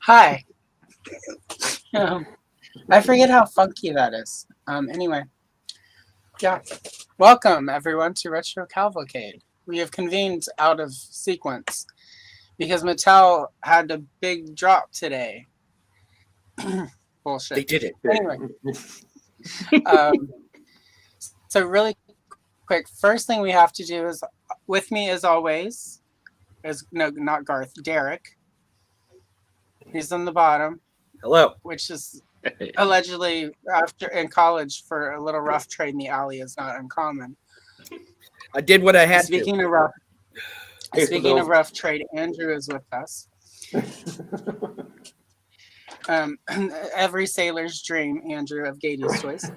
Hi. Um, I forget how funky that is. Anyway, yeah. Welcome, everyone, to Retro Cavalcade. We have convened out of sequence because Mattel had a big drop today. They Bullshit. did it. Anyway, um, so really quick, first thing we have to do is, with me as always, is no, not Garth, Derek. He's on the bottom, Hello. which is allegedly after in college for a little rough trade in the alley is not uncommon. I did what I had Speaking to. of rough, Hey, speaking of rough trade, Andrew is with us. Every sailor's dream, Andrew of Gady's Toys.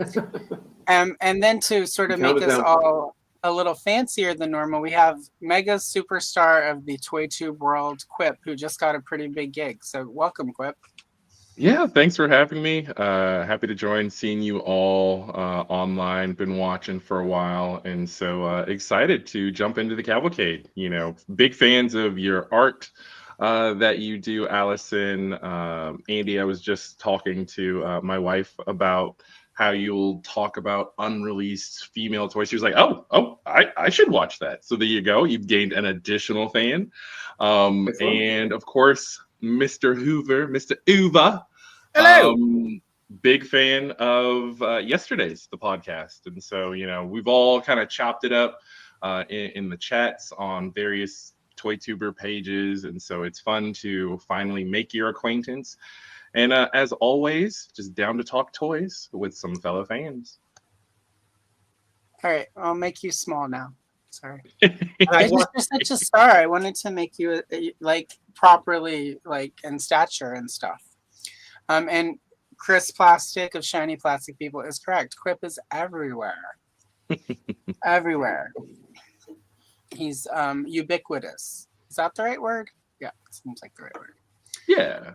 And then to sort of make us all a little fancier than normal, we have mega superstar of the Toy Tube world, Quip, who just got a pretty big gig. So welcome, Quip. Yeah, thanks for having me. Happy to join, seeing you all online. Been watching for a while, and so excited to jump into the cavalcade. You know, big fans of your art that you do, Allison. Andy, I was just talking to my wife about how you'll talk about unreleased female toys. She was like, I should watch that. So there you go. You've gained an additional fan. And of course, Mr. Hoover, Mr. Uva. Hello. Big fan of yesterday's the podcast, and so we've all kind of chopped it up in the chats on various ToyTuber pages, and so it's fun to finally make your acquaintance. And as always, just down to talk toys with some fellow fans. All right, I'll make you small now. Sorry. You're such a star. I wanted to make you like properly, like in stature and stuff. And Chris Plastic of Shiny Plastic People is correct. Quip is everywhere. Everywhere. He's ubiquitous. Is that the right word? Yeah, seems like the right word. Yeah.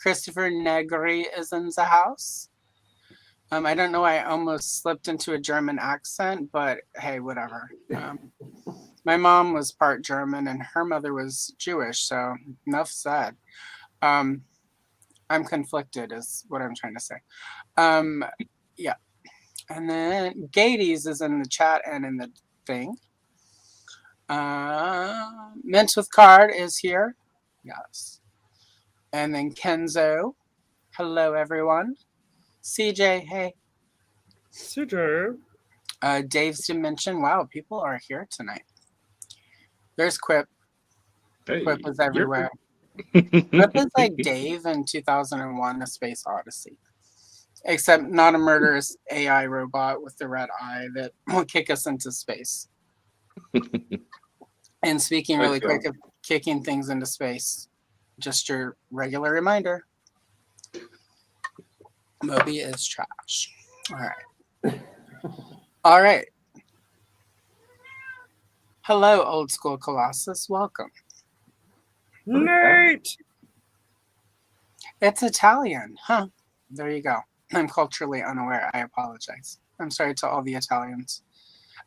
Christopher Negri is in the house. I don't know why I almost slipped into a German accent, but hey, whatever. My mom was part German and her mother was Jewish, so enough said. I'm conflicted is what I'm trying to say. Yeah. And then Gades is in the chat and in the thing. Mint with Card is here. Yes. And then Kenzo. Hello, everyone. CJ, hey. CJ. Dave's Dimension. Wow, people are here tonight. There's Quip. Hey, Quip is everywhere. Quip is like Dave in 2001: A Space Odyssey. Except not a murderous AI robot with the red eye that will kick us into space. And speaking really quick of kicking things into space, just your regular reminder. Moby is trash. All right. All right. Hello, old school Colossus. Welcome. Nate. It's Italian, huh? There you go. I'm culturally unaware. I apologize. I'm sorry to all the Italians,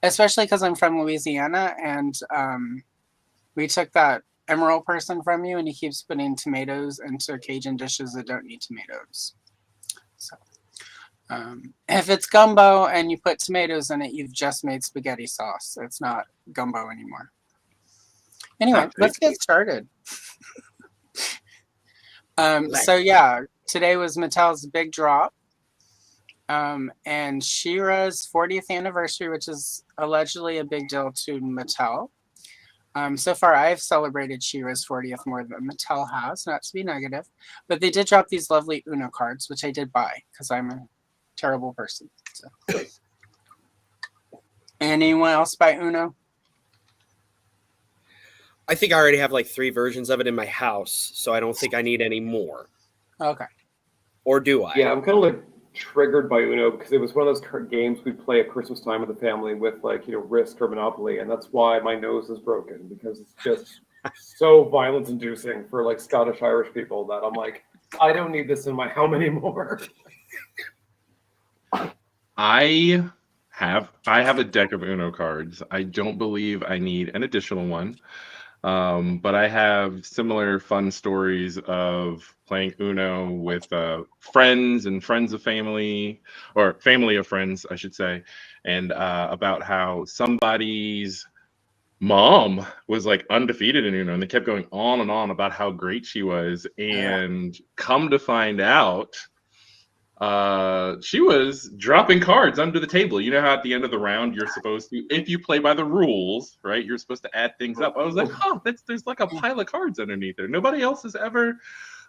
especially because I'm from Louisiana and we took that Emerald person from you and he keeps putting tomatoes into Cajun dishes that don't need tomatoes. So if it's gumbo and you put tomatoes in it, you've just made spaghetti sauce. It's not gumbo anymore. Anyway, let's get started. So yeah, today was Mattel's big drop. And She-Ra's 40th anniversary, which is allegedly a big deal to Mattel. So far, I've celebrated She-Ra's 40th more than Mattel has, not to be negative. But they did drop these lovely Uno cards, which I did buy because I'm a terrible person. So. Anyone else buy Uno? I think I already have like 3 versions of it in my house, so I don't think I need any more. Okay. Or do I? Yeah, I'm kind of like triggered by Uno because it was one of those games we'd play at Christmas time with the family with like, Risk or Monopoly. And that's why my nose is broken because it's just so violence inducing for like Scottish Irish people that I'm like, I don't need this in my home anymore. I have a deck of Uno cards. I don't believe I need an additional one. But I have similar fun stories of playing Uno with friends and friends of family, or family of friends, I should say, and about how somebody's mom was like undefeated in Uno, and they kept going on and on about how great she was. And come to find out, she was dropping cards under the table. You know how at the end of the round you're supposed to, if you play by the rules, right, you're supposed to add things up. I was like, oh, there's like a pile of cards underneath there. Nobody else has ever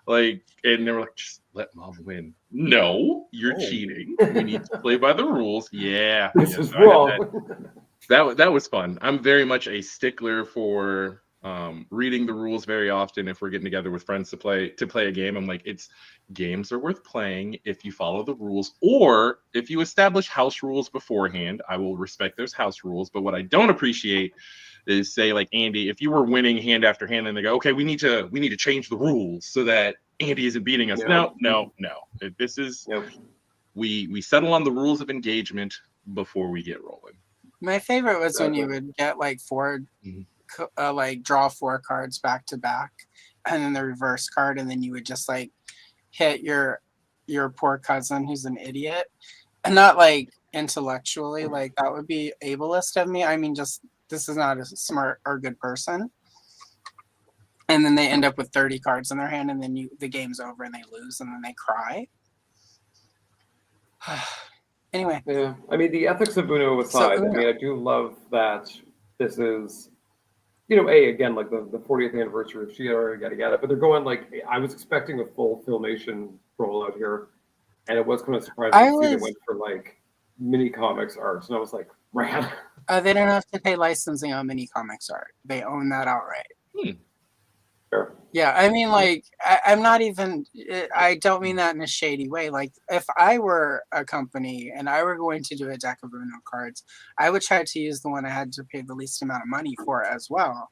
like, and they were like, just let mom win. No, you're cheating. We need to play by the rules. Yeah, This is wrong. That was fun. I'm very much a stickler for reading the rules very often. If we're getting together with friends to play a game, I'm like, it's games are worth playing if you follow the rules, or if you establish house rules beforehand. I will respect those house rules. But what I don't appreciate is, say, like Andy, if you were winning hand after hand, and they go, okay, we need to change the rules so that Andy isn't beating us. Yep. No. This is Yep. we settle on the rules of engagement before we get rolling. My favorite was when you would get like like draw 4 cards back to back, and then the reverse card, and then you would just like hit your poor cousin who's an idiot, and not like intellectually, like that would be ableist of me. I mean, just this is not a smart or good person. And then they end up with 30 cards in their hand, and then the game's over and they lose, and then they cry. Anyway. Yeah, I mean, the ethics of Uno aside, I mean, I do love that this is, again, like the 40th anniversary of Shia, yada, but they're going like, I was expecting a full Filmation rollout here, and it was kind of surprising to see they went for like mini comics art, and I was like, rad. They don't have to pay licensing on mini comics art. They own that outright. Sure. Yeah, I mean, like, I'm not even, I don't mean that in a shady way. Like, if I were a company and I were going to do a deck of Uno cards, I would try to use the one I had to pay the least amount of money for as well.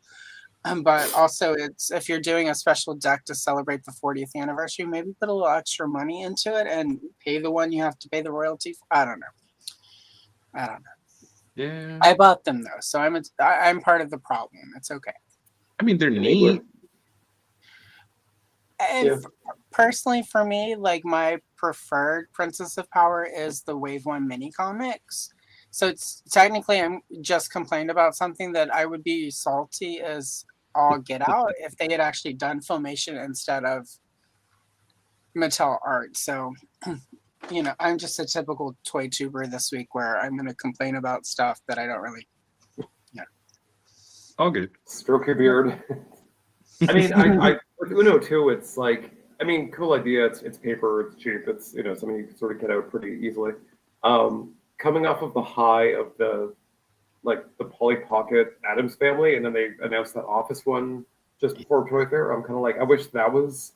But also, it's if you're doing a special deck to celebrate the 40th anniversary, maybe put a little extra money into it and pay the one you have to pay the royalty for. I don't know. Yeah. I bought them, though, so I'm part of the problem. It's okay. I mean, they're neat. Personally, for me, like my preferred Princess of Power is the Wave 1 mini comics. So it's technically I'm just complained about something that I would be salty as all get out if they had actually done Filmation instead of Mattel art. So, I'm just a typical toy tuber this week where I'm going to complain about stuff that I don't really. All good. Stroke your beard. I mean, I with Uno too, it's like, I mean, cool idea. It's paper, it's cheap, it's something you can sort of get out pretty easily. Coming off of the high of the Polly Pocket Addams Family, and then they announced that Office one just before Toy Fair. I'm kind of like, I wish that was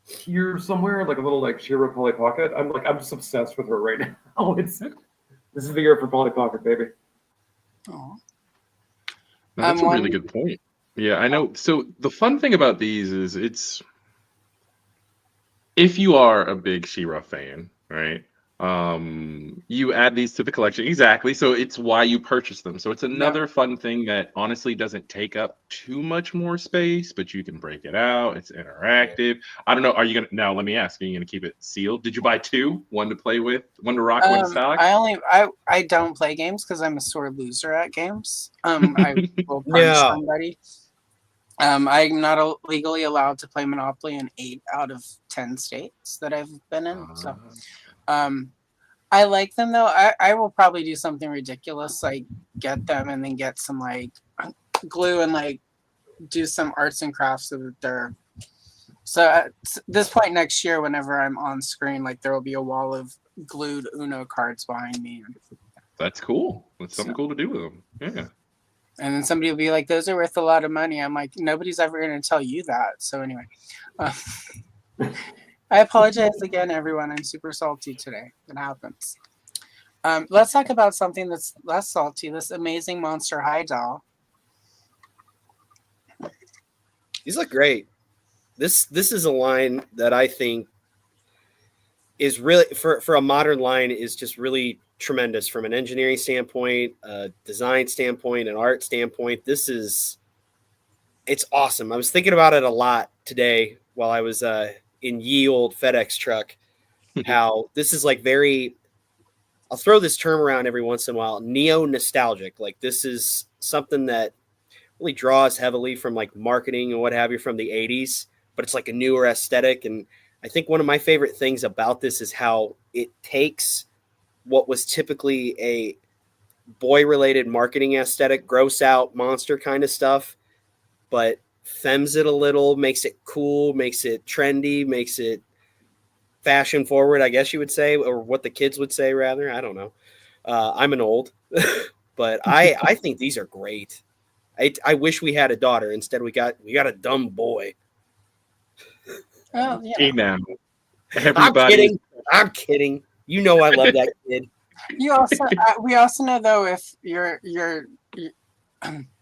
here somewhere, like a little like Shira Polly Pocket. I'm just obsessed with her right now. This is the year for Polly Pocket, baby. Oh, that's a really good point. Yeah, I know. So the fun thing about these is it's, if you are a big She-Ra fan, right? You add these to the collection. Exactly. So it's why you purchase them. So it's another fun thing that honestly doesn't take up too much more space, but you can break it out. It's interactive. I don't know. Are you going to, now let me ask, are you going to keep it sealed? Did you buy 2? One to play with, one to rock, one to stock? I don't play games because I'm a sore loser at games. I will punch somebody. I'm not legally allowed to play Monopoly in 8 out of 10 states that I've been in. So, I like them though. I will probably do something ridiculous, like get them and then get some like glue and like do some arts and crafts so that they're. So at this point next year, whenever I'm on screen, like there will be a wall of glued Uno cards behind me. That's cool. That's something cool to do with them. Yeah. And then somebody will be like, those are worth a lot of money. I'm like, nobody's ever going to tell you that. So anyway, I apologize again, everyone. I'm super salty today. It happens. Let's talk about something that's less salty, this amazing Monster High doll. These look great. This is a line that I think is really, for a modern line, is just really tremendous from an engineering standpoint, a design standpoint, an art standpoint. This is it's awesome. I was thinking about it a lot today while I was in ye old FedEx truck. How this is like I'll throw this term around every once in a while, neo-nostalgic. Like this is something that really draws heavily from like marketing and what have you from the 80s, but it's like a newer aesthetic. And I think one of my favorite things about this is how it takes what was typically a boy-related marketing aesthetic, gross out monster kind of stuff, but femmes it a little, makes it cool, makes it trendy, makes it fashion forward, I guess you would say, or what the kids would say rather. I don't know. I'm an old, but I think these are great. I wish we had a daughter. Instead, we got a dumb boy. Well, yeah. Hey now, I'm kidding. You know I love that kid. You also, we also know though if you're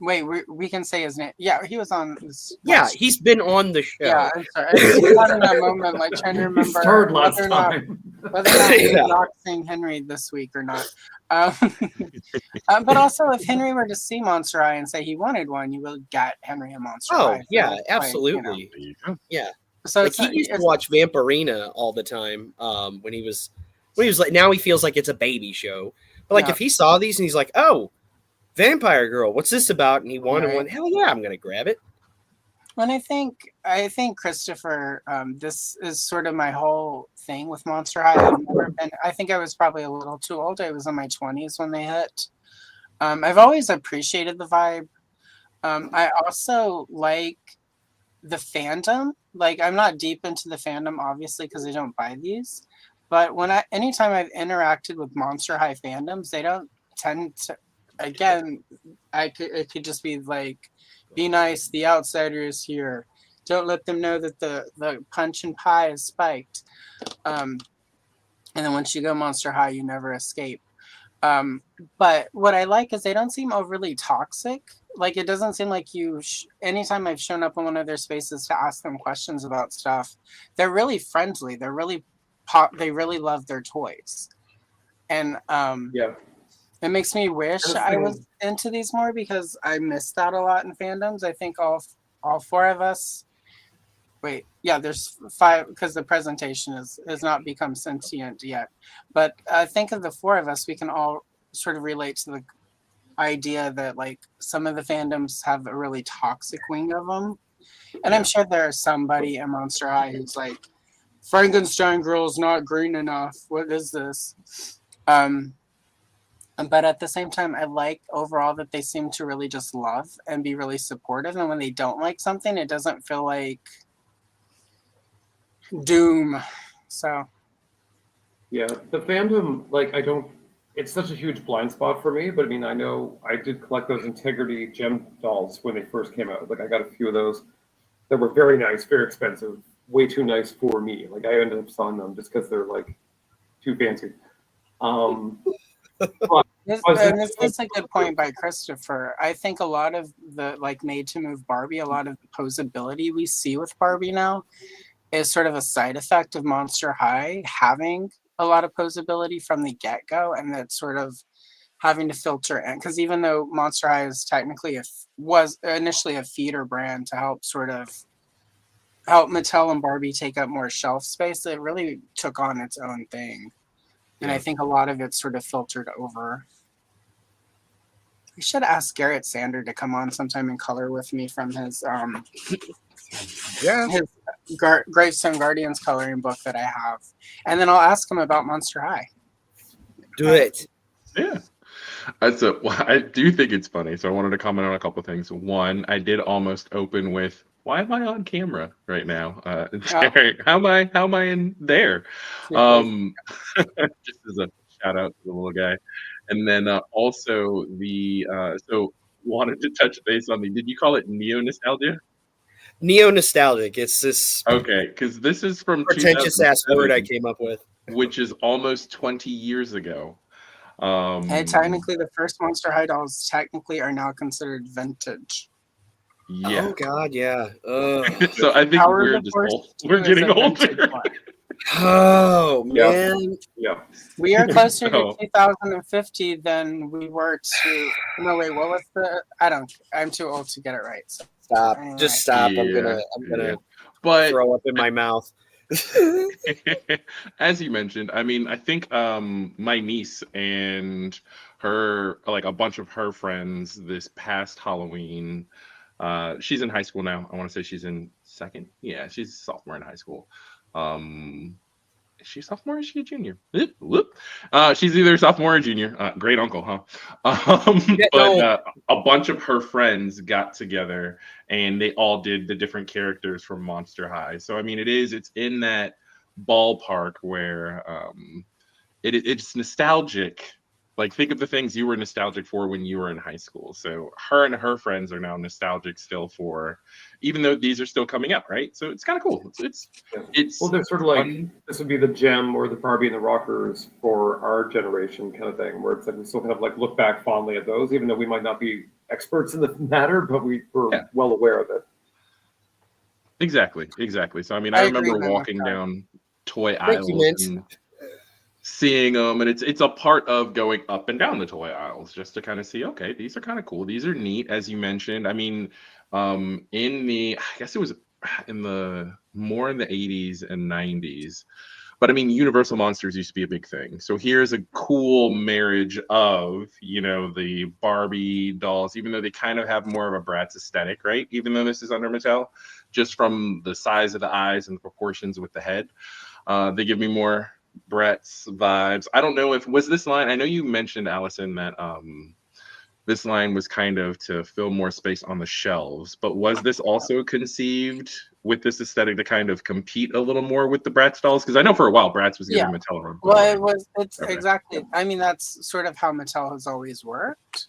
wait, we can say his name. Yeah, he was on this. Yeah, he's been on the show. Yeah, I'm sorry. I was having that moment, like trying to remember Started last whether or not time. we're doxing Henry this week or not. But also, if Henry were to see Monster High and say he wanted one, you would get Henry a Monster High. Oh yeah, like, absolutely. Yeah. So Like he used to watch Vampirina all the time. When he was like, now he feels like it's a baby show. But like if he saw these and he's like, oh, Vampire Girl, what's this about? And he wanted one. Hell yeah, I'm gonna grab it. And I think Christopher, this is sort of my whole thing with Monster High. I think I was probably a little too old. I was in my 20s when they hit. I've always appreciated the vibe. I also like the fandom. Like I'm not deep into the fandom, obviously, because I don't buy these. But anytime I've interacted with Monster High fandoms, they don't tend to. Again, it could just be like, be nice, the outsider is here. Don't let them know that the punch and pie is spiked. And then once you go Monster High, you never escape. But what I like is they don't seem overly toxic. Like it doesn't seem like anytime I've shown up in one of their spaces to ask them questions about stuff, they're really friendly. They're really they really love their toys. And it makes me wish I was into these more because I miss that a lot in fandoms. I think all four of us. Wait, yeah, there's 5 because the presentation has not become sentient yet. But I think of the 4 of us, we can all sort of relate to the idea that like some of the fandoms have a really toxic wing of them. And I'm sure there's somebody in Monster High who's like, Frankenstein girl's not green enough. What is this? But at the same time, I like overall that they seem to really just love and be really supportive. And when they don't like something, it doesn't feel like doom. So. Yeah, the fandom, like, it's such a huge blind spot for me. But I mean, I know I did collect those Integrity gem dolls when they first came out. Like, I got a few of those that were very nice, very expensive, way too nice for me. Like, I ended up selling them just because they're, like, too fancy. This is a good point by Christopher. I think a lot of the like made to move Barbie, a lot of the posability we see with Barbie now is sort of a side effect of Monster High having a lot of posability from the get-go, and that's sort of having to filter in. Because even though Monster High is technically was initially a feeder brand to help Mattel and Barbie take up more shelf space, it really took on its own thing. And I think a lot of it's sort of filtered over. I should ask Garrett Sander to come on sometime in color with me from his his Gravestone Guardians coloring book that I have. And then I'll ask him about Monster High. Do it. Yeah. So I do think it's funny. So I wanted to comment on a couple of things. One, I did almost open with, why am I on camera right now? Derek, how am I in there? Just as a shout out to the little guy. And then also so wanted to touch base on did you call it neo-nostalgia? Neo-nostalgic. It's this because this is from pretentious ass word I came up with, which is almost 20 years ago. Hey, technically the first Monster High dolls technically are now considered vintage. Yeah. Oh God, yeah. So I think we're just old. We're getting older. Oh man. Yeah. We are closer to 2050 than we were to. No wait, what was I'm too old to get it right. So. Stop. Anyway. Just stop. I'm gonna But throw up in my mouth. as you mentioned, I mean, I think my niece and her, like a bunch of her friends, this past Halloween, she's in high school now. I want to say she's in second. Yeah, she's a sophomore in high school. Is she a sophomore or is she a junior? Whoop. She's either sophomore or junior. Great uncle, huh? A bunch of her friends got together and they all did the different characters from Monster High. So I mean, it's in that ballpark where it's nostalgic. Like, think of the things you were nostalgic for when you were in high school. So her and her friends are now nostalgic still for, even though these are still coming out, right? So it's kind of cool. It's well, they're sort of like this would be the gem or the Barbie and the Rockers for our generation kind of thing, where it's like we still kind of like look back fondly at those, even though we might not be experts in the matter, but we're well aware of it. Exactly. So I mean, I remember walking down toy aisles and seeing them, and it's a part of going up and down the toy aisles just to kind of see, okay, these are kind of cool, these are neat, as you mentioned. I mean, I guess it was in the 80s and 90s, but I mean, Universal Monsters used to be a big thing. So here's a cool marriage of, the Barbie dolls, even though they kind of have more of a Bratz aesthetic, right? Even though this is under Mattel, just from the size of the eyes and the proportions with the head, they give me more Bratz vibes. I don't know if was this line. I know you mentioned, Allison, that this line was kind of to fill more space on the shelves, but was this also conceived with this aesthetic to kind of compete a little more with the Bratz dolls? Because I know for a while Bratz was giving Mattel a run. Well, it's okay. Exactly. I mean, that's sort of how Mattel has always worked.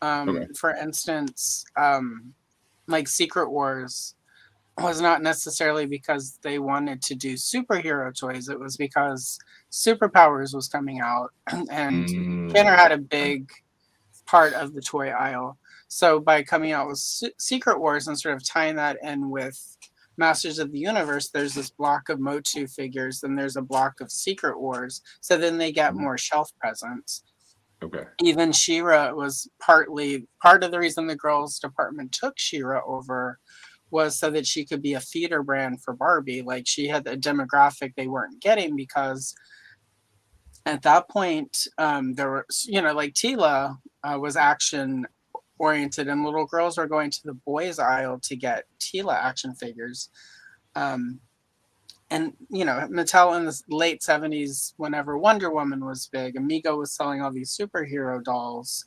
For instance, like Secret Wars was not necessarily because they wanted to do superhero toys. It was because Super Powers was coming out, and Kenner had a big part of the toy aisle. So by coming out with Secret Wars and sort of tying that in with Masters of the Universe, there's this block of Motu figures, then there's a block of Secret Wars. So then they get more shelf presence. Okay. Even She-Ra was part of the reason the girls department took She-Ra over was so that she could be a feeder brand for Barbie. Like, she had a demographic they weren't getting, because at that point there were, like Tila was action oriented, and little girls were going to the boys aisle to get Tila action figures. And Mattel in the late 70s, whenever Wonder Woman was big, Amigo was selling all these superhero dolls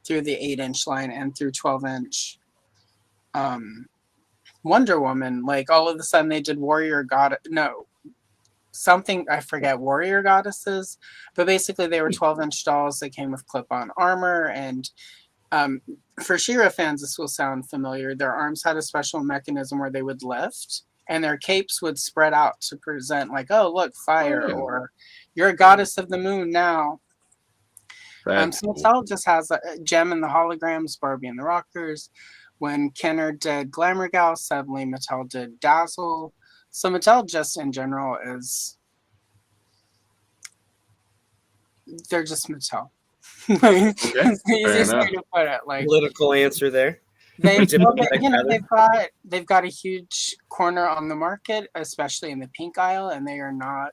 through the 8-inch line and through 12-inch Wonder Woman. Like, all of a sudden they did Warrior Goddesses, but basically they were 12-inch dolls that came with clip-on armor. And for She-Ra fans, this will sound familiar. Their arms had a special mechanism where they would lift, and their capes would spread out to present like, oh, look, fire, or you're a goddess of the moon now. So Mattel just has a Gem and the Holograms, Barbie and the Rockers. When Kenner did Glamour Gal, suddenly Mattel did Dazzle. So Mattel just in general they're just Mattel. It's the easiest way to put it. Like, political answer there. They've got a huge corner on the market, especially in the pink aisle, and they are not,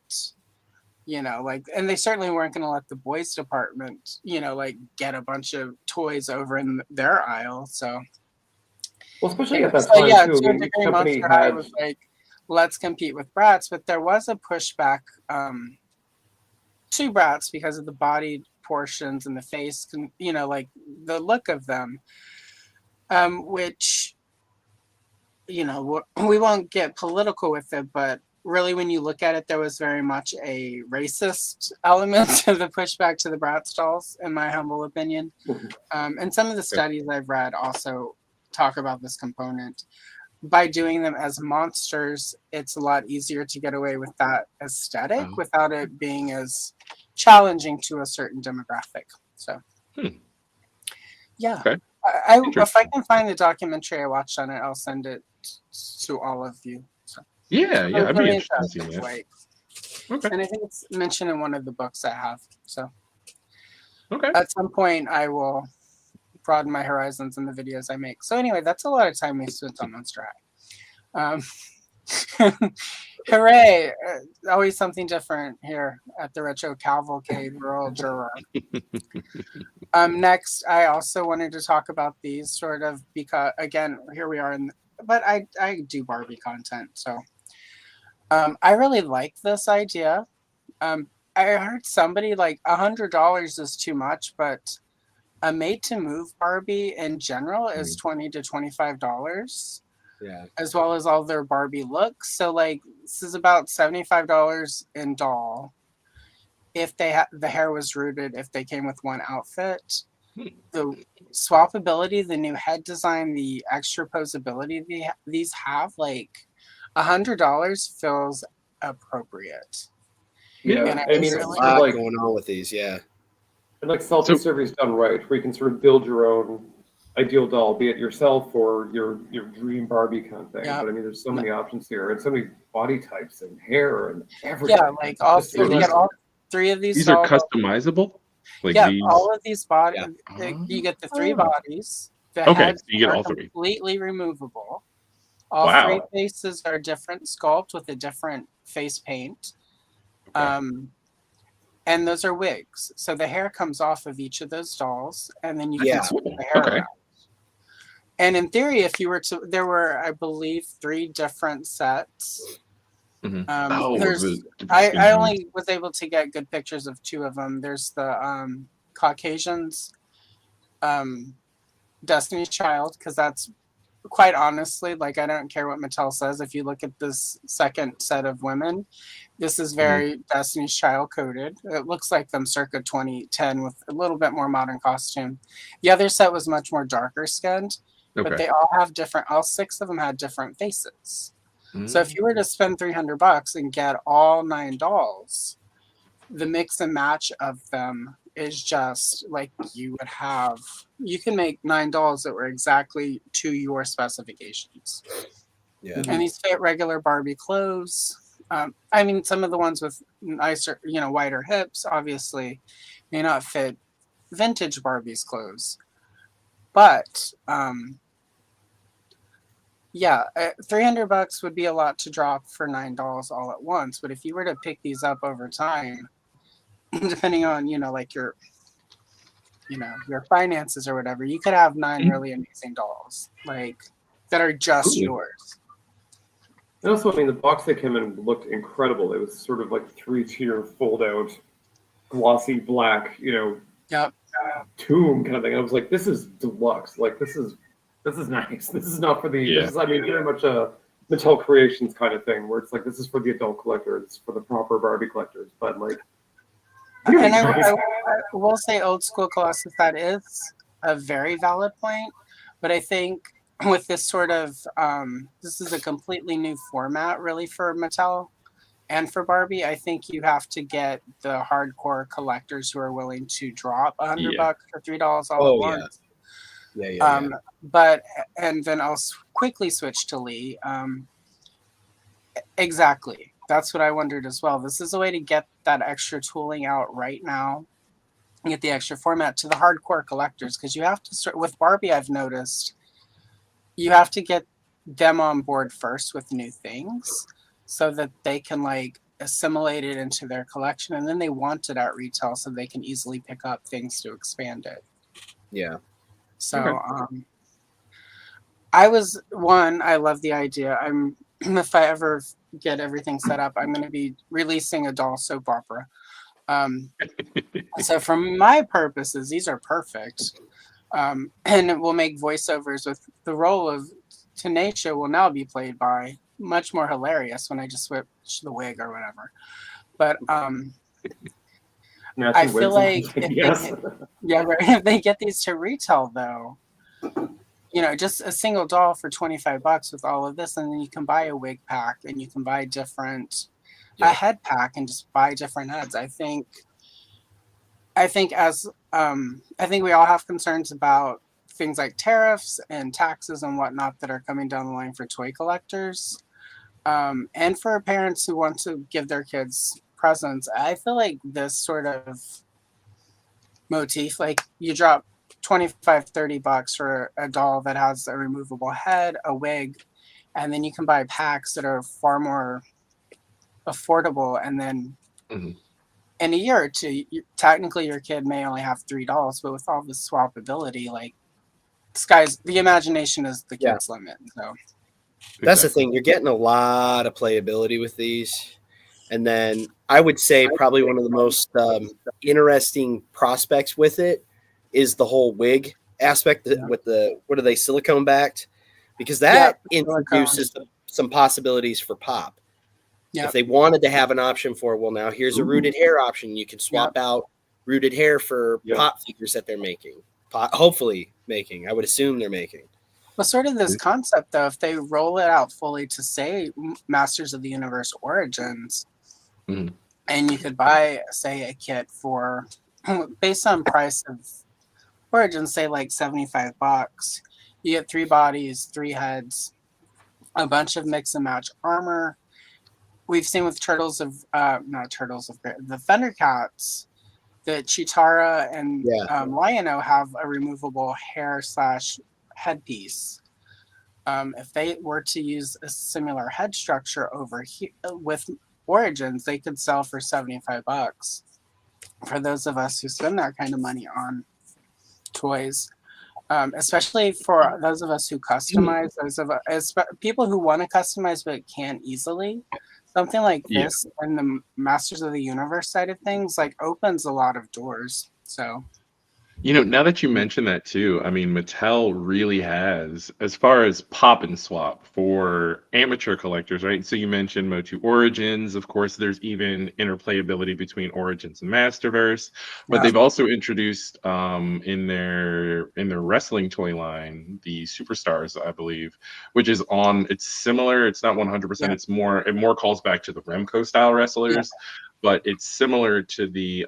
and they certainly weren't going to let the boys department, get a bunch of toys over in their aisle. So, well, especially at that time too. To a degree, Monster High was like, let's compete with Bratz, but there was a pushback to Bratz because of the body portions and the face, the look of them. Which, we won't get political with it, but really when you look at it, there was very much a racist element to the pushback to the Bratz dolls, in my humble opinion. And some of the studies I've read also talk about this component. By doing them as monsters, it's a lot easier to get away with that aesthetic without it being as challenging to a certain demographic. So, yeah. Okay. If I can find the documentary I watched on it, I'll send it to all of you. So, yeah, I'd be interested in seeing it. Okay. And I think it's mentioned in one of the books I have. So, okay, at some point I will broaden my horizons in the videos I make. So anyway, that's a lot of time we spent on Monster High. Hooray! Always something different here at the Retro Cavalcade Rural Juror. Next, I also wanted to talk about these sort of because, again, here we are but I do Barbie content, so I really like this idea. I heard somebody like $100 is too much, but a made-to-move Barbie in general is $20 to $25. Yeah. As well as all their Barbie looks. So like this is about $75 in doll. If the hair was rooted, if they came with one outfit, the swappability, the new head design, the extra posability these have, like $100 feels appropriate. Yeah, And I I mean, There's a really lot like going on with these. Yeah. and like selfie surveys done right, where you can sort of build your own ideal doll, be it yourself or your dream Barbie kind of thing. Yeah. But I mean, there's so many options here, and so many body types and hair and everything. yeah, like all Just you really- get all three of these These are dolls. customizable. Like Yeah, these. all of these bodies. Yeah. You get the three bodies. The Okay, heads so you get are all three. completely removable. All Wow. three faces are different sculpt with a different face paint. Okay. And those are wigs. So the hair comes off of each of those dolls, and then you Yeah. can switch the hair Okay. around. And in theory, if you were to, there were, I believe, 3 different sets. Mhm. I only was able to get good pictures of 2 of them. There's the Caucasians, Destiny's Child, because that's quite honestly, like, I don't care what Mattel says. If you look at this second set of women, this is very Destiny's Child coded. It looks like them circa 2010 with a little bit more modern costume. The other set was much more darker skinned, but Okay. they all have different, all 6 of them had different faces. Mm. So if you were to spend $300 and get all 9 dolls, the mix and match of them is just like you can make 9 dolls that were exactly to your specifications. Yeah. And these fit regular Barbie clothes. I mean, some of the ones with nicer, wider hips, obviously, may not fit vintage Barbie's clothes. But yeah, $300 would be a lot to drop for 9 dolls all at once. But if you were to pick these up over time, depending on like your finances or whatever, you could have 9 really amazing dolls like that are just Ooh. yours. And also, I mean, the box they came in looked incredible. It was sort of like 3-tier fold-out, glossy black, Yep. tomb kind of thing. I was like, this is deluxe. Like, this is nice. This is not for the. Yeah. This is, I mean, very much a Mattel Creations kind of thing, where it's like this is for the adult collectors, for the proper Barbie collectors. But like, And I will say, old school Colossus, that is a very valid point. But I think with this sort of, this is a completely new format, really, for Mattel and for Barbie. I think you have to get the hardcore collectors who are willing to drop $100 for $3 all at once. Yeah. But, and then I'll quickly switch to Lee. Exactly. That's what I wondered as well. This is a way to get that extra tooling out right now, get the extra format to the hardcore collectors, because you have to start with Barbie. I've noticed you have to get them on board first with new things so that they can like assimilate it into their collection, and then they want it at retail so they can easily pick up things to expand it. Yeah. So I love the idea. If I ever get everything set up, I'm going to be releasing a doll soap opera. So for my purposes, these are perfect. And it will make voiceovers with the role of Tanisha will now be played by much more hilarious when I just switch the wig or whatever. But I feel like if they get these to retail though, just a single doll for $25 with all of this, and then you can buy a wig pack and you can buy a head pack and just buy different heads. I think we all have concerns about things like tariffs and taxes and whatnot that are coming down the line for toy collectors, and for parents who want to give their kids presents. I feel like this sort of motif, like you drop $25-$30 for a doll that has a removable head, a wig, and then you can buy packs that are far more affordable. And then Mhm. in a year or two, technically your kid may only have $3, but with all the swappability, like the imagination is the Yeah. kid's limit. So That's the Exactly. thing. You're getting a lot of playability with these. And then I would say probably one of the most interesting prospects with it is the whole wig aspect with the, what are they, silicone backed? Because that introduces some possibilities for Pop. If they wanted to have an option for, well, now here's a rooted hair option. You can swap out rooted hair for Pop figures that they're making. Hopefully making. I would assume they're making. Well, sort of this concept, though, if they roll it out fully to say Masters of the Universe Origins, and you could buy, say, a kit for, based on price of Origins, say like $75. You get 3 bodies, 3 heads, a bunch of mix and match armor. We've seen with the Thundercats, that Chitara and Lion-O have a removable hair / headpiece. If they were to use a similar head structure over here with Origins, they could sell for $75. For those of us who spend that kind of money toys, especially for those of us who customize, people who want to customize but can't easily, something like this and the Masters of the Universe side of things like opens a lot of doors. So, Now that you mention that too, I mean, Mattel really has, as far as pop and swap for amateur collectors, right? So you mentioned Motu Origins. Of course, there's even interplayability between Origins and Masterverse, but they've also introduced in their wrestling toy line the Superstars, I believe, which is it's similar. It's not 100%. It's it more calls back to the Remco style wrestlers, but it's similar to the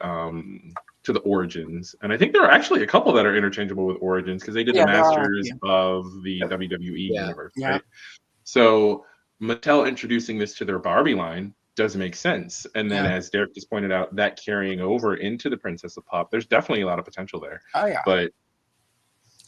Origins. And I think there are actually a couple that are interchangeable with Origins because they did the Masters of the WWE universe, right? So Mattel introducing this to their Barbie line does make sense. And then as Derek just pointed out, that carrying over into the Princess of Pop, there's definitely a lot of potential there. Oh yeah. But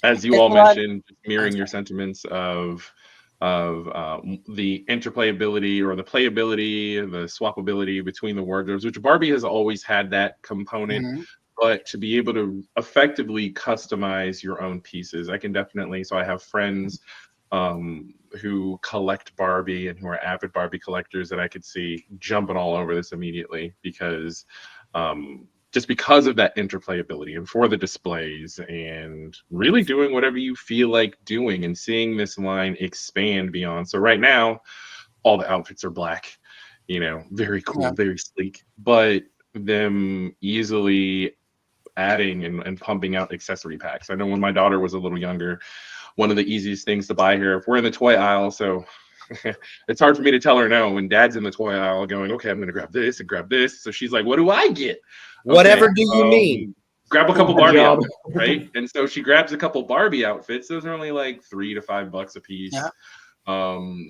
as you all mentioned, mirroring your sentiments of the interplayability or the playability, the swappability between the wardrobes, which Barbie has always had that component, but to be able to effectively customize your own pieces, I can definitely. So I have friends who collect Barbie and who are avid Barbie collectors that I could see jumping all over this immediately because just because of that interplayability and for the displays and really doing whatever you feel like doing and seeing this line expand beyond. So right now, all the outfits are black, very cool, very sleek, but them easily adding and pumping out accessory packs. I know when my daughter was a little younger, one of the easiest things to buy here, if we're in the toy aisle, so it's hard for me to tell her no when dad's in the toy aisle going, okay, I'm going to grab this and grab this. So she's like, what do I get? Whatever do you mean? Grab a couple Barbie outfits, right? And so she grabs a couple Barbie outfits. Those are only like $3 to $5 a piece.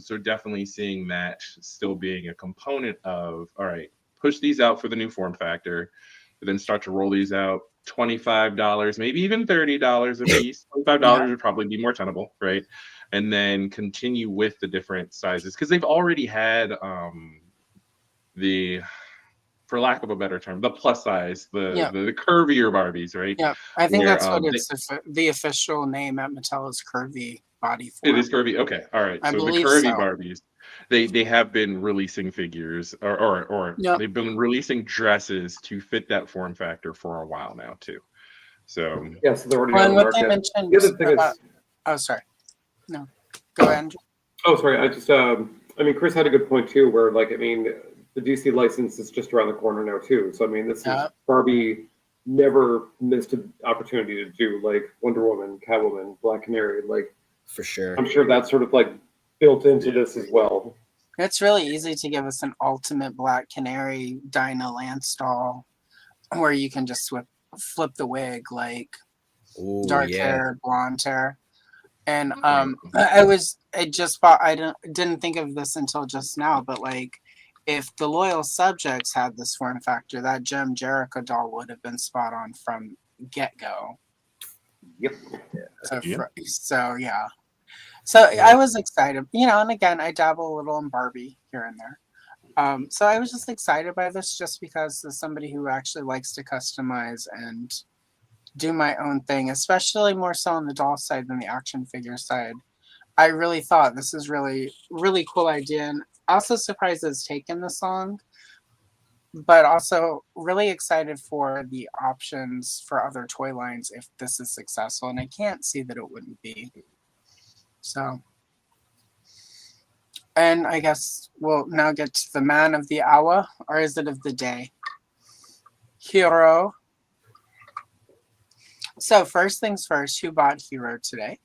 So definitely seeing that still being a component of, all right, push these out for the new form factor, but then start to roll these out. $25, maybe even $30 a piece. $25 would probably be more tenable, right? And then continue with the different sizes because they've already had for lack of a better term, the plus size, the curvier Barbies, right? Yeah, I think that's what it's the official name at Mattel is curvy body form. It is curvy. Okay, all right. So the curvy Barbies, they have been releasing figures or they've been releasing dresses to fit that form factor for a while now too. So so they're already on the market. They mentioned the other thing is, oh sorry, no, go ahead, Andrew. Oh sorry, I just I mean Chris had a good point too, where like I mean the DC license is just around the corner now too. So I mean this is Barbie never missed an opportunity to do like Wonder Woman, Catwoman, Black Canary, like. For sure. I'm sure that's sort of like built into this as well. It's really easy to give us an ultimate Black Canary Dinah Lance doll where you can just flip the wig like dark hair, blonde hair. And I didn't think of this until just now, but like if the Loyal Subjects had this form factor, that Jem Jericho doll would have been spot on from get-go. Yep. So yeah. So I was excited, and again, I dabble a little in Barbie here and there. So I was just excited by this just because as somebody who actually likes to customize and do my own thing, especially more so on the doll side than the action figure side. I really thought this is really, really cool idea. And also surprised it's taken this long, but also really excited for the options for other toy lines if this is successful. And I can't see that it wouldn't be. So, and I guess we'll now get to the man of the hour, or is it of the day? Hero. So first things first, who bought Hero today?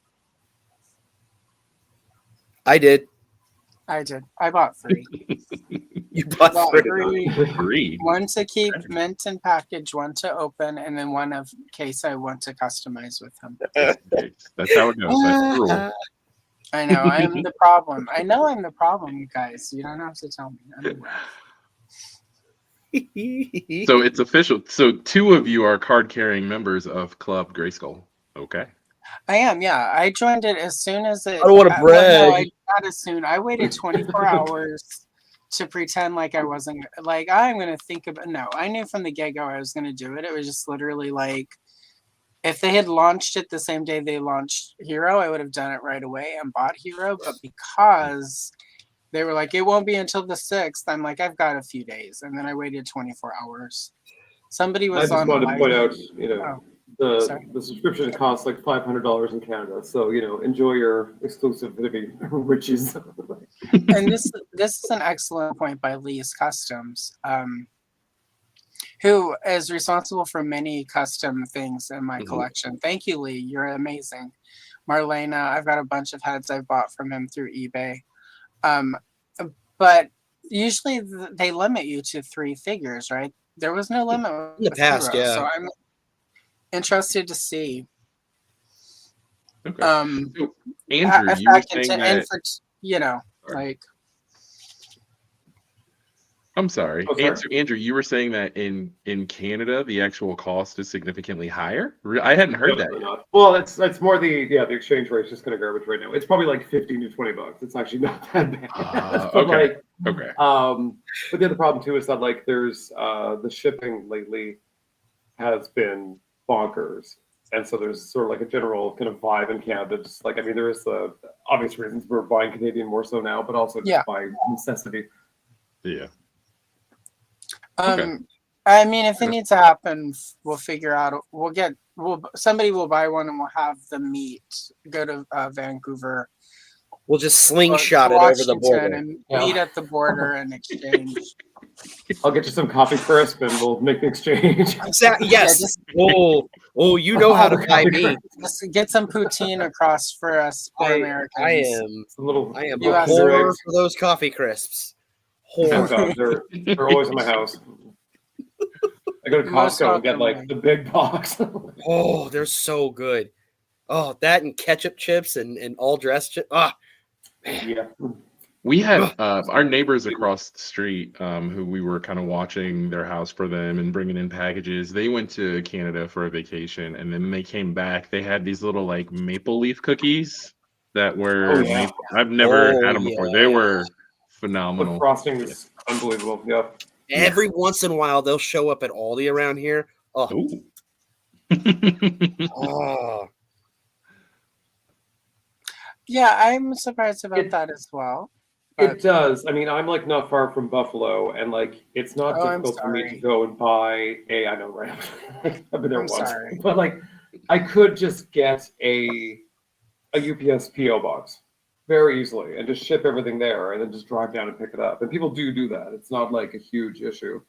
I did. I did. I bought 3. You bought Bought 3. 3. One to keep mint and package, one to open, and then one of case I want to customize with him. That's how it goes. That's the rule. I know, I'm the problem. I know I'm the problem, you guys. You don't have to tell me. So it's official. So 2 of you are card-carrying members of Club Grayskull. Okay. I am, yeah. I joined it as soon as it. I don't want to brag. No, not as soon. I waited 24 hours to pretend like I wasn't. Like, I'm going to think about. No, I knew from the get-go I was going to do it. It was just literally like, if they had launched it the same day they launched Hero, I would have done it right away and bought Hero. But because they were like, it won't be until the 6th, I'm like, I've got a few days. And then I waited 24 hours. Somebody was on. I just wanted to point out, Sorry. the subscription costs like $500 in Canada. So, enjoy your exclusivity riches. And this is an excellent point by Lee's Customs, who is responsible for many custom things in my collection. Thank you, Lee. You're amazing. Marlena, I've got a bunch of heads I've bought from him through eBay. But usually they limit you to 3 figures, right? There was no limit in the past, Hero, yeah. So I'm interested to see. Okay. So, Andrew, you were saying that... like. I'm sorry. Oh, sorry. Andrew, you were saying that in Canada the actual cost is significantly higher? I hadn't heard that yet. Well, that's more the exchange rate is just kind of garbage right now. It's probably like $15 to $20. It's actually not that bad. Okay. Okay. But the other problem too is that like there's the shipping lately has been bonkers, and so there's sort of like a general kind of vibe in Canada. Just like there is the obvious reasons we're buying Canadian more so now, but also just by necessity. Yeah. Okay. I mean, if it needs to happen, we'll figure out. Somebody will buy one, and we'll have them meet. Go to Vancouver. We'll just slingshot it over the border and meet at the border and exchange. I'll get you some coffee crisp, and we'll make the exchange. Exactly. Yes. You know how to buy me. Just get some poutine across for us poor Americans. I am a whore for those coffee crisps. Oh God, they're always in my house. I go to Costco and get like the big box. Oh, they're so good. Oh, that and ketchup chips and all dressed chips. Ah, man. Yeah. We had our neighbors across the street who we were kind of watching their house for them and bringing in packages. They went to Canada for a vacation, and then they came back. They had these little like maple leaf cookies that were I've never had them before. They were phenomenal. The frosting is unbelievable. Yeah. Every once in a while, they'll show up at Aldi around here. Oh. Oh. Yeah, I'm surprised about that as well. It does. I mean, I'm like not far from Buffalo, and like it's not difficult for me to go and buy I know, right? I've been there once, but like I could just get a UPS PO box very easily and just ship everything there, and then just drive down and pick it up. And people do that. It's not like a huge issue.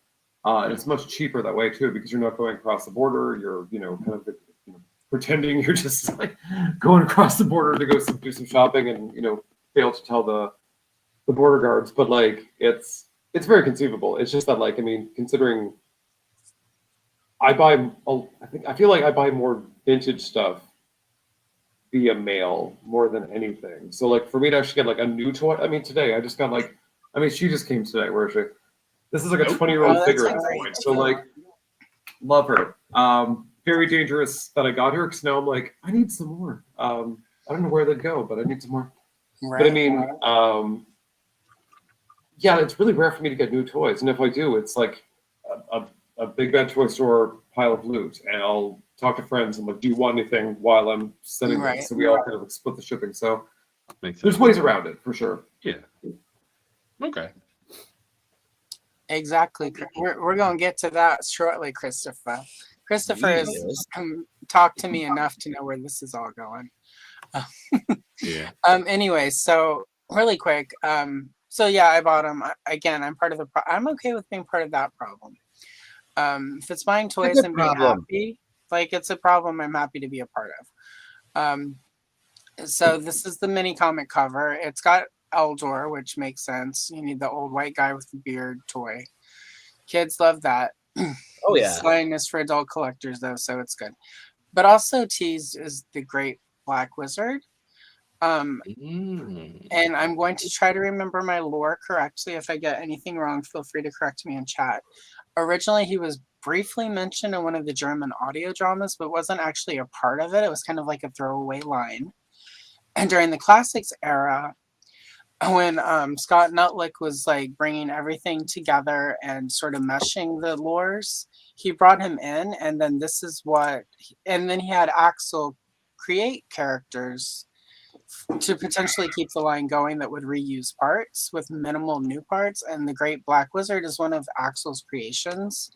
And it's much cheaper that way too, because you're not going across the border. You're kind of pretending you're just like going across the border to go do some shopping, and fail to tell the border guards. But like it's very conceivable. It's just that like considering I feel like I buy more vintage stuff via mail more than anything. So like for me to actually get like a new toy, today I just got like, she just came today. Where is she? This is like a 20-year-old figure at this point. So like, love her. very dangerous that I got here because now I'm like, I need some more. I don't know where they'd go, but I need some more. Right. But I mean, yeah, it's really rare for me to get new toys, and if I do, it's like a big bad toy store pile of loot, and I'll talk to friends and like, do you want anything while I'm sending Right. them? So we all kind of like, split the shipping. So Makes there's sense. ways around it for sure. Yeah. Okay. Exactly. We're going to get to that shortly, Christopher. Christopher has Yes. talked to me enough to know where this is all going. Yeah. Anyway, so really quick. So yeah, I bought them. Again, I'm part of the. I'm okay with being part of that problem. If it's buying toys good and being problem. happy, like it's a problem I'm happy to be a part of. So this is the mini comic cover. It's got Eldor, which makes sense. You need the old white guy with the beard toy. Kids love that. Oh yeah. This line is for adult collectors though, so it's good. But also teased is the Great Black Wizard. Mm. And I'm going to try to remember my lore correctly. If I get anything wrong, feel free to correct me in chat. Originally, he was briefly mentioned in one of the German audio dramas, but wasn't actually a part of it. It was kind of like a throwaway line. And during the classics era, when Scott Nutlick was like bringing everything together and sort of meshing the lores, he brought him in, and then this is what, and then he had Axel create characters to potentially keep the line going that would reuse parts with minimal new parts. And the Great Black Wizard is one of Axel's creations.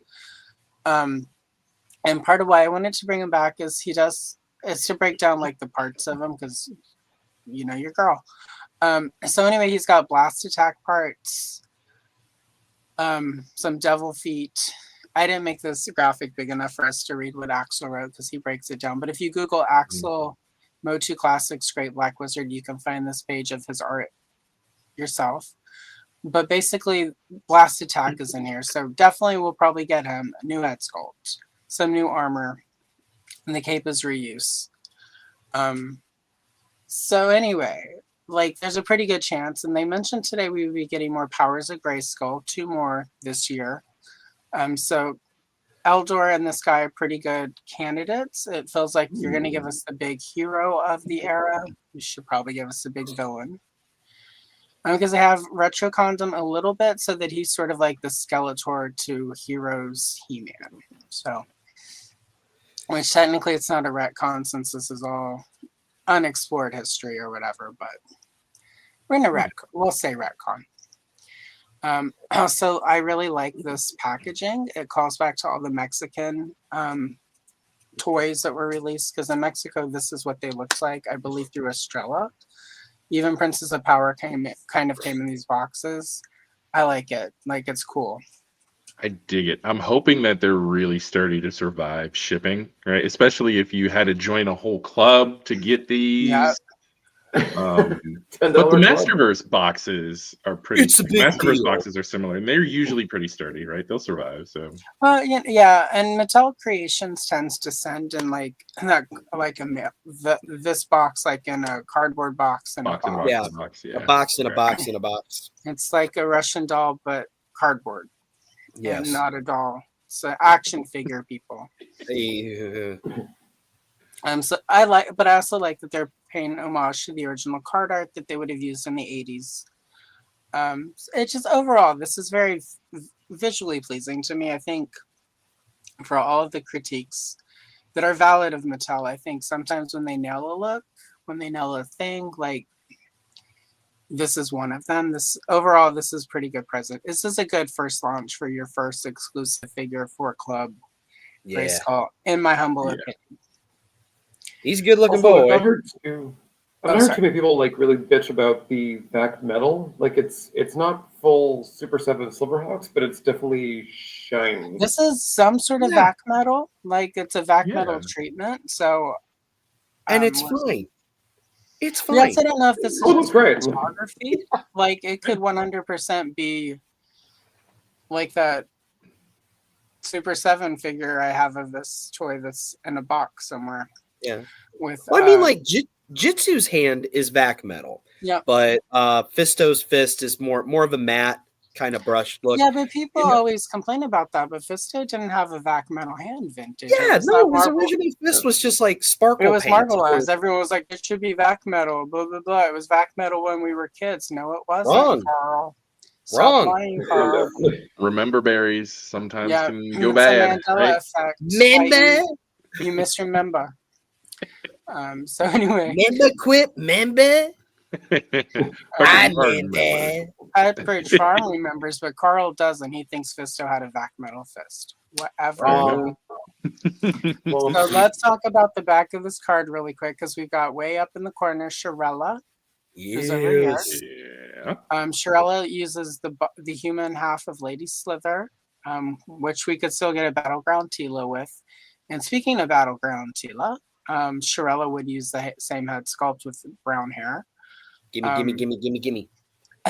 And part of why I wanted to bring him back is is to break down like the parts of him because you know your girl. So anyway, he's got blast attack parts, some devil feet. I didn't make this graphic big enough for us to read what Axel wrote because he breaks it down. But if you Google Axel Motu Classics Great Black Wizard, you can find this page of his art yourself. But basically, blast attack is in here. So definitely we'll probably get him a new head sculpt, some new armor, and the cape is reuse. So anyway, like there's a pretty good chance, and they mentioned today we would be getting more Powers of Grayskull, 2 more this year. So Eldor and this guy are pretty good candidates. It feels like you're going to give us the big hero of the era. You should probably give us a big villain. Because I have Retro Condom a little bit so that he's sort of like the Skeletor to Heroes He-Man. So, which technically it's not a retcon since this is all unexplored history or whatever, but we're in a retcon. We'll say retcon. Also, I really like this packaging. It calls back to all the Mexican toys that were released because in Mexico, this is what they looked like, I believe, through Estrella. Even Princess of Power kind of came in these boxes. I like it. Like, it's cool. I dig it. I'm hoping that they're really sturdy to survive shipping, right? Especially if you had to join a whole club to get these. Yeah. But the Masterverse boxes are pretty. It's a big Masterverse deal. boxes are similar, and they're usually pretty sturdy, right? They'll survive. So. Yeah, and Mattel Creations tends to send in like this box, like in a cardboard box and Box a and box. box. Yeah. Box, yeah. A box and a Right. box and a box. It's like a Russian doll, but cardboard. Yes. And not a doll. It's an action figure, people. So I like, but I also like that they're paying homage to the original card art that they would have used in the 80s. It's just overall, this is very visually pleasing to me. I think for all of the critiques that are valid of Mattel, I think sometimes when they nail a look, when they nail a thing, like this is one of them. This is pretty good present. This is a good first launch for your first exclusive figure for Club Grayskull, in my humble opinion. He's a good looking Also, boy. I've heard too many people like really bitch about the back metal. Like it's not full Super 7 Silverhawks, but it's definitely shiny. This is some sort of vac metal, like it's a vac metal treatment. So, And it's fine. It's fine. Yes, I don't know if this is that's great. photography. Like it could 100% be like that Super 7 figure I have of this toy that's in a box somewhere. Yeah. With Well, I mean, like Jitsu's hand is vac metal. Yeah. But Fisto's fist is more of a matte kind of brushed look. Yeah, but people You know- always complain about that. But Fisto didn't have a Vac Metal hand vintage. Yeah, It was no, that his marble- original fist was just like sparkle It was paint. marbleized. Everyone was like, "It should be Vac Metal." Blah blah blah. It was Vac Metal when we were kids. No, it wasn't. Wrong. Carl. Stop Wrong. lying, Yeah, Carl. definitely. Remember berries sometimes Yeah, can it's go a bad. Mandela Right? effect. Member, You misremember. So anyway, member, quip, member. Fucking I hard, member. Pepperidge Farm remembers, but Carl doesn't. He thinks Fisto had a Vac Metal fist. Whatever. Wrong. Well, So let's talk about the back of this card really quick because we've got way up in the corner Shirella. Who's over here? Yes. Yeah. Shirella uses the human half of Lady Slither, which we could still get a Battleground Tila with. And speaking of Battleground Tila, Shirella would use the same head sculpt with brown hair. Gimme.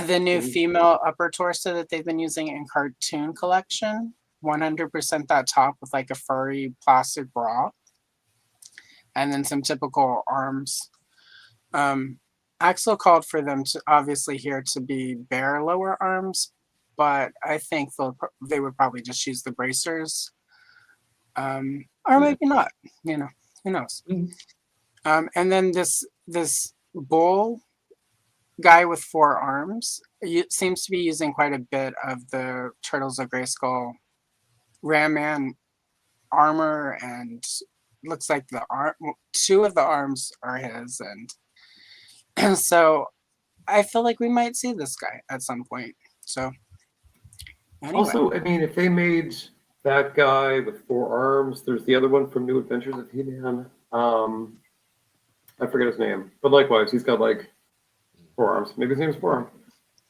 The new female upper torso that they've been using in Cartoon Collection, 100% that top with like a furry plastic bra. And then some typical arms. Axel called for them to obviously here to be bare lower arms, but I think they would probably just use the bracers. Or maybe not, who knows. And then this bull guy with 4 arms seems to be using quite a bit of the Turtles of Grayskull Ram Man armor, and looks like 2 of the arms are his, and so I feel like we might see this guy at some point. So anyway. Also, I mean, if they made that guy with 4 arms, there's the other one from New Adventures of He-Man. I forget his name, but likewise, he's got like 4 arms. Maybe his name's 4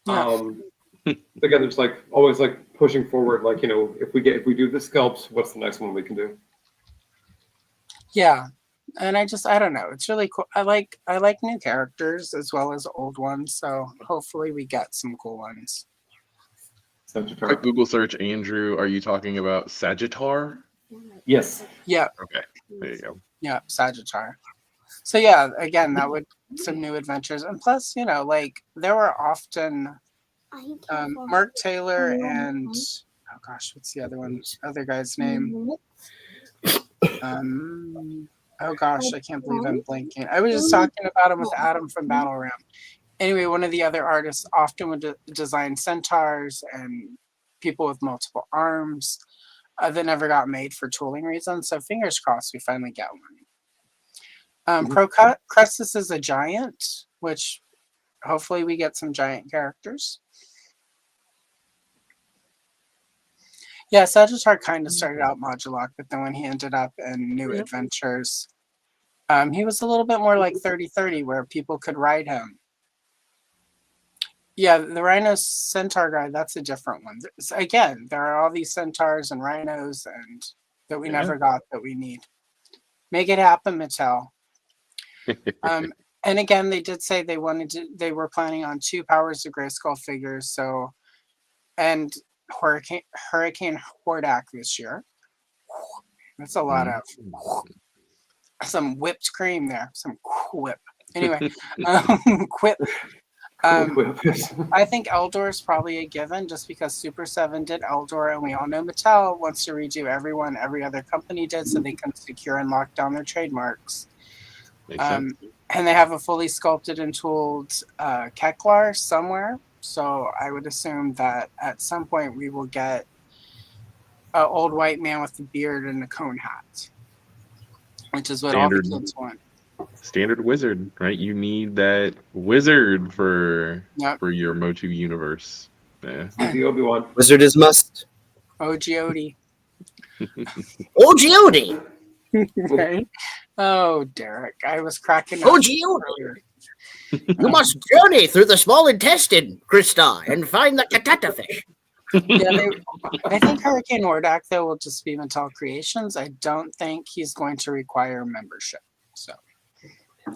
Arm. Yeah. Again, there's like always like pushing forward. Like, if we do the sculpts, what's the next one we can do? Yeah. And I don't know. It's really cool. I like new characters as well as old ones. So hopefully we get some cool ones. Quick Google search, Andrew. Are you talking about Sagittar? Yes. Yeah. Okay, there you go. Yeah, Sagittar. So yeah, again, that would some new adventures. And plus, like there were often Mark Taylor and oh gosh, what's the other guy's name? Oh gosh, I can't believe I'm blanking. I was just talking about him with Adam from Battle Ram. Anyway, one of the other artists often would design centaurs and people with multiple arms that never got made for tooling reasons. So fingers crossed we finally get one. Procressus is a giant, which hopefully we get some giant characters. Yeah, Sagittar kind of started out Modulok, but then when he ended up in New Adventures, he was a little bit more like 30-30, where people could ride him. Yeah, the Rhino Centaur guy, that's a different one. Again, there are all these centaurs and rhinos and that we never got that we need. Make it happen, Mattel. And again, they did say they were planning on 2 Powers of Grayskull figures, so and Hurricane Hordak this year. That's a lot of some whipped cream there, some quip. Anyway, quip. I think Eldor is probably a given just because Super 7 did Eldor, and we all know Mattel wants to redo everyone every other company did so they can secure and lock down their trademarks. And they have a fully sculpted and tooled Keklar somewhere. So I would assume that at some point we will get an old white man with a beard and a cone hat, which is what all the kids want. Standard wizard, right? You need that wizard for your Motu universe. Yeah. The Obi-Wan. Wizard is must. Oh, Geody. Oh, Geody. Right? Oh, Derek. I was cracking up. Oh, Geody. You must journey through the small intestine, Krista, and find the katata fish. Yeah, I think Hurricane Hordak, though, will just be Mattel Creations. I don't think he's going to require membership. So,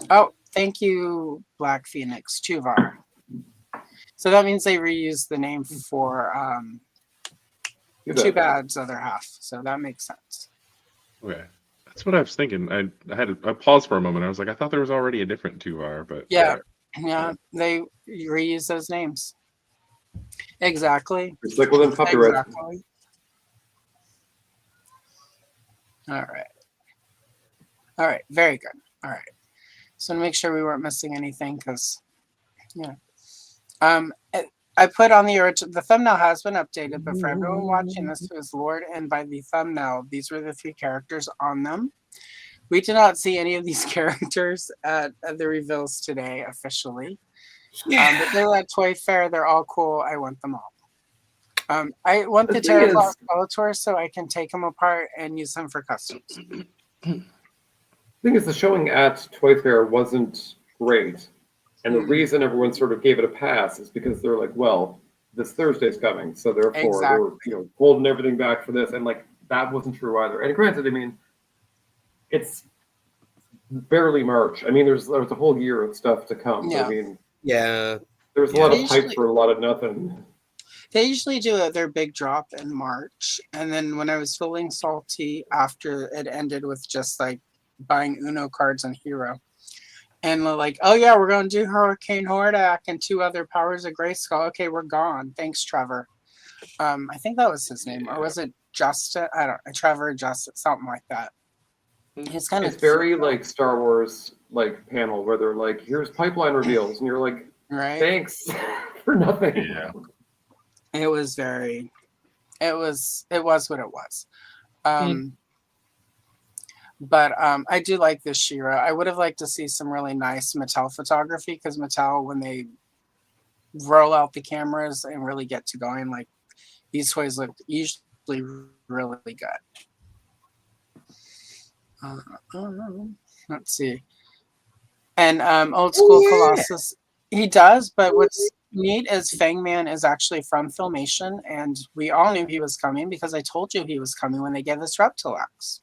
oh, thank you, Black Phoenix Chuvar. So that means they reused the name for Too Bad's other half. So that makes sense. Okay. That's what I was thinking. I had a pause for a moment. I was like, I thought there was already a different 2R, but yeah, they reuse those names. Exactly. Recycle them copyrights. Exactly. All right. All right. Very good. All right. So to make sure we weren't missing anything, because yeah. I put on the thumbnail has been updated, but for everyone watching this who is lured in by the thumbnail, these were the 3 characters on them. We did not see any of these characters at the reveals today officially. Yeah. But they're at Toy Fair. They're all cool. I want them all. I want the Terracloth Skeletor so I can take them apart and use them for customs. The thing is, the showing at Toy Fair wasn't great. And the reason everyone sort of gave it a pass is because they're like, well, this Thursday's coming, so therefore we're holding everything back for this. And like that wasn't true either. And granted, I mean, it's barely March. I mean, there's a whole year of stuff to come. Yeah. I mean, Yeah. There's a lot of hype for a lot of nothing. They usually do their big drop in March, and then when I was feeling salty after it ended with just like buying Uno cards and Hero. And they're like, oh yeah, we're going to do Hurricane Hordak and 2 other Powers of Grayskull. Okay, we're gone. Thanks, Trevor. I think that was his name. Or was it Justin? I don't know. Trevor, Justin, something like that. It's very like Star Wars like panel where they're like, here's pipeline reveals. And you're like, right? Thanks for nothing. Yeah. It was what it was. But I do like this She-Ra. I would have liked to see some really nice Mattel photography, because Mattel, when they roll out the cameras and really get to going, like these toys look usually really good. Let's see. And old school Colossus, he does, but what's neat is Fangman is actually from Filmation, and we all knew he was coming because I told you he was coming when they gave us Reptilex.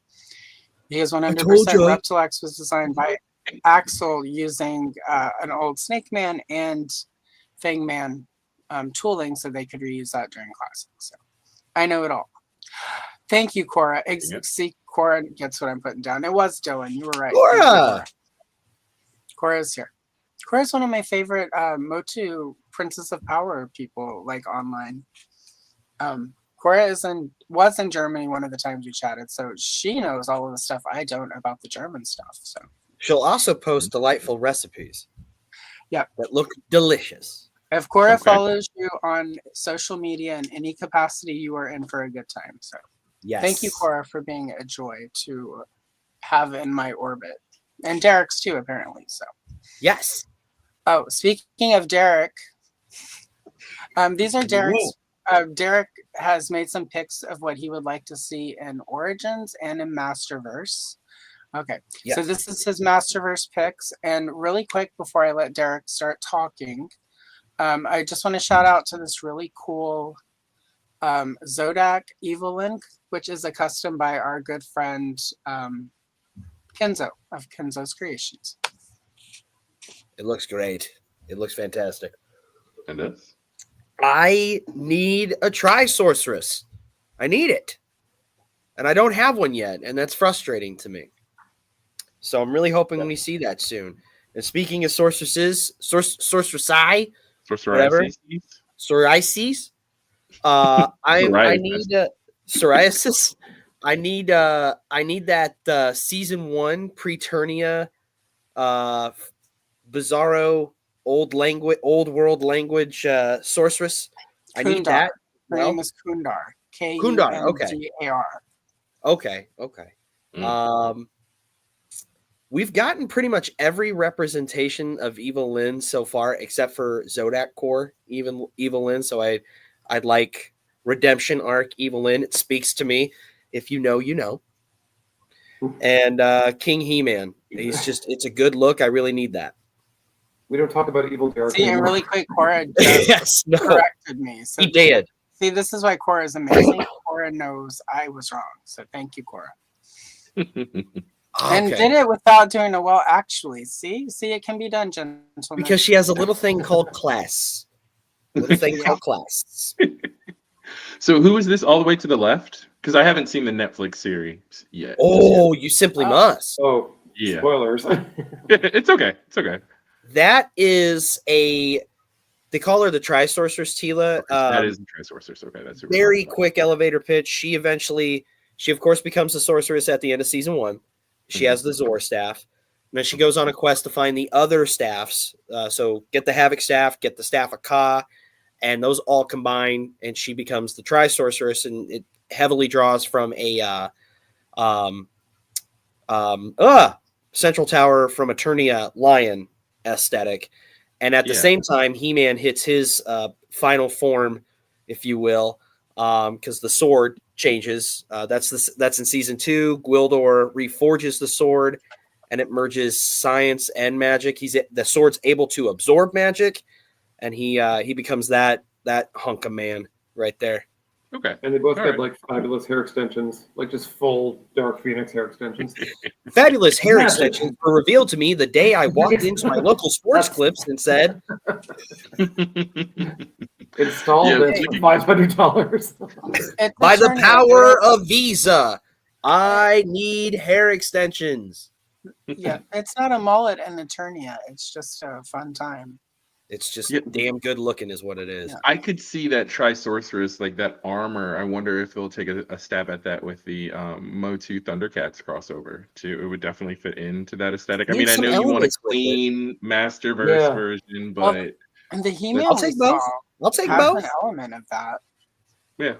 Because 100% Reptilex was designed by Axel using an old Snake Man and Fangman tooling, so they could reuse that during Classic. So I know it all. Thank you, Cora. See, Cora gets what I'm putting down. It was Dylan. You were right. Cora! Cora's here. Cora's one of my favorite Motu Princess of Power people, like online. Cora was in Germany one of the times we chatted, so she knows all of the stuff I don't about the German stuff. So she'll also post delightful recipes. Yeah, that look delicious. If Cora follows you on social media in any capacity, you are in for a good time. So yes, thank you, Cora, for being a joy to have in my orbit, and Derek's too, apparently. So yes. Oh, speaking of Derek, these are Derek's. Derek has made some pics of what he would like to see in Origins and in Masterverse. Okay, so this is his Masterverse pics. And really quick, before I let Derek start talking, I just want to shout out to this really cool Zodak Evelyn, which is a custom by our good friend Kenzo of Kenzo's Creations. It looks great. It looks fantastic. It does. I need a Tri-Sorceress. I need it. And I don't have one yet, and that's frustrating to me. So I'm really hoping we see that soon. And speaking of sorceresses, sorceress, whatever, psoriasis. I need psoriasis. I need that season 1 Preternia Bizarro old world language sorceress. I need that. Her name is Kundar. Kundar. Okay. Okay. We've gotten pretty much every representation of Evil Lyn so far, except for Zodak Core Evil Lyn. So I'd like Redemption Arc Evil Lyn. It speaks to me. If you know, you know. And King He-Man. It's a good look. I really need that. We don't talk about Evil Derek. See, and really quick, Cora just corrected me. So he did. See, this is why Cora is amazing. Cora knows I was wrong. So thank you, Cora. And did it without doing a well, actually. See, it can be done, gentlemen. Because she has a little thing called class. Called class. So who is this all the way to the left? Because I haven't seen the Netflix series yet. Oh, you simply must. Oh, yeah. Spoilers. It's okay. It's okay. That is a they call her the Tri-Sorceress, Tila. That is the Tri-Sorceress. Okay, that's super very cool. quick elevator pitch. She of course becomes the sorceress at the end of season 1. She has the Zor staff. And then she goes on a quest to find the other staffs. So get the Havoc staff, get the staff of Ka, and those all combine, and she becomes the Tri-Sorceress, and it heavily draws from a Central Tower from Eternia lion aesthetic. And at the same time, He-Man hits his final form, if you will, because the sword changes. That's in season 2. Gwildor reforges the sword, and it merges science and magic. The sword's able to absorb magic, and he becomes that hunk of man right there. Okay. And they both have like fabulous hair extensions, like just full Dark Phoenix hair extensions. Fabulous hair extensions were revealed to me the day I walked into my local sports clips and said, install this for $500. by the power of Visa, I need hair extensions. Yeah, it's not a mullet and Eternia. It's just a fun time. It's just damn good looking is what it is. Yeah. I could see that Tri-Sorceress, like that armor. I wonder if they'll take a stab at that with the Motu Thundercats crossover too. It would definitely fit into that aesthetic. I mean, I know you want a clean Masterverse version, but and the He-Man I'll take both. I'll take both. An element of that. Yeah.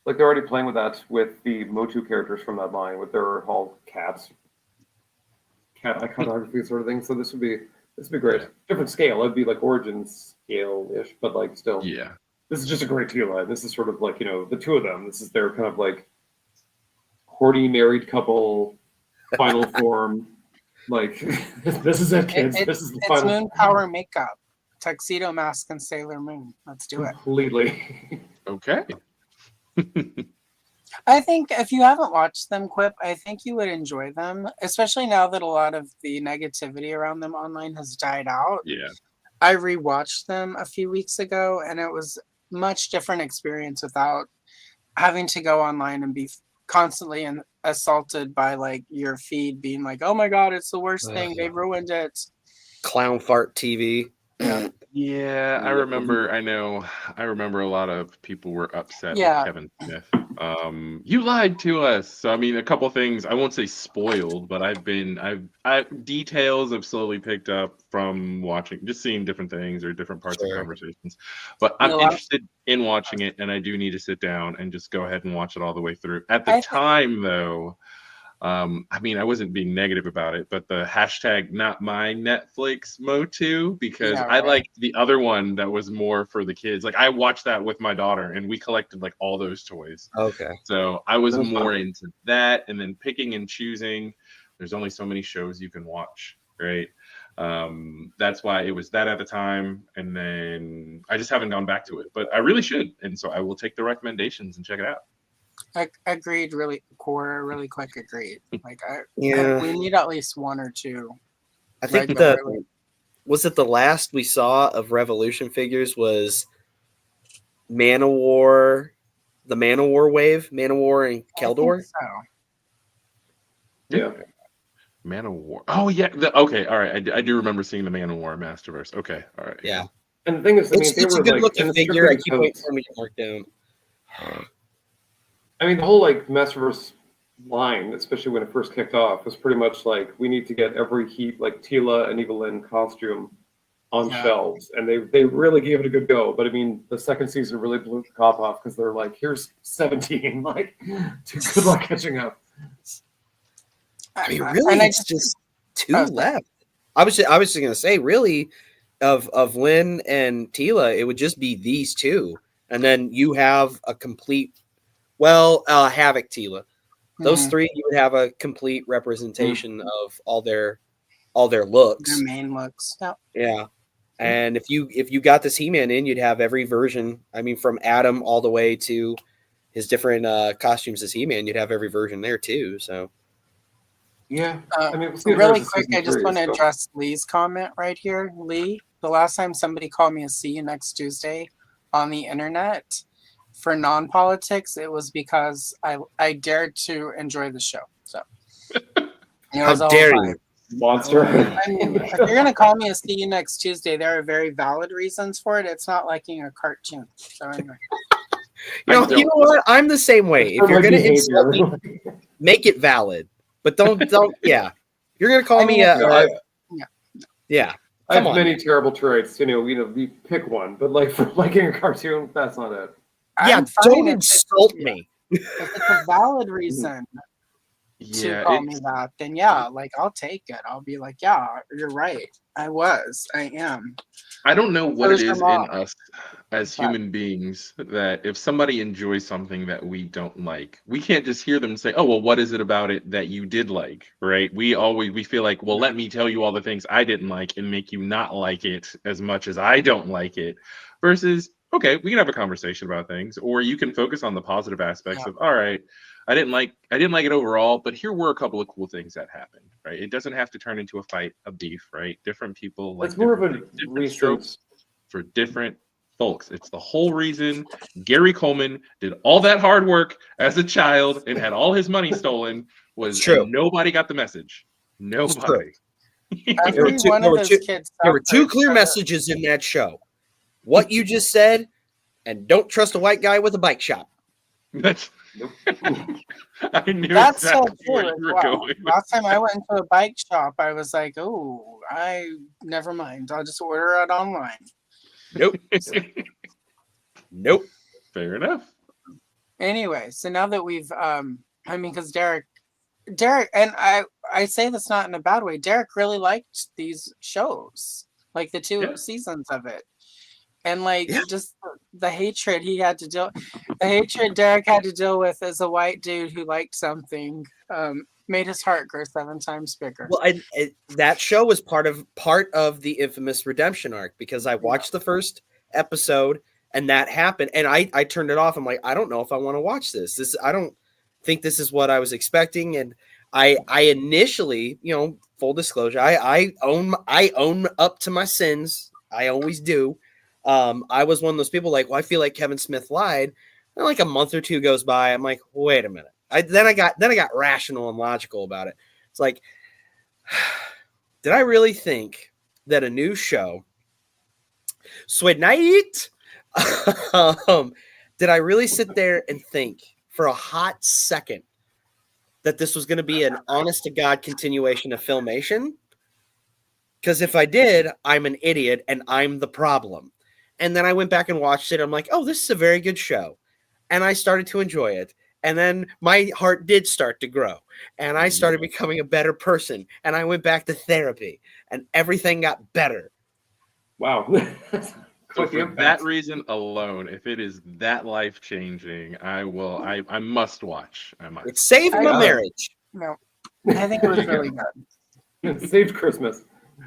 Like they're already playing with that with the Motu characters from that line, with their all cat iconography sort of thing. So this would be great. Different scale. It'd be like Origin scale-ish, but like still. Yeah. This is just a great Tila. This is sort of like, the two of them. This is their kind of like horny married couple final form. Like, this is it, kids. This is the final. It's Moon Power makeup, tuxedo mask, and Sailor Moon. Let's do it. Completely. Okay. I think if you haven't watched them, Quip, I think you would enjoy them, especially now that a lot of the negativity around them online has died out. Yeah. I rewatched them a few weeks ago, and it was much different experience without having to go online and be constantly assaulted by like your feed being like, "Oh my God, it's the worst thing. They've ruined it." Clown fart TV. Yeah, I remember a lot of people were upset with Kevin Smith. You lied to us. So I mean, a couple things, I won't say spoiled, but I've details I've slowly picked up from seeing different things or different parts of conversations. But I'm interested in watching it, and I do need to sit down and just go ahead and watch it all the way through. At the time, though, I mean, I wasn't being negative about it, but the hashtag not my Netflix Motu, because I liked the other one that was more for the kids. Like I watched that with my daughter, and we collected like all those toys. Okay. So I was more into that, and then picking and choosing. There's only so many shows you can watch, right? That's why it was that at the time, and then I just haven't gone back to it, but I really should, and so I will take the recommendations and check it out. Agreed. Really quick. Agreed. Like we need at least one or two. I think was it the last we saw of Revolution figures was Man-O-War, the Man-O-War wave, Man-O-War and Keldor. Yeah. Man-O-War. Oh yeah. Okay. All right. I do remember seeing the Man-O-War Masterverse. Okay. All right. Yeah. And the thing is, it's a good looking figure. I keep waiting for me to mark down. I mean, the whole like Masterverse line, especially when it first kicked off, was pretty much like we need to get every Tila and Evelyn costume on shelves, and they really gave it a good go. But I mean, the second season really blew the top off because they're like, here's 17, like, good luck catching up. I mean, really, it's just two left. I was just gonna say, really, of Lynn and Tila, it would just be these two, and then you have a complete. Well, Havoc Tila. Those three, you would have a complete representation of all their looks. Their main looks. Yeah. And if you got this He-Man in, you'd have every version. I mean, from Adam all the way to his different costumes as He-Man, you'd have every version there too. So yeah. I mean, really quick, I just want to address Lee's comment right here. Lee, the last time somebody called me a "see you next Tuesday" on the internet for non-politics, it was because I dared to enjoy the show. So how dare you? monster. I mean, if you're gonna call me a see you next Tuesday, there are very valid reasons for it. It's not liking a cartoon. So anyway. You know what? I'm the same way. If you're gonna insult behavior. me, make it valid. But don't. Yeah, you're gonna call I mean, me yeah. I have Come on. many terrible traits. You pick one, but like for liking a cartoon, that's not it. Yeah, I'm fine don't if insult me. If it's a valid reason to call me that, then yeah, like I'll take it. I'll be like, yeah, you're right. I am. I don't know what was it your is in mom. us as But- human beings that if somebody enjoys something that we don't like, we can't just hear them say, "Oh, well, what is it about it that you did like?" Right? We feel like, "Well, let me tell you all the things I didn't like and make you not like it as much as I don't like it." Versus, okay, we can have a conversation about things, or you can focus on the positive aspects of, all right, I didn't like it overall, but here were a couple of cool things that happened, right? It doesn't have to turn into a fight, a beef, right? Different people like That's more of a different recent. strokes for different folks. It's the whole reason Gary Coleman did all that hard work as a child and had all his money stolen was True. nobody got the message. Nobody. Every one of those kids. There were two clear messages in that show. What you just said, and don't trust a white guy with a bike shop. That's I knew That's so exactly true. where As you were well. going with Last time I went into a bike shop, I was like, "Oh, never mind. I'll just order it online." Nope. Fair enough. Anyway, so now that we've, because Derek, and I say this not in a bad way. Derek really liked these shows, like the two seasons of it, and just the hatred Derek had to deal with as a white dude who liked something, made his heart grow 7 times bigger. Well, that show was part of the infamous redemption arc because I watched the first episode and that happened, and I turned it off. I'm like, I don't know if I want to watch this. I don't think this is what I was expecting, and I initially, full disclosure, I own up to my sins. I always do. I was one of those people like, well, I feel like Kevin Smith lied. And like a month or two goes by, I'm like, wait a minute. Then I got rational and logical about it. It's like, did I really think that a new show, Sweet Night, did I really sit there and think for a hot second that this was going to be an honest to God continuation of Filmation? Because if I did, I'm an idiot and I'm the problem. And then I went back and watched it. I'm like, oh, this is a very good show. And I started to enjoy it. And then my heart did start to grow. And I started becoming a better person. And I went back to therapy. And everything got better. Wow. So for that reason alone, if it is that life-changing, I must watch. It saved my marriage. No, I think it was really good. It saved Christmas.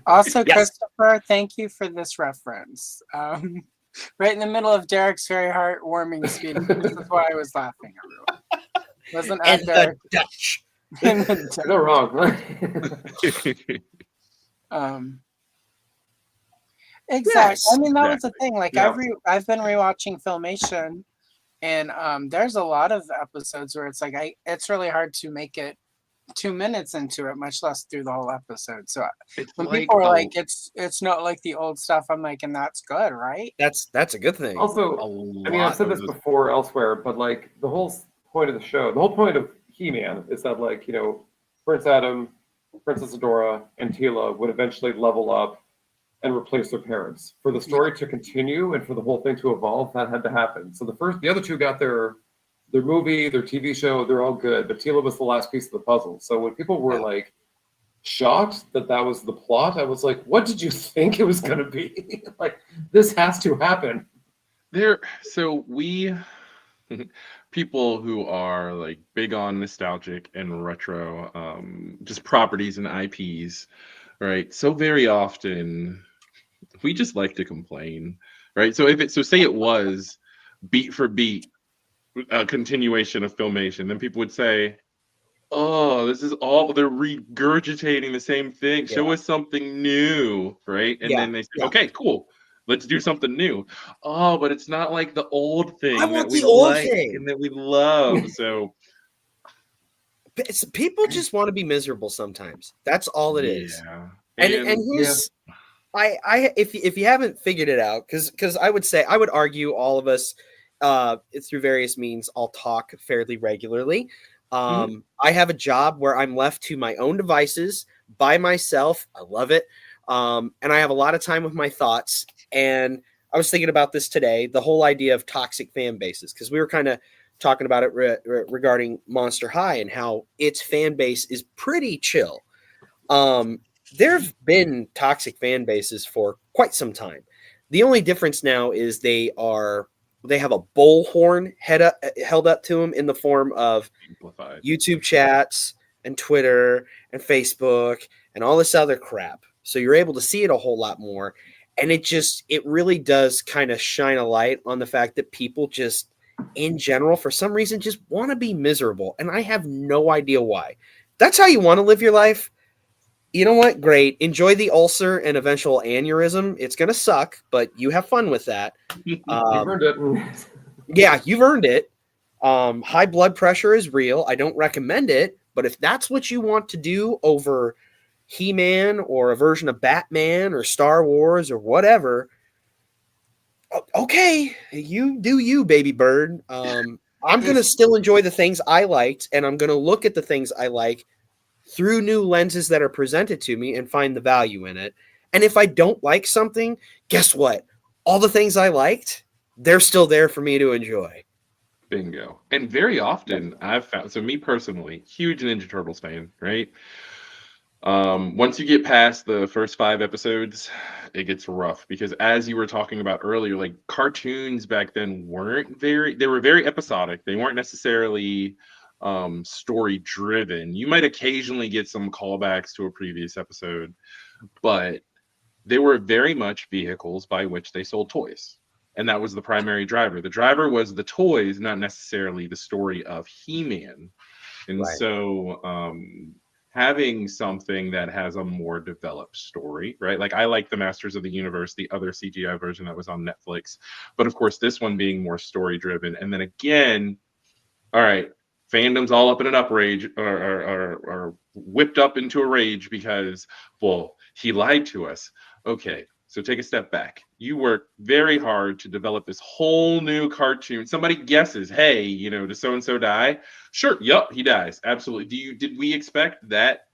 Also, Christopher, thank you for this reference. Right in the middle of Derek's very heartwarming speech. This is why I was laughing, everyone. Wasn't And Derek. the Dutch. No wrong. Exactly. Yes, I mean, that was the thing. Like I've been rewatching Filmation, and there's a lot of episodes where it's like it's really hard to make it 2 minutes into it, much less through the whole episode. So when people are like, it's not like the old stuff, I'm like, and that's good, right? That's a good thing. Also, I've said this before elsewhere, but like the whole point of the show, the whole point of He-Man is that Prince Adam, Princess Adora, and Tila would eventually level up and replace their parents. For the story to continue and for the whole thing to evolve, that had to happen. So the other two got their movie, their TV show, they're all good, but Tila was the last piece of the puzzle. So when people were like shocked that was the plot, I was like, what did you think it was going to be? Like, this has to happen. People who are like big on nostalgic and retro, just properties and IPs, right? So very often we just like to complain, right? So say it was beat for beat a continuation of Filmation, then people would say, oh, this is all, they're regurgitating the same thing. Show us something new, right? And then they say, okay, cool, let's do something new. Oh, but it's not like the old thing I want that we the old like thing and that we love. So People just want to be miserable sometimes. That's all it is. Yeah. And here's I if you haven't figured it out, because I would argue all of us through various means all talk fairly regularly. I have a job where I'm left to my own devices by myself. I love it. And I have a lot of time with my thoughts. And I was thinking about this today, the whole idea of toxic fan bases, because we were kind of talking about it regarding Monster High and how its fan base is pretty chill. There have been toxic fan bases for quite some time. The only difference now is they have a bullhorn held up to them in the form of Amplified. YouTube chats and Twitter and Facebook and all this other crap. So you're able to see it a whole lot more. And it really does kind of shine a light on the fact that people just, in general, for some reason, just want to be miserable. And I have no idea why. That's how you want to live your life. You know what? Great. Enjoy the ulcer and eventual aneurysm. It's going to suck, but you have fun with that. You've earned it. Yeah, you've earned it. High blood pressure is real. I don't recommend it, but if that's what you want to do over He-Man or a version of Batman or Star Wars or whatever, okay, you do you, baby bird. I'm going to still enjoy the things I liked, and I'm going to look at the things I like through new lenses that are presented to me and find the value in it. And if I don't like something, guess what? All the things I liked, they're still there for me to enjoy. Bingo. And very often I've found, so me personally, huge Ninja Turtles fan, right? Once you get past the first 5 episodes, it gets rough because, as you were talking about earlier, like cartoons back then they were very episodic. They weren't necessarily story driven. You might occasionally get some callbacks to a previous episode, but they were very much vehicles by which they sold toys. And that was the primary driver. The driver was the toys, not necessarily the story of He-Man. And Right. So having something that has a more developed story, right? Like I like the Masters of the Universe, the other CGI version that was on Netflix. But of course, this one being more story driven. And then again, all right, fandom's all up in an uprage or whipped up into a rage because, well, he lied to us. Okay, so take a step back. You worked very hard to develop this whole new cartoon. Somebody guesses, hey, does so-and-so die? Sure, yup, he dies. Absolutely. Did we expect that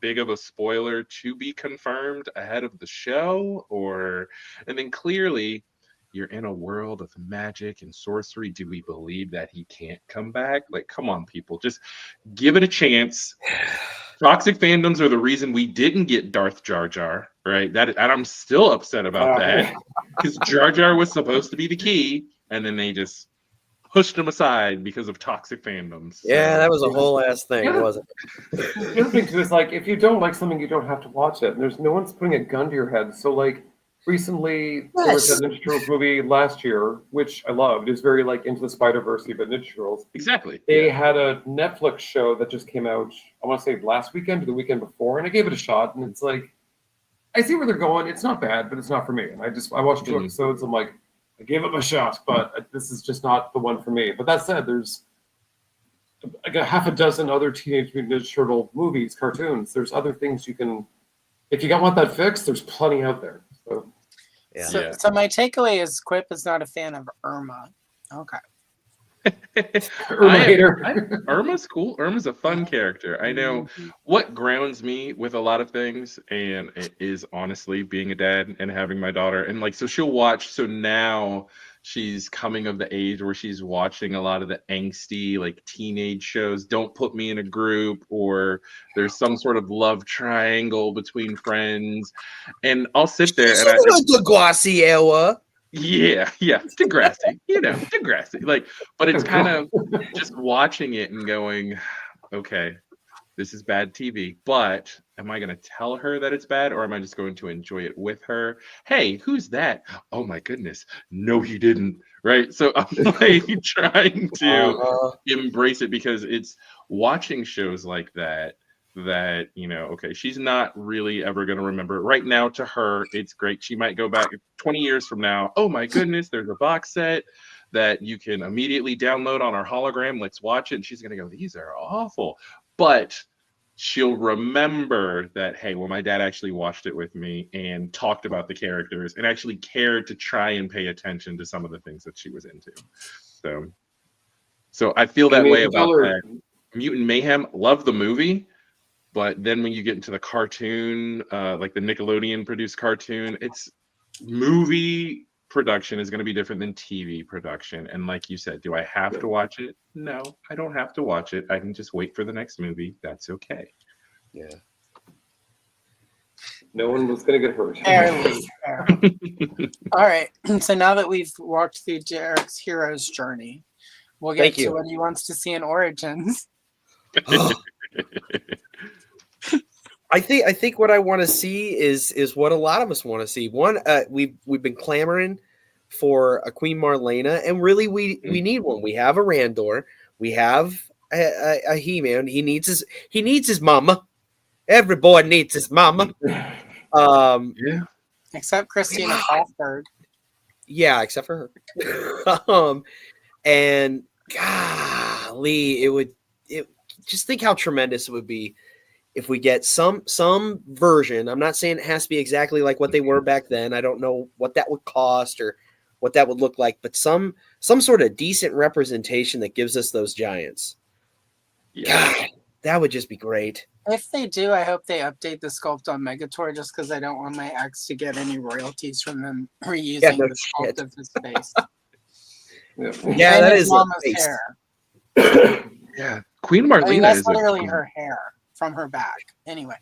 big of a spoiler to be confirmed ahead of the show? And then clearly, you're in a world of magic and sorcery. Do we believe that he can't come back? Like, come on, people. Just give it a chance. Toxic fandoms are the reason we didn't get Darth Jar Jar, right? And I'm still upset about that because Jar Jar was supposed to be the key, and then they just pushed him aside because of toxic fandoms. So. Yeah, that was a whole ass thing, wasn't it? The other thing too is, like, if you don't like something, you don't have to watch it. And there's no one's putting a gun to your head. So, like, recently, there was a Ninja Turtles movie last year, which I loved. It's very like Into the Spider-Verse, but Ninja Turtles. Exactly. They had a Netflix show that just came out, I want to say last weekend or the weekend before, and I gave it a shot, and it's like, I see where they're going. It's not bad, but it's not for me. And I watched 2 episodes. I'm like, I gave it a shot, but this is just not the one for me. But that said, there's like a half a dozen other Teenage Mutant Ninja Turtle movies, cartoons. There's other things you can, if you want that fixed, there's plenty out there. So. Yeah. So my takeaway is Quip is not a fan of Irma. Okay. Irma's cool. Irma's a fun character. I know what grounds me with a lot of things, and it is honestly being a dad and having my daughter. And like, so she'll watch. So now she's coming of the age where she's watching a lot of the angsty, like teenage shows. Don't put me in a group, or there's some sort of love triangle between friends. And I'll sit there and Yeah, Degrassi, Degrassi. Like, but it's kind of just watching it and going, okay, this is bad TV. But am I going to tell her that it's bad, or am I just going to enjoy it with her? Hey, who's that? Oh my goodness, no, he didn't. Right. So I'm like trying to embrace it, because it's watching shows like that, okay, she's not really ever going to remember it. Right now, to her, it's great. She might go back 20 years from now. Oh my goodness, there's a box set that you can immediately download on our hologram. Let's watch it. And she's going to go, these are awful. but she'll remember that, hey, well, my dad actually watched it with me and talked about the characters and actually cared to try and pay attention to some of the things that she was into. So I feel that way about that. Mutant Mayhem, love the movie, but then when you get into the cartoon, like the Nickelodeon produced cartoon, it's movie production is going to be different than TV production. And like you said, do I have to watch it? No, I don't have to watch it. I can just wait for the next movie. That's okay. Yeah. No one was going to get hurt. Fair. All right. So now that we've walked through Derek's hero's journey, we'll get to what he wants to see in Origins. I think what I want to see is what a lot of us want to see. One, we've been clamoring for a Queen Marlena, and really we need one. We have a Randor, we have a He-Man. He needs his mama. Every boy needs his mama. Yeah. Except Christina Crawford. Yeah, except for her. And golly, just think how tremendous it would be if we get some version. I'm not saying it has to be exactly like what they were back then. I don't know what that would cost or what that would look like, but some sort of decent representation that gives us those giants. Yeah. God, that would just be great. If they do, I hope they update the sculpt on Megator, just because I don't want my ex to get any royalties from them reusing the sculpt of his face. Yeah, and that his is mama's a face. hair. Yeah, Queen Marlena I mean, that's is literally her hair from her back. Anyway.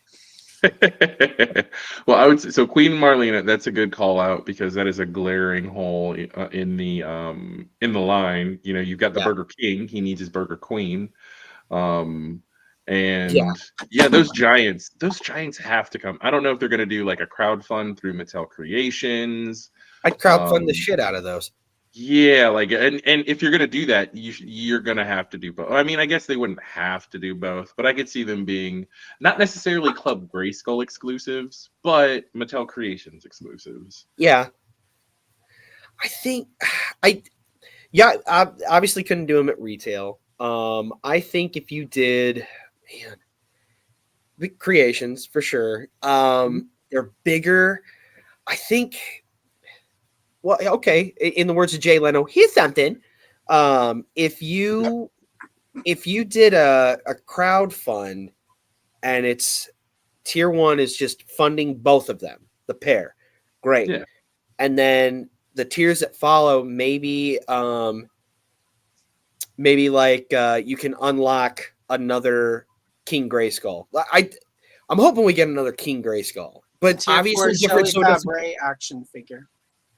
Well, I would say, so Queen Marlena, that's a good call out because that is a glaring hole in the line. You know, you've got the Burger King, he needs his Burger Queen. Those giants have to come. I don't know if they're going to do like a crowdfund through Mattel Creations. I'd crowdfund the shit out of those. Yeah, like and if you're going to do that, you're going to have to do both. I mean, I guess they wouldn't have to do both, but I could see them being not necessarily Club Grayskull exclusives, but Mattel Creations exclusives. Yeah. I think I obviously couldn't do them at retail. I think if you did, the Creations for sure. They're bigger. I think. Well, okay. In the words of Jay Leno, here's something. If you did a crowd fund, and it's tier 1 is just funding both of them, the pair, great. Yeah. And then the tiers that follow, maybe like you can unlock another King Grayskull. I'm hoping we get another King Grayskull, but Tier obviously 4 different. Shelley Fabre action figure.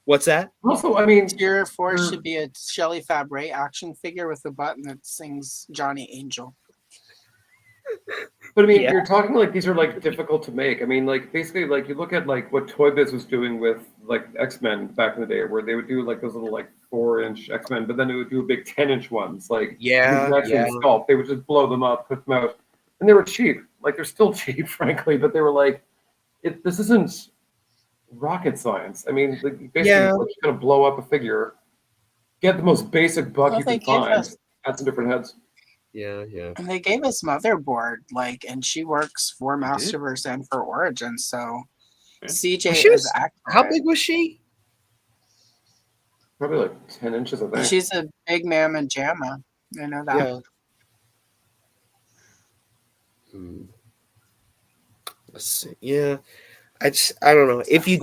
What's that? Also, I mean, Tier 4 should be a Shelley Fabre action figure with a button that sings Johnny Angel. But I mean, you're talking like these are like difficult to make. I mean, like basically, like you look at like what Toy Biz was doing with like X-Men back in the day, where they would do like those little like 4-inch X-Men, but then they would do big 10-inch ones, like sculpt. They would just blow them up, put them out, and they were cheap. Like they're still cheap, frankly, but they were like, this isn't rocket science. I mean, like, basically, like, you kind of blow up a figure, get the most basic buck you can find, add some different heads. Yeah. And they gave us Motherboard, like, and she works for Masterverse and for Origins, so CJ is accurate. How big was she? Probably like 10 inches, I think. She's a big mamma jamma. I know that. Yeah. Let's see. Yeah. I don't know. If you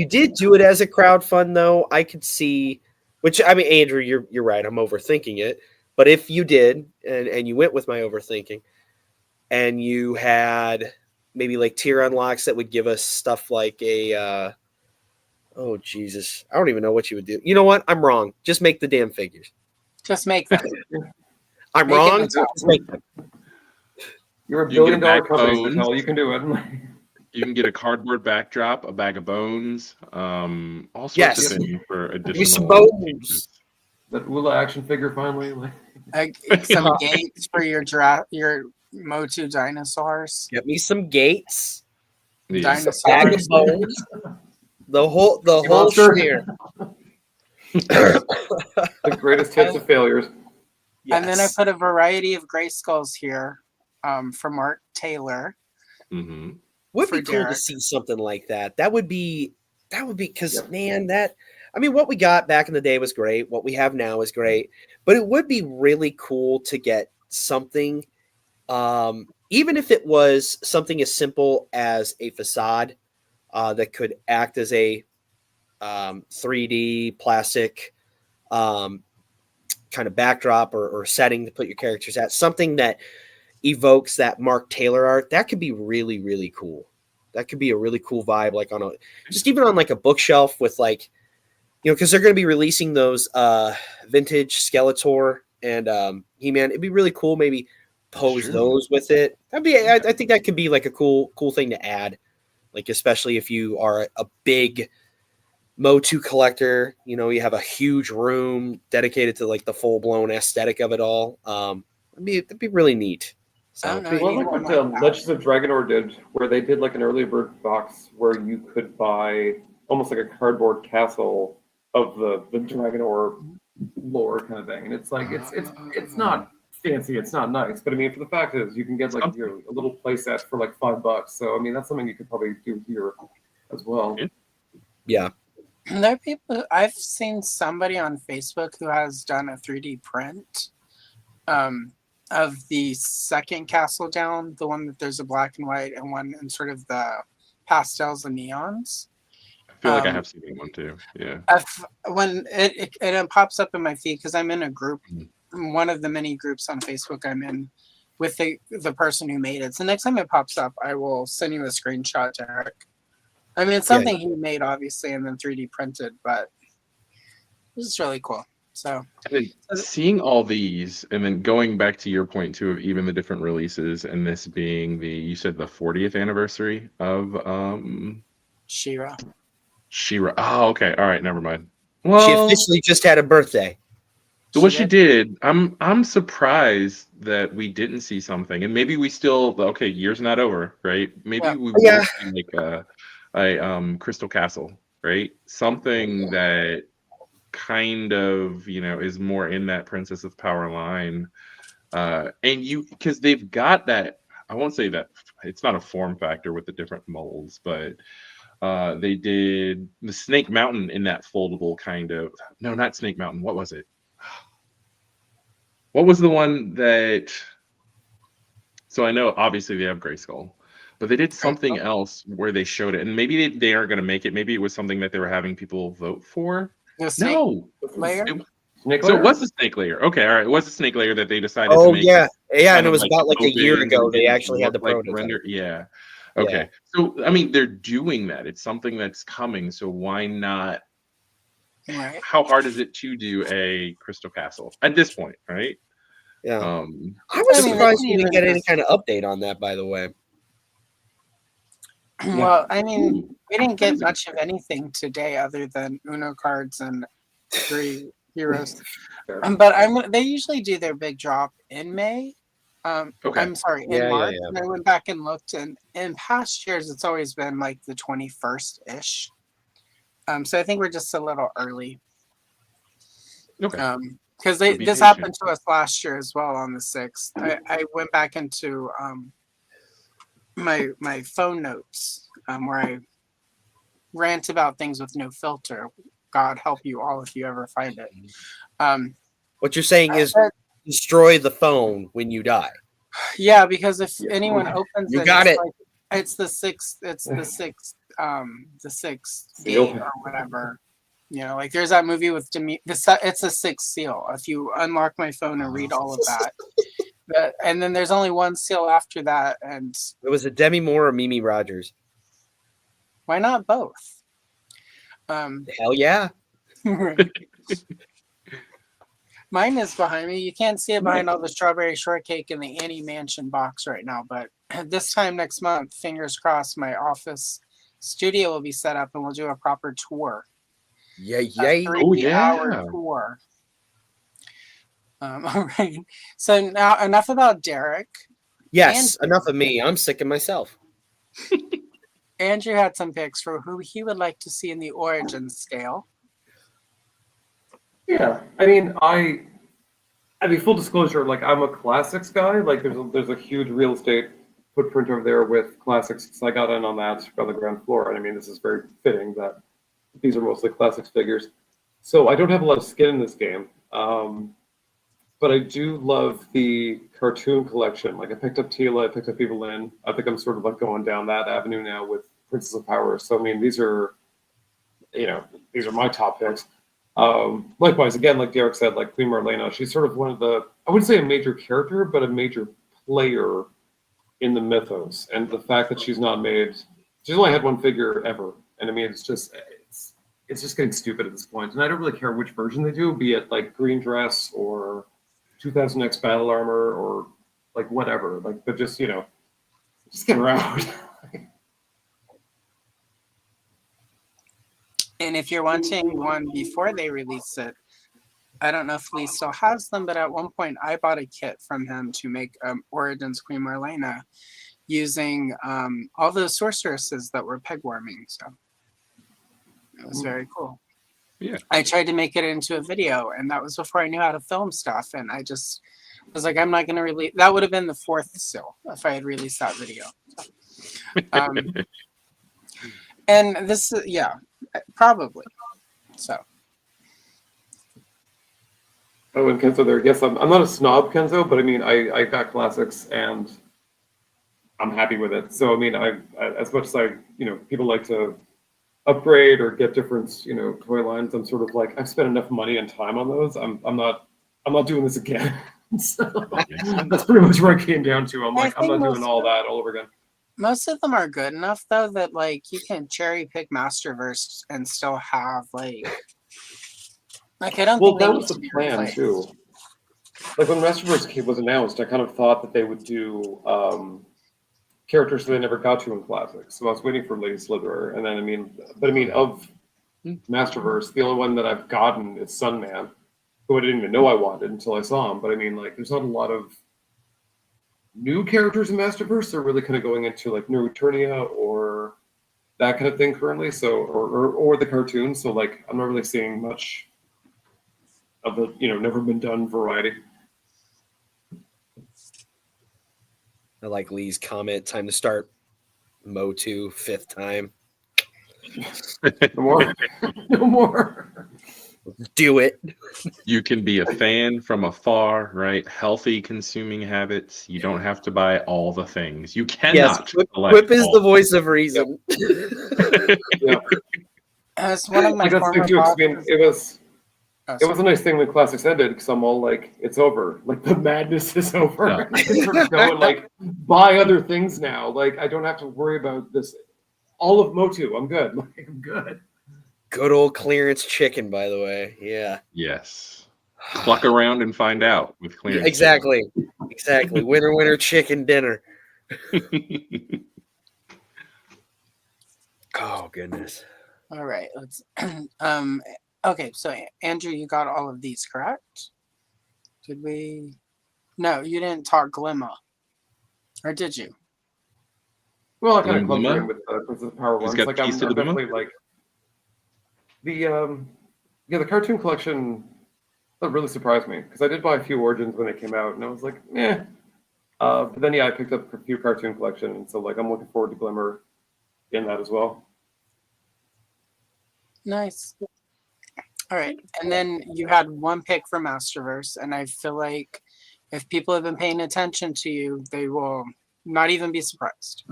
did do it as a crowdfund, though, I could see. Which, I mean, Andrew, you're right. I'm overthinking it. But if you did, and you went with my overthinking, and you had maybe like tier unlocks that would give us stuff like a, oh Jesus, I don't even know what you would do. You know what? I'm wrong. Just make the damn figures. Just make them. I'm wrong. Just make them. You're a $1 billion company, Mattel. You can do it. You can get a cardboard backdrop, a bag of bones, all sorts of things for additional bones. That Ula action figure finally. Some gates for your Motu dinosaurs. Get me some gates. Dinosaurs. Bag of bones. The whole sphere. The greatest hits of failures. Yes. And then I put a variety of Grayskulls here. from Mark Taylor. Mm-hmm. Would For be cool to Derek. see something like that. That would be because man, what we got back in the day was great. What we have now is great, but it would be really cool to get something, even if it was something as simple as a facade that could act as a 3D plastic kind of backdrop or setting to put your characters at. Something that evokes that Mark Taylor art. That could be really, really cool. That could be a really cool vibe, like on even on like a bookshelf with like, because they're going to be releasing those vintage Skeletor and He-Man. It'd be really cool. Maybe pose those with it. That'd be. I think that could be like a cool thing to add. Like especially if you are a big Motu collector, you have a huge room dedicated to like the full blown aesthetic of it all. It'd be really neat. I don't know. Well, like what Legends of Dragonor did, where they did like an early bird box where you could buy almost like a cardboard castle of the Dragonor lore kind of thing, and it's like it's not fancy, it's not nice, but I mean, for the fact is, you can get like a little playset for like $5. So I mean, that's something you could probably do here as well. Yeah. There are people. I've seen somebody on Facebook who has done a 3D print. Of the second castle down, the one that there's a black and white and one in sort of the pastels and neons. I feel like I have seen one too. Yeah. When it pops up in my feed because I'm in a group, one of the many groups on Facebook I'm in with the person who made it. So next time it pops up, I will send you a screenshot, Derek. I mean, it's something he made obviously and then 3D printed, but this is really cool. So seeing all these and then going back to your point too of even the different releases and this being you said the 40th anniversary of She-Ra. Oh, okay. All right, never mind. Well, she officially just had a birthday. So what she did, I'm surprised that we didn't see something, and maybe we still year's not over, right? Maybe we will see like a Crystal Castle, right? Something that kind of is more in that Princess of Power line, and because they've got that. I won't say that it's not a form factor with the different molds, but they did the Snake Mountain in that foldable kind of. No, not Snake Mountain. What was it? What was the one that? So I know obviously they have Grayskull, but they did something else where they showed it, and maybe they aren't going to make it. Maybe it was something that they were having people vote for. No. Layer? So it was the snake layer. Okay, all right. It was the snake layer that they decided to make. Yeah, and it was about like a year ago they actually had the prototype. Render. Yeah. Okay. Yeah. So I mean, they're doing that. It's something that's coming. So why not? Right. How hard is it to do a Crystal Castle at this point, right? Yeah. I was surprised we didn't get any kind of update on that, by the way. Well, I mean, we didn't get much of anything today other than Uno cards and 3 heroes. But they usually do their big drop in May. I'm sorry, in March. Yeah. And I went back and looked, and in past years, it's always been like the 21st-ish. So I think we're just a little early. Okay. Because this happened to us last year as well on the 6th. I went back into my phone notes where I rant about things with no filter. God help you all if you ever find it. What you're saying is destroy the phone when you die. Yeah, because if anyone opens you got it. Like, it's the sixth. It's the sixth. The sixth game or whatever. Like there's that movie with it's a sixth seal. If you unlock my phone and read all of that, and then there's only one seal after that, and it was a Demi Moore or Mimi Rogers. Why not both? Hell yeah. Mine is behind me. You can't see it behind all the strawberry shortcake in the Annie Mansion box right now, but this time next month, fingers crossed, my office studio will be set up and we'll do a proper tour. Yay. Oh, yeah. 3-hour tour. All right. So now enough about Derek. Yes, enough of me. I'm sick of myself. Andrew had some picks for who he would like to see in the origin scale. Yeah, I mean, I mean, full disclosure, like I'm a classics guy. Like there's a huge real estate footprint over there with classics. So I got in on that on the ground floor, and I mean, this is very fitting that these are mostly classics figures. So I don't have a lot of skin in this game, but I do love the cartoon collection. Like I picked up Tila, I picked up Evelyn. I think I'm sort of like going down that avenue now with Princess of Power. So I mean, these are my top picks. Likewise, again, like Derek said, like Queen Marlena, she's sort of one of the, I wouldn't say a major character, but a major player in the mythos. And the fact that she's only had one figure ever. And I mean, it's just getting stupid at this point. And I don't really care which version they do, be it like green dress or 2000X battle armor or like whatever. Like, but just, just get around. And if you're wanting one before they release it, I don't know if Lee still has them, but at one point I bought a kit from him to make Origins Queen Marlena using all those sorceresses that were peg warming. So it was very cool. Yeah. I tried to make it into a video, and that was before I knew how to film stuff. And I just was like, I'm not going to release. That would have been the fourth still if I had released that video. And this, yeah, probably. So. Oh, and Kenzo there. Yes, I'm not a snob, Kenzo, but I mean, I got classics and I'm happy with it. So, I mean, as much as people like to upgrade or get different, toy lines, I'm sort of like, I've spent enough money and time on those. I'm not doing this again. So that's pretty much where I came down to. I'm like, I'm not doing all that all over again. Most of them are good enough though that like you can cherry pick Masterverse and still have like I don't think that was the plan too. Like when Masterverse was announced, I kind of thought that they would do characters that they never got to in classics. So I was waiting for Lady Slitherer, and then of Masterverse, the only one that I've gotten is Sunman, who I didn't even know I wanted until I saw him. But I mean, like, there's not a lot of new characters in Masterverse. They're really kind of going into like New Eternia or that kind of thing currently. So or the cartoons. So like, I'm not really seeing much of the never been done variety. I like Lee's comment. Time to start Motu 5th time. No more. No more. Do it. You can be a fan from afar, right? Healthy consuming habits. You don't have to buy all the things. You cannot. Quip is the voice of reason. Yeah. As one of my former it was a nice thing when classics ended because I'm all like, it's over. Like the madness is over. Yeah. I can sort of go and like buy other things now. Like I don't have to worry about this. All of Motu, I'm good. Like I'm good. Good old clearance chicken, by the way. Yeah. Yes. Pluck around and find out with clearance. Exactly. Exactly. Winter chicken dinner. Oh goodness. All right, let's okay, so Andrew, you got all of these, correct? Did we? No, you didn't talk Glimma. Or did you? Well, I kind of clumped in with the Power ones. Got like I'm definitely like the cartoon collection. That really surprised me because I did buy a few Origins when they came out, and I was like, eh. But then I picked up a few cartoon collection, and so like I'm looking forward to Glimmer in that as well. Nice. All right, and then you had one pick for Masterverse, and I feel like if people have been paying attention to you, they will not even be surprised.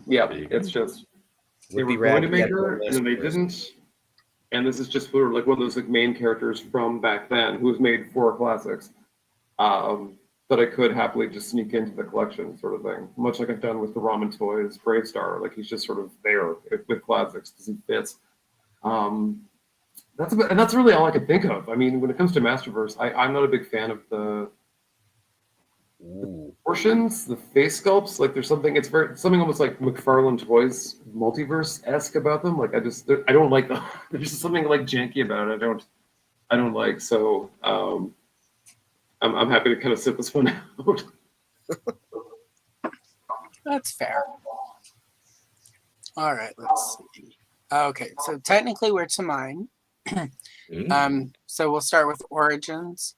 Yeah, it's just they were going to make her, and then they didn't. And this is just for like one of those like main characters from back then, who was made for classics, that I could happily just sneak into the collection, sort of thing. Much like I've done with the Ramen Toys, Brave Star. Like he's just sort of there with classics because he fits. That's really all I could think of. I mean, when it comes to Masterverse, I'm not a big fan of the portions, the face sculpts. Like there's something something almost like McFarlane Toys multiverse-esque about them. Like I don't like them. There's just something like janky about it. I don't like. So I'm happy to kind of sit this one out. That's fair. All right, let's see. Okay, so technically we're to mine. So we'll start with Origins.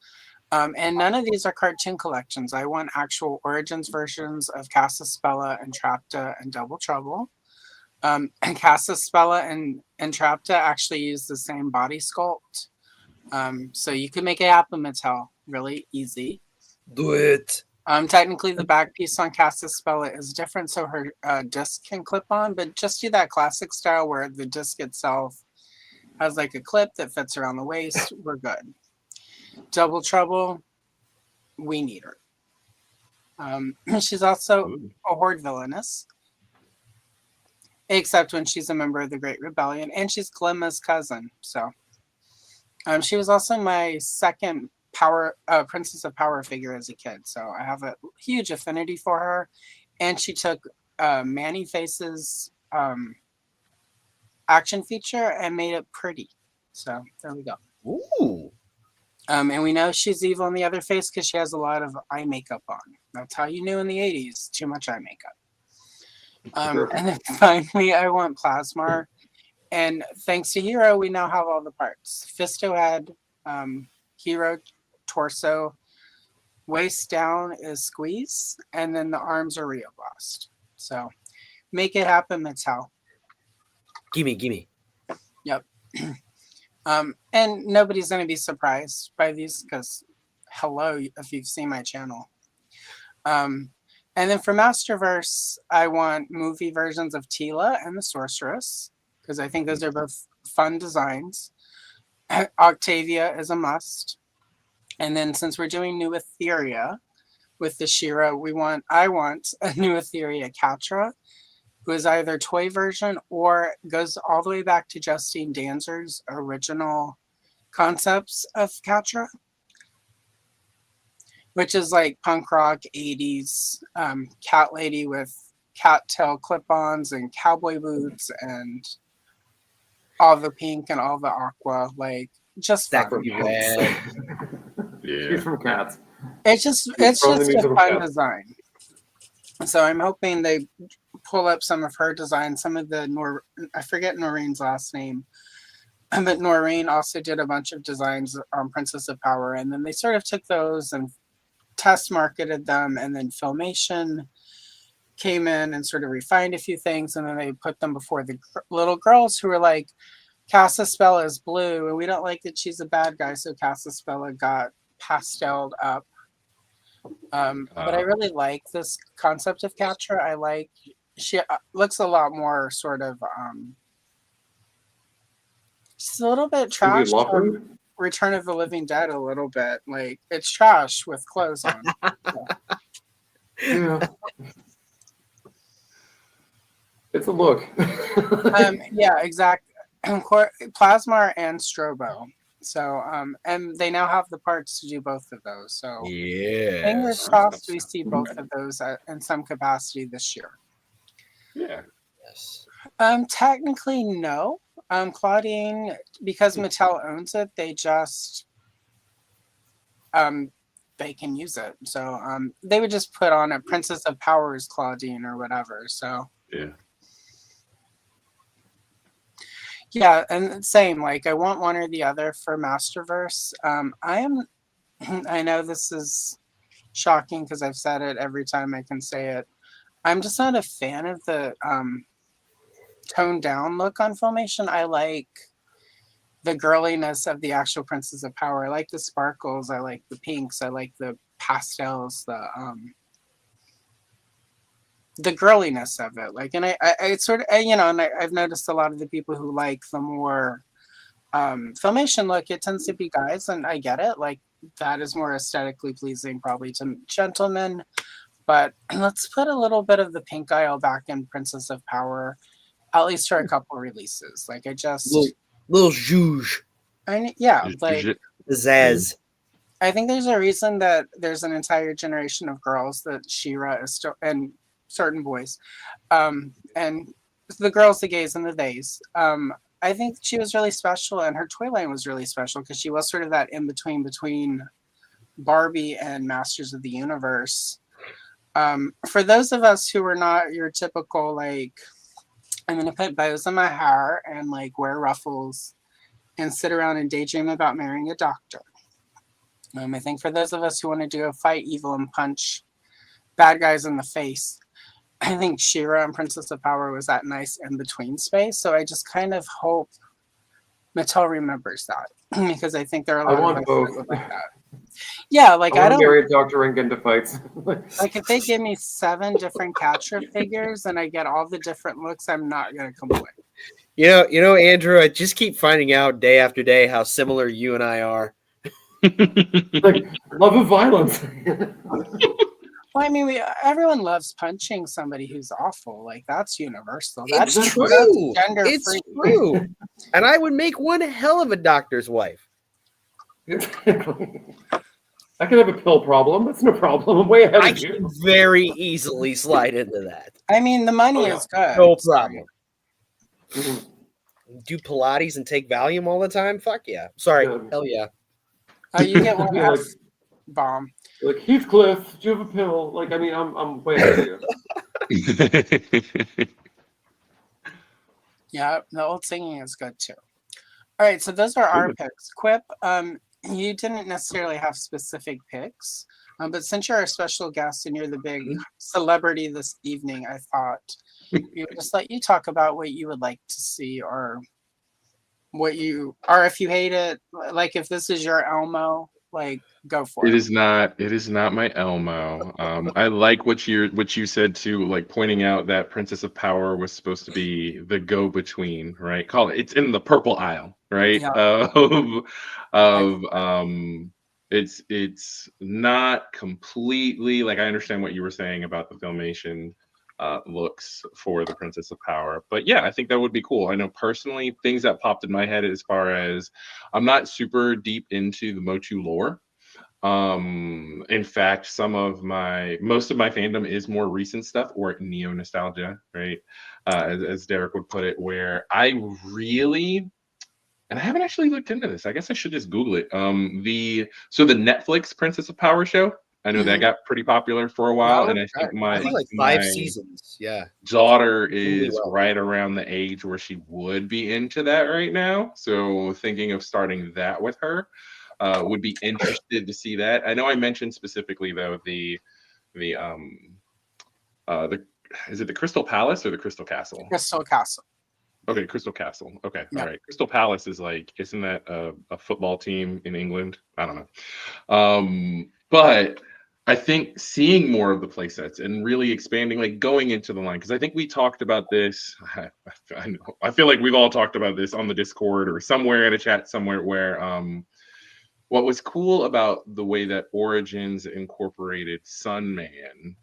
And none of these are cartoon collections. I want actual Origins versions of Casaspella, Entrapta, and Double Trouble. And Casaspella and Entrapta actually use the same body sculpt. So you can make it happen, Mattel. Really easy. Do it. Technically, the back piece on Casaspella is different, so her disc can clip on, but just do that classic style where the disc itself has like a clip that fits around the waist. We're good. Double Trouble, we need her. She's also a Horde villainess, except when she's a member of the Great Rebellion, and she's Glimma's cousin. So, she was also my second Princess of Power figure as a kid. So I have a huge affinity for her, and she took Manny Face's action feature and made it pretty. So there we go. Ooh. And we know she's evil in the other face because she has a lot of eye makeup on. That's how you knew in the 80s, too much eye makeup. Sure. And then finally, I want Plasmar. And thanks to Hero, we now have all the parts. Fisto had Hero torso. Waist down is Squeeze. And then the arms are Reoblast. So make it happen, Mattel. Gimme. Yep. And nobody's going to be surprised by these because, hello, if you've seen my channel. And then for Masterverse, I want movie versions of Tila and the Sorceress because I think those are both fun designs. Octavia is a must. And then since we're doing New Etheria with the She-Ra, I want a New Etheria Catra, who is either toy version or goes all the way back to Justine Danzer's original concepts of Catra, which is like punk rock 80s cat lady with cattail clip-ons and cowboy boots and all the pink and all the aqua, like just fun. Yeah. She's from Cats. It's just a fun design. So I'm hoping they pull up some of her designs, some of the I forget Noreen's last name, but Noreen also did a bunch of designs on Princess of Power, and then they sort of took those and test marketed them, and then Filmation came in and sort of refined a few things, and then they put them before the little girls who were like, Casaspella is blue, and we don't like that she's a bad guy, so Casaspella got pasteled up. But I really like this concept of Catra. I like she looks a lot more sort of she's a little bit trash from Return of the Living Dead a little bit. Like it's trash with clothes on. So. Yeah. It's a look. Yeah, exactly. Plasmar and Strobo. So, and they now have the parts to do both of those. So, fingers crossed we see both of those in some capacity this year. Yeah. Yes. Technically, no. Claudine, because Mattel owns it, they just they can use it. So, they would just put on a Princess of Powers Claudine or whatever. So, Yeah. Yeah, and same. Like, I want one or the other for Masterverse. I know this is shocking because I've said it every time I can say it. I'm just not a fan of the toned down look on Filmation. I like the girliness of the actual Princess of Power. I like the sparkles. I like the pinks. I like the pastels. The girliness of it, like, and I sort of, you know, and I've noticed a lot of the people who like the more Filmation look, it tends to be guys, and I get it, like that is more aesthetically pleasing probably to gentlemen, but let's put a little bit of the pink aisle back in Princess of Power, at least for a couple releases. Like I just little zhuzh. Yeah, like Pizzazz. I think there's a reason that there's an entire generation of girls that She-Ra is still, and certain boys, and the girls, the gays, and the theys. I think she was really special, and her toy line was really special because she was sort of that in between Barbie and Masters of the Universe. For those of us who are not your typical, like, I'm going to put bows in my hair and like wear ruffles and sit around and daydream about marrying a doctor. I think for those of us who wanted to go fight evil and punch bad guys in the face, I think She-Ra and Princess of Power was that nice in-between space. So I just kind of hope Mattel remembers that because I think there are a I lot want of both. guys that would like that. Yeah, like I want to don't marry Dr. Ring into fights. like if they give me 7 different Catcher figures and I get all the different looks, I'm not gonna complain. You know, Andrew, I just keep finding out day after day how similar you and I are. Like love of violence. Well, I mean, everyone loves punching somebody who's awful. Like that's universal. It's That's true. gender It's free. true. And I would make one hell of a doctor's wife. I can have a pill problem. That's no problem. I'm way ahead I of you. can very easily slide into that. I mean, the money Oh, yeah. is good. No problem. Mhm. Do Pilates and take Valium all the time? Fuck yeah. Sorry. Yeah. Hell yeah. You get one Yeah, bomb. like Heathcliff, do you have a pill? Like, I mean, I'm way ahead of you. Yeah, the old singing is good too. All right, so those are our picks. Quip, you didn't necessarily have specific picks, but since you're a special guest and you're the big celebrity this evening, I thought we would just let you talk about what you would like to see or what you, or if you hate it, like if this is your Elmo, like go for it. It is not my Elmo. I like what you said too, like pointing out that Princess of Power was supposed to be the go-between, right? It's in the purple aisle, right? Yeah. It's not completely like I understand what you were saying about the Filmation looks for the Princess of Power, but yeah, I think that would be cool. I know personally things that popped in my head as far as I'm not super deep into the Motu lore. In fact, most of my fandom is more recent stuff or neo nostalgia, right? As Derek would put it, where I really, and I haven't actually looked into this. I guess I should just Google it. The Netflix Princess of Power show. I know that got pretty popular for a while, and I think I think like 5 seasons. Yeah. Daughter is right around the age where she would be into that right now. So thinking of starting that with her. Would be interested to see that. I know I mentioned specifically though the is it the Crystal Palace or the Crystal Castle? Crystal Castle. Okay, Crystal Castle. Okay, Yeah. all right. Crystal Palace is like, isn't that a football team in England? I don't know. But I think seeing more of the play sets and really expanding, like going into the line, because I think we talked about this. I feel like we've all talked about this on the Discord or somewhere in a chat somewhere where what was cool about the way that Origins incorporated Sunman,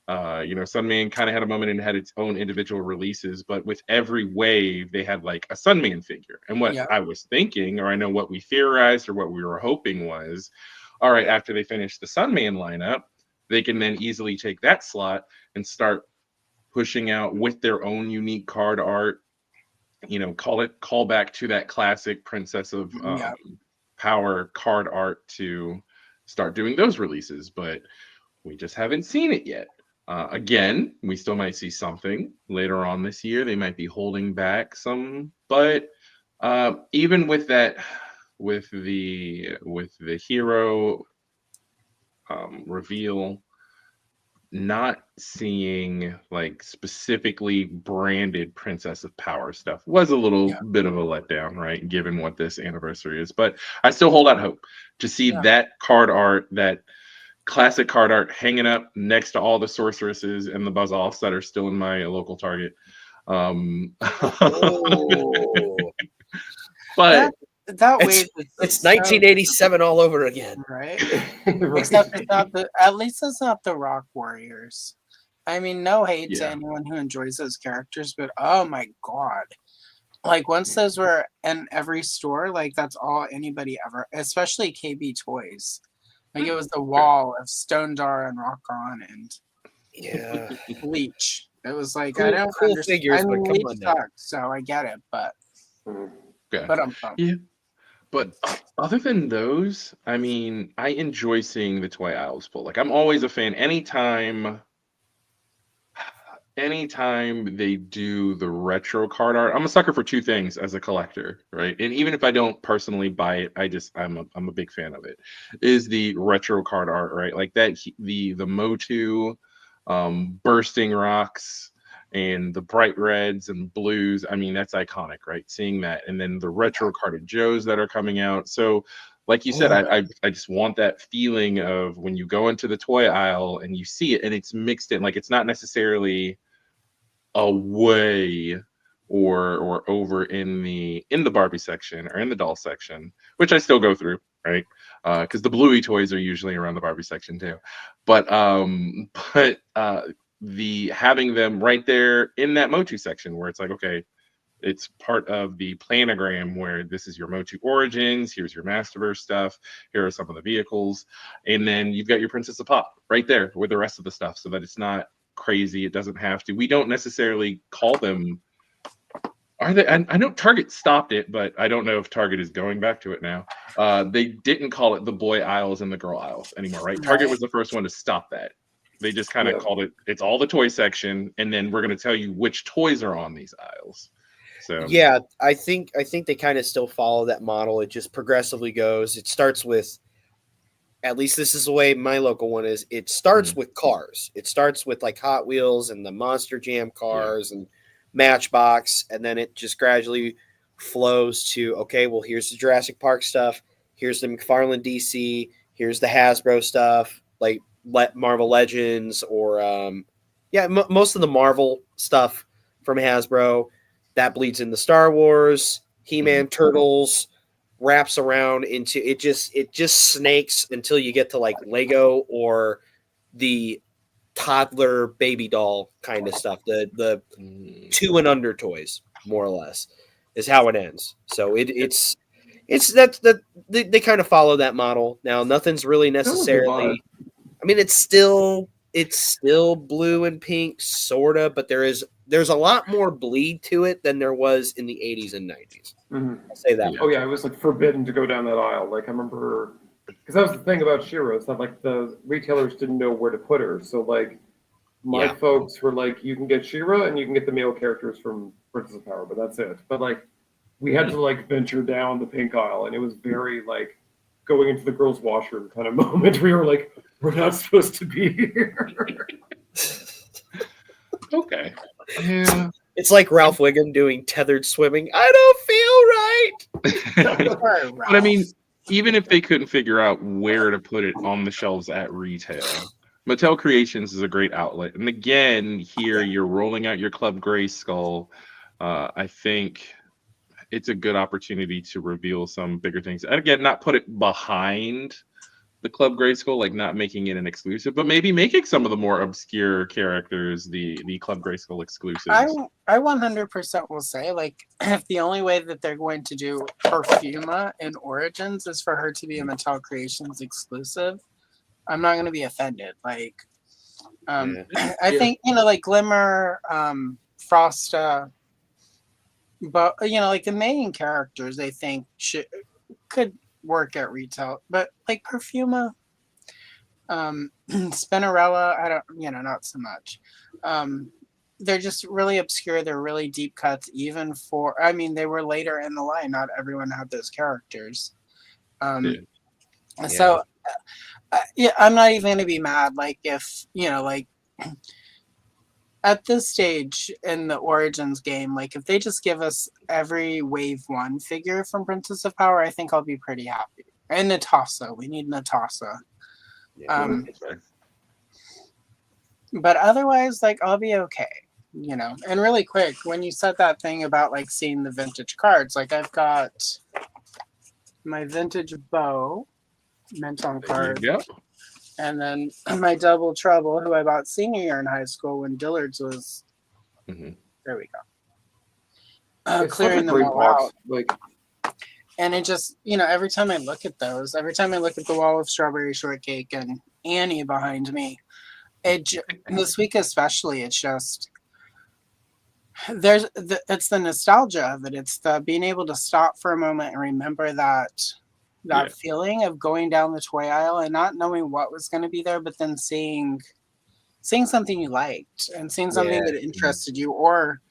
Sunman kind of had a moment and had its own individual releases, but with every wave, they had like a Sunman figure. And what I was thinking, or I know what we theorized or what we were hoping was, all right, after they finish the Sunman lineup, they can then easily take that slot and start pushing out with their own unique card art, call back to that classic Princess of Power card art to start doing those releases, but we just haven't seen it yet. Again, we still might see something later on this year. They might be holding back some, but even with that, with the hero reveal, not seeing like specifically branded Princess of Power stuff was a little bit of a letdown, right? Given what this anniversary is, but I still hold out hope to see that card art, that classic card art, hanging up next to all the sorceresses and the buzz offs that are still in my local Target. But that way it's 1987 all over again, right? Except it's not at least it's not the Rock Warriors. I mean, no hate to anyone who enjoys those characters, but oh my god, like once those were in every store, like that's all anybody ever, especially KB Toys. Like it was the wall of Stone Dar and Rock On and Bleach. It was like I don't understand. Figures, I mean, but Bleach sucks, so I get it, but But other than those, I mean, I enjoy seeing the toy aisles full. Like I'm always a fan. Anytime anytime they do the retro card art, I'm a sucker for two things as a collector, right? And even if I don't personally buy it, I'm a big fan of it. Is the retro card art, right? Like that the Motu bursting rocks and the bright reds and blues. I mean, that's iconic, right? Seeing that, and then the retro carded Joes that are coming out. So like you said, I just want that feeling of when you go into the toy aisle and you see it and it's mixed in, like it's not necessarily away or over in the Barbie section or in the doll section, which I still go through, right? Because the Bluey toys are usually around the Barbie section too. But the having them right there in that Motu section where it's like, okay, it's part of the planogram where this is your Motu origins, here's your Masterverse stuff, here are some of the vehicles, and then you've got your Princess of Pop right there with the rest of the stuff, so that it's not crazy. It doesn't have to. We don't necessarily call them. Are they? I know Target stopped it, but I don't know if Target is going back to it now. They didn't call it the boy aisles and the girl aisles anymore, right? Target was the first one to stop that. They just kind of called it. It's all the toy section, and then we're going to tell you which toys are on these aisles. So yeah, I think they kind of still follow that model. It just progressively goes. It starts with, at least this is the way my local one is. It starts with cars. It starts with like Hot Wheels and the Monster Jam cars and Matchbox, and then it just gradually flows to, okay, well, here's the Jurassic Park stuff. Here's the McFarlane DC. Here's the Hasbro stuff, like Marvel Legends or most of the Marvel stuff from Hasbro. That bleeds into Star Wars, He-Man, Turtles, wraps around into it. Just snakes until you get to like Lego or the toddler baby doll kind of stuff. The 2 and under toys, more or less, is how it ends. So it's they kind of follow that model. Now nothing's really necessarily. I mean, it's still blue and pink, sorta, but there's a lot more bleed to it than there was in the 80s and 90s. I'll say that. Oh yeah, it was like forbidden to go down that aisle. Like I remember, because that was the thing about She-Ra. It's not like the retailers didn't know where to put her. So like my folks were like, you can get She-Ra and you can get the male characters from Princess of Power, but that's it. But like we had to like venture down the pink aisle, and it was very like going into the girls' washroom kind of moment. We were like, we're not supposed to be here. Okay. Yeah. It's like Ralph Wiggum doing tethered swimming. I don't feel right. But I mean, even if they couldn't figure out where to put it on the shelves at retail, Mattel Creations is a great outlet. And again, here you're rolling out your Club Grayskull. I think it's a good opportunity to reveal some bigger things. And again, not put it behind the Club Grayskull, like not making it an exclusive, but maybe making some of the more obscure characters the Club Grayskull exclusives. I 100% will say, like, if the only way that they're going to do Perfuma in Origins is for her to be a Mattel Creations exclusive, I'm not going to be offended. Like, I think, like Glimmer, Frosta, but, like the main characters, I think could work at retail, but like Perfuma, Spinnerella, I don't, not so much. They're just really obscure. They're really deep cuts, even for, I mean, they were later in the line. Not everyone had those characters. So, I'm not even going to be mad. Like if, like at this stage in the Origins game, like if they just give us every Wave 1 figure from Princess of Power, I think I'll be pretty happy. And Natasha, we need Natasha. But otherwise, like I'll be okay, And really quick, when you said that thing about like seeing the vintage cards, like I've got my vintage bow mint on card. Yep. And then my Double Trouble, who I bought senior year in high school when Dillard's was. There we go. Clearing them all out. Like, and it just, every time I look at those, every time I look at the wall of Strawberry Shortcake and Annie behind me, this week especially, it's just it's the nostalgia of it. It's the being able to stop for a moment and remember that feeling of going down the toy aisle and not knowing what was going to be there, but then seeing seeing something you liked and seeing something that interested you, or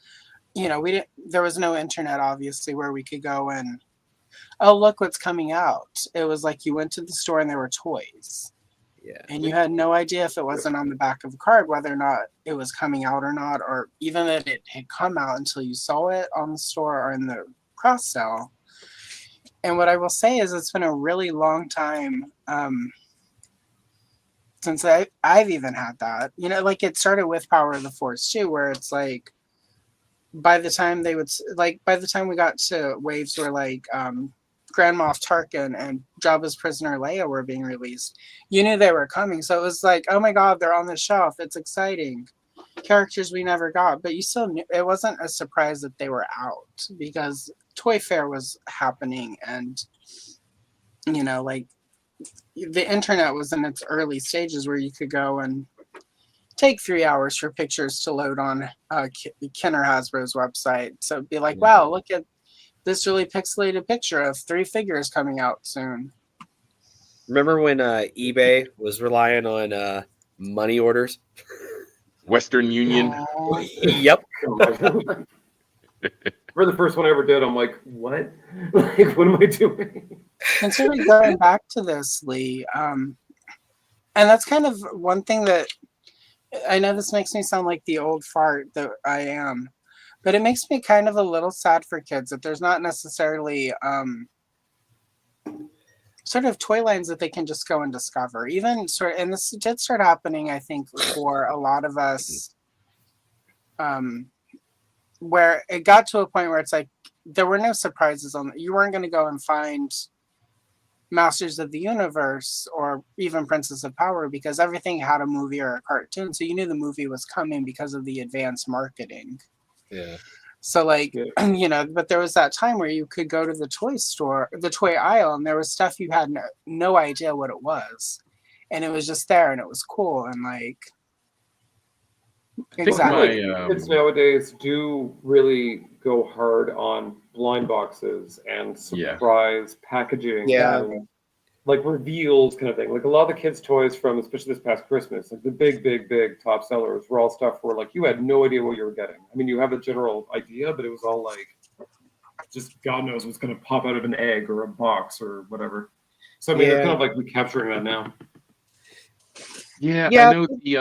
there was no internet obviously where we could go and, oh, look what's coming out. It was like you went to the store and there were toys. Yeah. And you had no idea if it wasn't on the back of a card whether or not it was coming out or not, or even that it had come out until you saw it on the store or in the cross sell. And what I will say is it's been a really long time since I've even had that. Like it started with Power of the Force too, where it's like by the time we got to waves where like Grand Moff Tarkin and Jabba's prisoner Leia were being released, you knew they were coming. So it was like, oh my God, they're on the shelf. It's exciting. Characters we never got, but you still knew it wasn't a surprise that they were out because Toy Fair was happening, and like the internet was in its early stages where you could go and take 3 hours for pictures to load on Kenner Hasbro's website. So it'd be like, wow, look at this really pixelated picture of 3 figures coming out soon. Remember when eBay was relying on money orders? Western Union. Yep. For the first one I ever did, I'm like, what? Like, what am I doing? And sort of going back to this, Lee, and that's kind of one thing that I know this makes me sound like the old fart that I am, but it makes me kind of a little sad for kids that there's not necessarily sort of toy lines that they can just go and discover. Even sort of, and this did start happening, I think, for a lot of us, where it got to a point where it's like there were no surprises you weren't going to go and find Masters of the Universe or even Princess of Power because everything had a movie or a cartoon, so you knew the movie was coming because of the advanced marketing. Yeah. So like, but there was that time where you could go to the toy store, the toy aisle, and there was stuff you had no idea what it was, and it was just there and it was cool and like. Exactly. Kids nowadays do really go hard on blind boxes and surprise packaging and like reveals kind of thing. Like a lot of the kids' toys from, especially this past Christmas, like the big top sellers were all stuff where like you had no idea what you were getting. I mean, you have a general idea, but it was all like just God knows what's going to pop out of an egg or a box or whatever. So I mean, they're kind of like recapturing that now. Yeah, I know the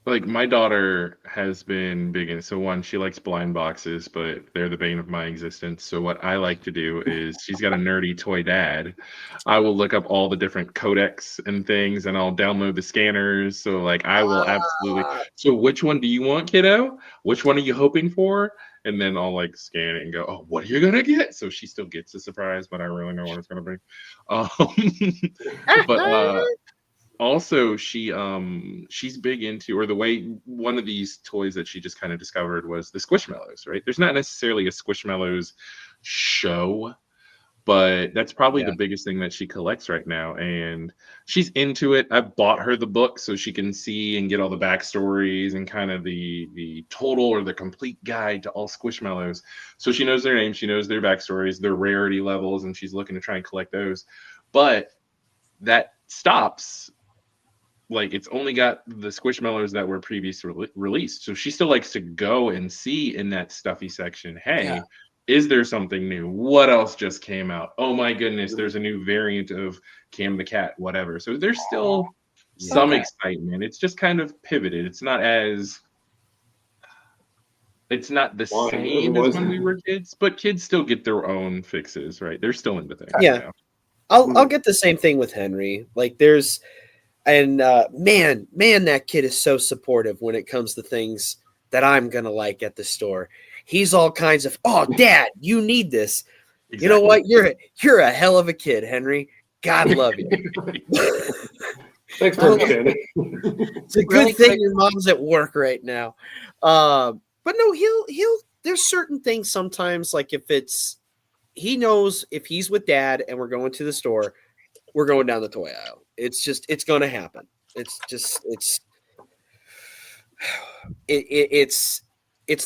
like my daughter has been big into, so one, she likes blind boxes, but they're the bane of my existence. So what I like to do is she's got a nerdy toy dad. I will look up all the different codecs and things and I'll download the scanners. So like I will absolutely. So which one do you want, kiddo? Which one are you hoping for? And then I'll like scan it and go, oh, what are you gonna get? So she still gets a surprise, but I really know what it's gonna be. But also, she's big into, or the way one of these toys that she just kind of discovered was the Squishmallows, right? There's not necessarily a Squishmallows show, but that's probably the biggest thing that she collects right now. And she's into it. I bought her the book so she can see and get all the backstories and kind of the total or the complete guide to all Squishmallows. So she knows their names, she knows their backstories, their rarity levels, and she's looking to try and collect those. But that stops. Like it's only got the Squishmallows that were previously released. So she still likes to go and see in that stuffy section, hey, is there something new? What else just came out? Oh my goodness, there's a new variant of Cam the Cat, whatever. So there's still some excitement. It's just kind of pivoted. It's not the same as when we were kids, but kids still get their own fixes, right? They're still into things. Yeah. I'll get the same thing with Henry. Like there's man, that kid is so supportive when it comes to things that I'm going to like at the store. He's all kinds of, oh, Dad, you need this. Exactly. You know what? You're a hell of a kid, Henry. God love you. Thanks for understanding. It's a good thing your mom's at work right now. But no, he'll there's certain things sometimes, like he knows if he's with Dad and we're going to the store, we're going down the toy aisle. It's going to happen. It's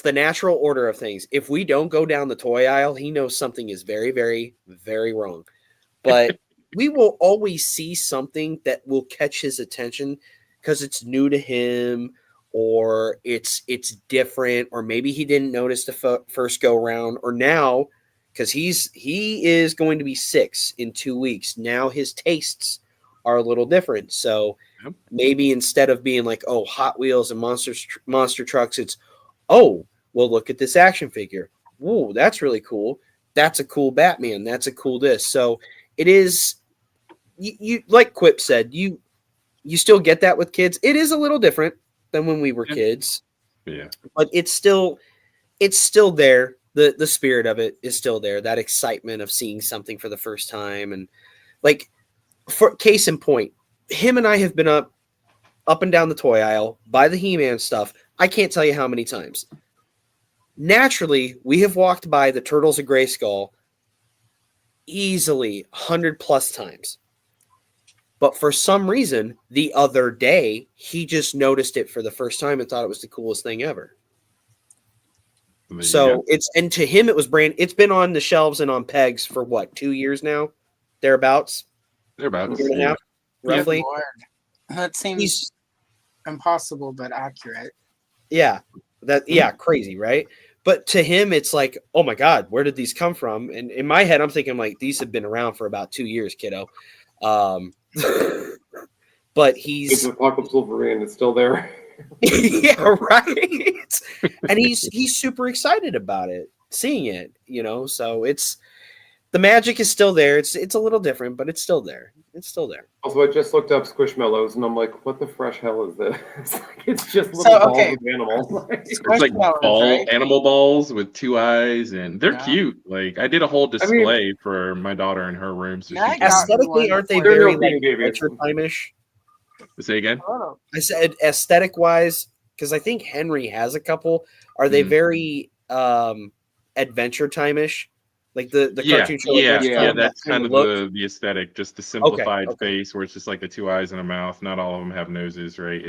the natural order of things. If we don't go down the toy aisle, he knows something is very, very, very wrong. But we will always see something that will catch his attention because it's new to him, or it's different, or maybe he didn't notice the first go round, or now because he is going to be 6 in 2 weeks. Now his tastes are a little different. So maybe instead of being like, oh, Hot Wheels and monster trucks, it's, oh, well, look at this action figure. Whoa, that's really cool. That's a cool Batman. That's a cool this. So it is, you like Quip said, you still get that with kids. It is a little different than when we were kids. Yeah. But it's still there. The spirit of it is still there. That excitement of seeing something for the first time. And like, for case in point, him and I have been up and down the toy aisle by the He-Man stuff. I can't tell you how many times. Naturally, we have walked by the Turtles of Grayskull easily 100+ times. But for some reason, the other day, he just noticed it for the first time and thought it was the coolest thing ever. So and to him, it was it's been on the shelves and on pegs for what, 2 years now? Thereabouts? Thereabouts. Year and a half, roughly. Lord. That seems impossible, but accurate. Yeah. Crazy, right? But to him, it's like, oh my God, where did these come from? And in my head, I'm thinking like, these have been around for about 2 years, kiddo. But he's Apocalypse Wolverine is still there. yeah, right. And he's super excited about it, seeing it, so it's, the magic is still there. It's a little different, but it's still there. It's still there. Also, I just looked up Squishmallows, and I'm like, what the fresh hell is this? It's just little balls of animals. It's like animal balls with 2 eyes, and they're cute. Like, I did a whole display for my daughter in her room. So aesthetically, aren't they very Retro time-ish? Say again? I said aesthetic-wise, because I think Henry has a couple. Are they very Adventure Time-ish? Like the cartoon show? Yeah, that's kind of the aesthetic, just the simplified face where it's just like the 2 eyes and a mouth. Not all of them have noses, right?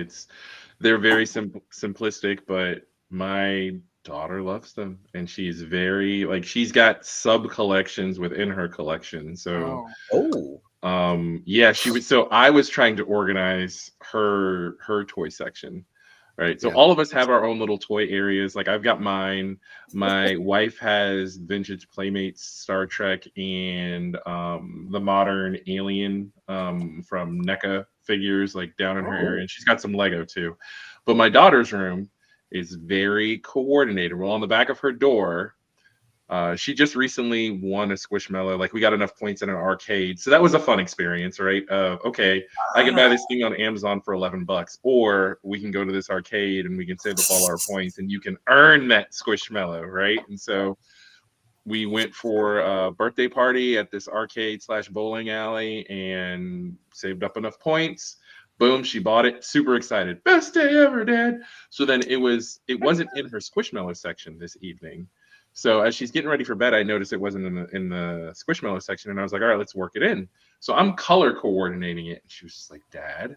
They're very simplistic, but my daughter loves them, and she's very, like, she's got sub collections within her collection. So so I was trying to organize her toy section, right? So all of us have our own little toy areas. Like, I've got mine. My wife has vintage Playmates, Star Trek, and the modern Alien from NECA figures, like, down in her area. And she's got some Lego too. But my daughter's room is very coordinated. Well, on the back of her door, she just recently won a Squishmallow. Like, we got enough points in an arcade, so that was a fun experience, right? Okay, I can buy this thing on Amazon for $11, or we can go to this arcade and we can save up all our points, and you can earn that Squishmallow, right? And so we went for a birthday party at this arcade/bowling alley and saved up enough points. Boom, she bought it. Super excited. Best day ever, Dad. So then it wasn't in her Squishmallow section this evening. So as she's getting ready for bed, I noticed it wasn't in the Squishmallow section, and I was like, all right, let's work it in. So I'm color coordinating it. And she was just like, Dad,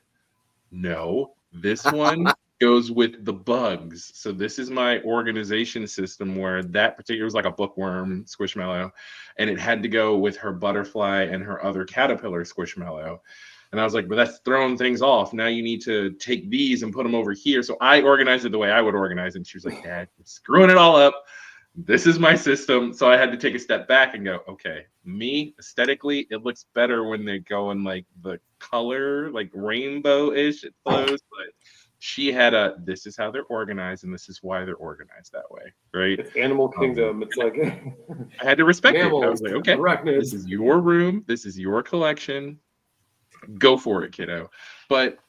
no, this one goes with the bugs. So this is my organization system, where that particular was like a bookworm Squishmallow, and it had to go with her butterfly and her other caterpillar Squishmallow. And I was like, but that's throwing things off. Now you need to take these and put them over here. So I organized it the way I would organize it. And she was like, Dad, you're screwing it all up. This is my system. So I had to take a step back and go, okay, me, aesthetically, it looks better when they go in like the color, like rainbow-ish, it flows. But she had this is how they're organized, and this is why they're organized that way, right? It's Animal Kingdom. It's like I had to respect it. I mammals, was like, okay, arachnids. This is your room. This is your collection. Go for it, kiddo. But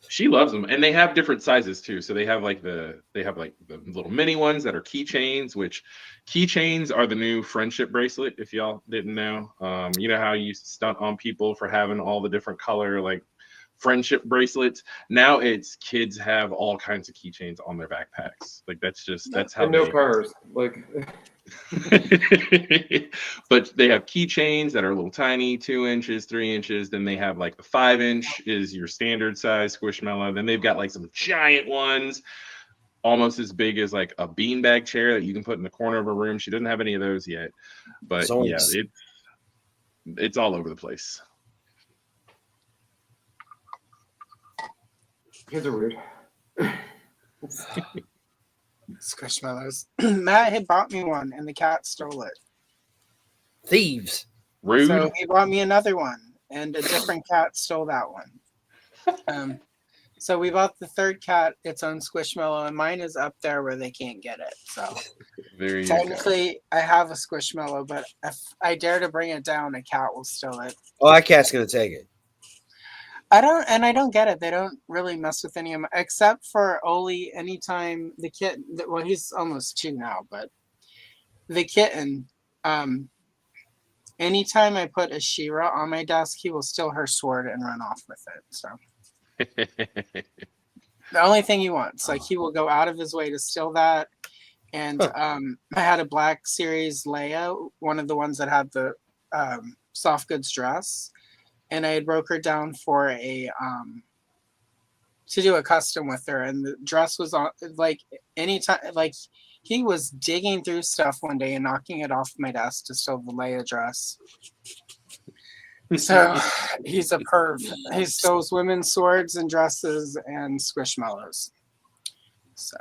she loves them, and they have different sizes too. So they have like the little mini ones that are keychains, which keychains are the new friendship bracelet. If y'all didn't know, you know how you used to stunt on people for having all the different color like friendship bracelets. Now it's kids have all kinds of keychains on their backpacks. Like that's how. And no cars, like. But they have keychains that are a little tiny, 2 inches, 3 inches. Then they have like the 5-inch is your standard size Squishmallow. Then they've got like some giant ones, almost as big as like a beanbag chair that you can put in the corner of a room. She doesn't have any of those yet, but yeah, it's all over the place. Kids are weird. Squishmallows. Matt had bought me one, and the cat stole it. Thieves. Rude. So he bought me another one, and a different cat stole that one. So we bought the third cat its own Squishmallow, and mine is up there where they can't get it. So There you go. technically, I have a Squishmallow, but if I dare to bring it down, a cat will steal it. Oh, that cat's gonna take it. I don't get it. They don't really mess with any of my, except for Oli. Anytime the kitten, well, he's almost 2 now, but the kitten, anytime I put a She-Ra on my desk, he will steal her sword and run off with it. So the only thing he wants, like, he will go out of his way to steal that. And I had a Black Series Leia, one of the ones that had the soft goods dress, and I had broke her down for a to do a custom with her, and the dress was on, like, anytime, like, he was digging through stuff one day and knocking it off my desk to steal the Leia dress. So he's a perv. He steals women's swords and dresses and Squishmallows. So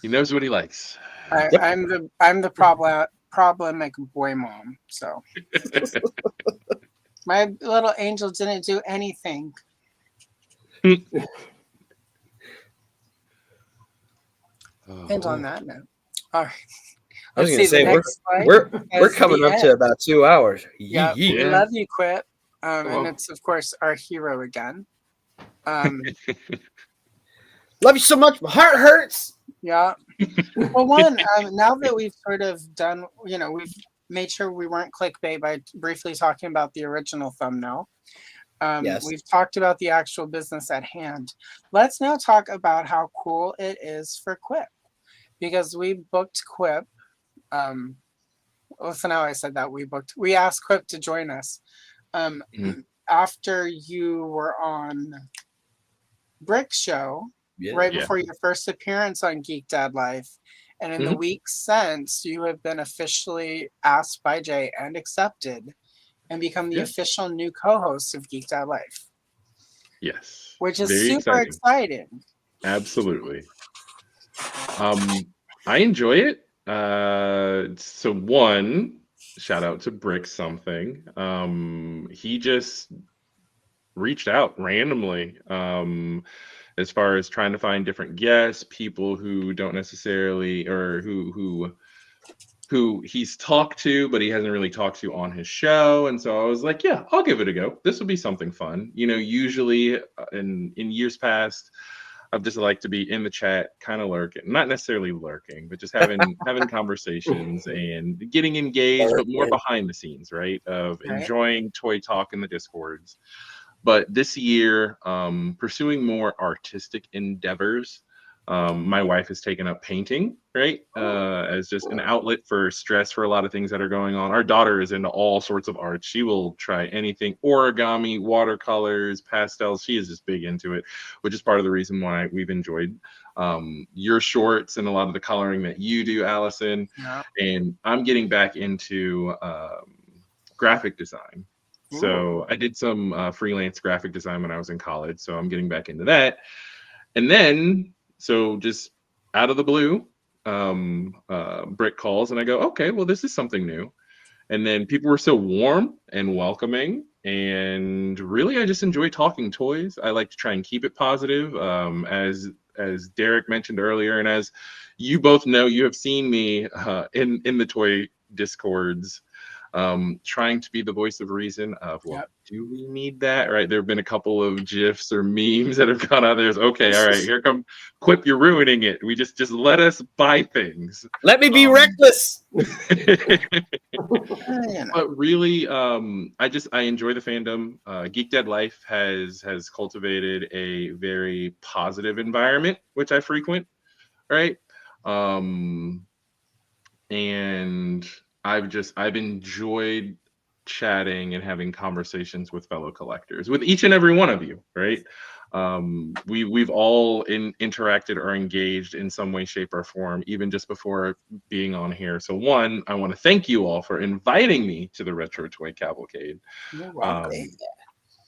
He knows what he likes. I'm the problematic boy mom. So my little angel didn't do anything. And on that note, all right. I was Let's gonna see, the say next slide we're is coming the up to end. about 2 hours. Yeah, we Yeah. love you, Quip. Well. And it's, of course, our hero again. Love you so much. My heart hurts. Yeah. Well, one, now that we've sort of done, we've made sure we weren't clickbait by briefly talking about the original thumbnail. Yes. We've talked about the actual business at hand. Let's now talk about how cool it is for Quip, because we booked Quip. Listen how I said that. We asked Quip to join us after you were on Brick Show, right Yeah. before your first appearance on Geek Dad Life. And in the weeks since, you have been officially asked by Jay and accepted and become the official new co-host of Geek Dad Life, Yes. which is Very super exciting. Absolutely. I enjoy it. So one, shout out to Brick Something. He just reached out randomly as far as trying to find different guests, people who don't necessarily, or who he's talked to, but he hasn't really talked to on his show. And so I was like, yeah, I'll give it a go. This will be something fun. Usually in years past, I've just liked to be in the chat, kind of lurking, not necessarily lurking, but just having conversations and getting engaged, but more behind the scenes, right? Of enjoying toy talk in the Discords. But this year, pursuing more artistic endeavors. My wife has taken up painting, right? As just an outlet for stress for a lot of things that are going on. Our daughter is into all sorts of art. She will try anything, origami, watercolors, pastels. She is just big into it, which is part of the reason why we've enjoyed your shorts and a lot of the coloring that you do, Allison. Yeah. And I'm getting back into graphic design. So I did some freelance graphic design when I was in college. So I'm getting back into that. And then, so just out of the blue, Brick calls and I go, okay, well, this is something new. And then people were so warm and welcoming. And really, I just enjoy talking toys. I like to try and keep it positive. As Derek mentioned earlier, and as you both know, you have seen me in the toy Discords, trying to be the voice of reason of, well, do we need that? Right. There have been a couple of GIFs or memes that have gone out there. Okay, all right, here come Quip, you're ruining it. We just let us buy things. Let me be reckless. But really, I enjoy the fandom. Geek Dead Life has cultivated a very positive environment, which I frequent, right? And I've enjoyed chatting and having conversations with fellow collectors, with each and every one of you, right? We've all interacted or engaged in some way, shape, or form, even just before being on here. So one, I want to thank you all for inviting me to the Retro Toy Cavalcade. You're welcome.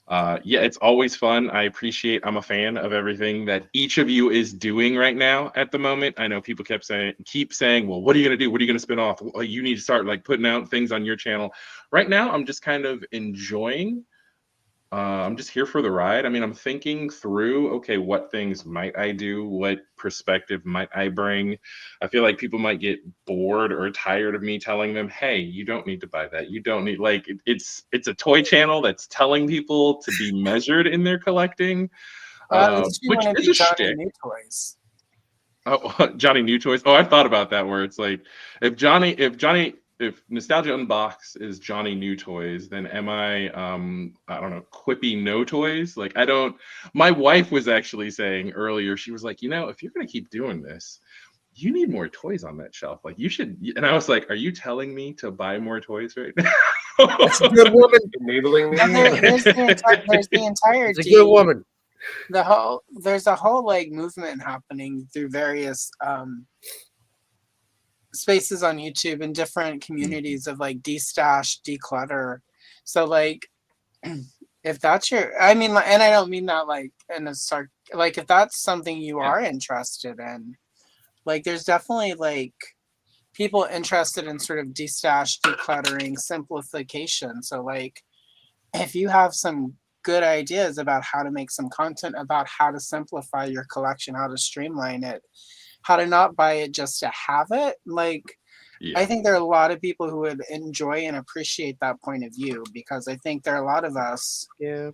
Yeah, it's always fun. I'm a fan of everything that each of you is doing right now at the moment. I know people keep saying, well, what are you going to do? What are you going to spin off? Well, you need to start like putting out things on your channel. Right now, I'm just kind of enjoying. I'm just here for the ride. I mean, I'm thinking through, okay, what things might I do? What perspective might I bring? I feel like people might get bored or tired of me telling them, hey, you don't need to buy that. You don't need it's a toy channel that's telling people to be measured in their collecting, At least you which want to is be a Johnny shtick. New Toys. Oh, Johnny New Toys. Oh, I thought about that where it's like if Nostalgia Unbox is Johnny New Toys, then am I don't know, Quippy No Toys? Like I don't my wife was actually saying earlier, she was like, if you're gonna keep doing this, you need more toys on that shelf. Like you should and I was like, are you telling me to buy more toys right now? That's a good woman. Enabling me. And there's the entire It's a good woman. there's a whole like movement happening through various spaces on YouTube and different communities of like destash, declutter. So like if that's I mean, and I don't mean that like in a like if that's something you are interested in, like there's definitely like people interested in sort of destash, decluttering, simplification. So like if you have some good ideas about how to make some content about how to simplify your collection, how to streamline it, how to not buy it just to have it, like I think there are a lot of people who would enjoy and appreciate that point of view, because I think there are a lot of us. Yeah.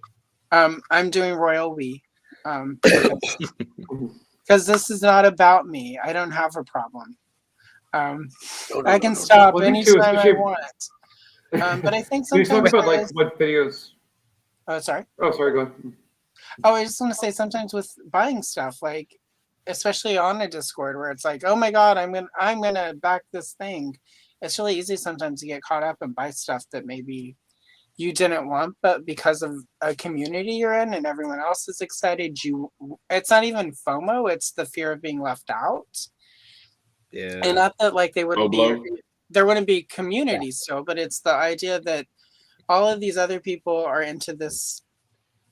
I'm doing royal we, because this is not about me. I don't have a problem. I can stop Well, I think too, anytime I especially- want. But I think Can you sometimes talk about there like is- what videos? Oh, sorry. Oh, sorry. Go ahead. Oh, I just want to say sometimes with buying stuff, like especially on a Discord where it's like, oh my God, I'm gonna back this thing. It's really easy sometimes to get caught up and buy stuff that maybe you didn't want, but because of a community you're in and everyone else is excited, it's not even FOMO, it's the fear of being left out. Yeah. And not that like there wouldn't be community Yeah. still, but it's the idea that all of these other people are into this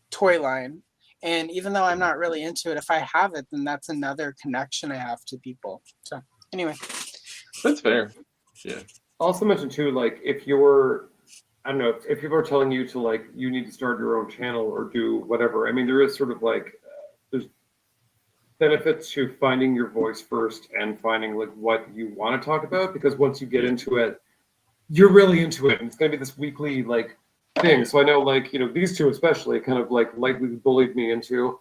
toy line. And even though I'm not really into it, if I have it, then that's another connection I have to people. So anyway. That's fair. Yeah. Also mention too, like if you're, I don't know, if people are telling you to like you need to start your own channel or do whatever. I mean, there is sort of like there's benefits to finding your voice first and finding like what you want to talk about, because once you get into it, you're really into it, and it's gonna be this weekly like thing. So I know like these two especially kind of like lightly bullied me into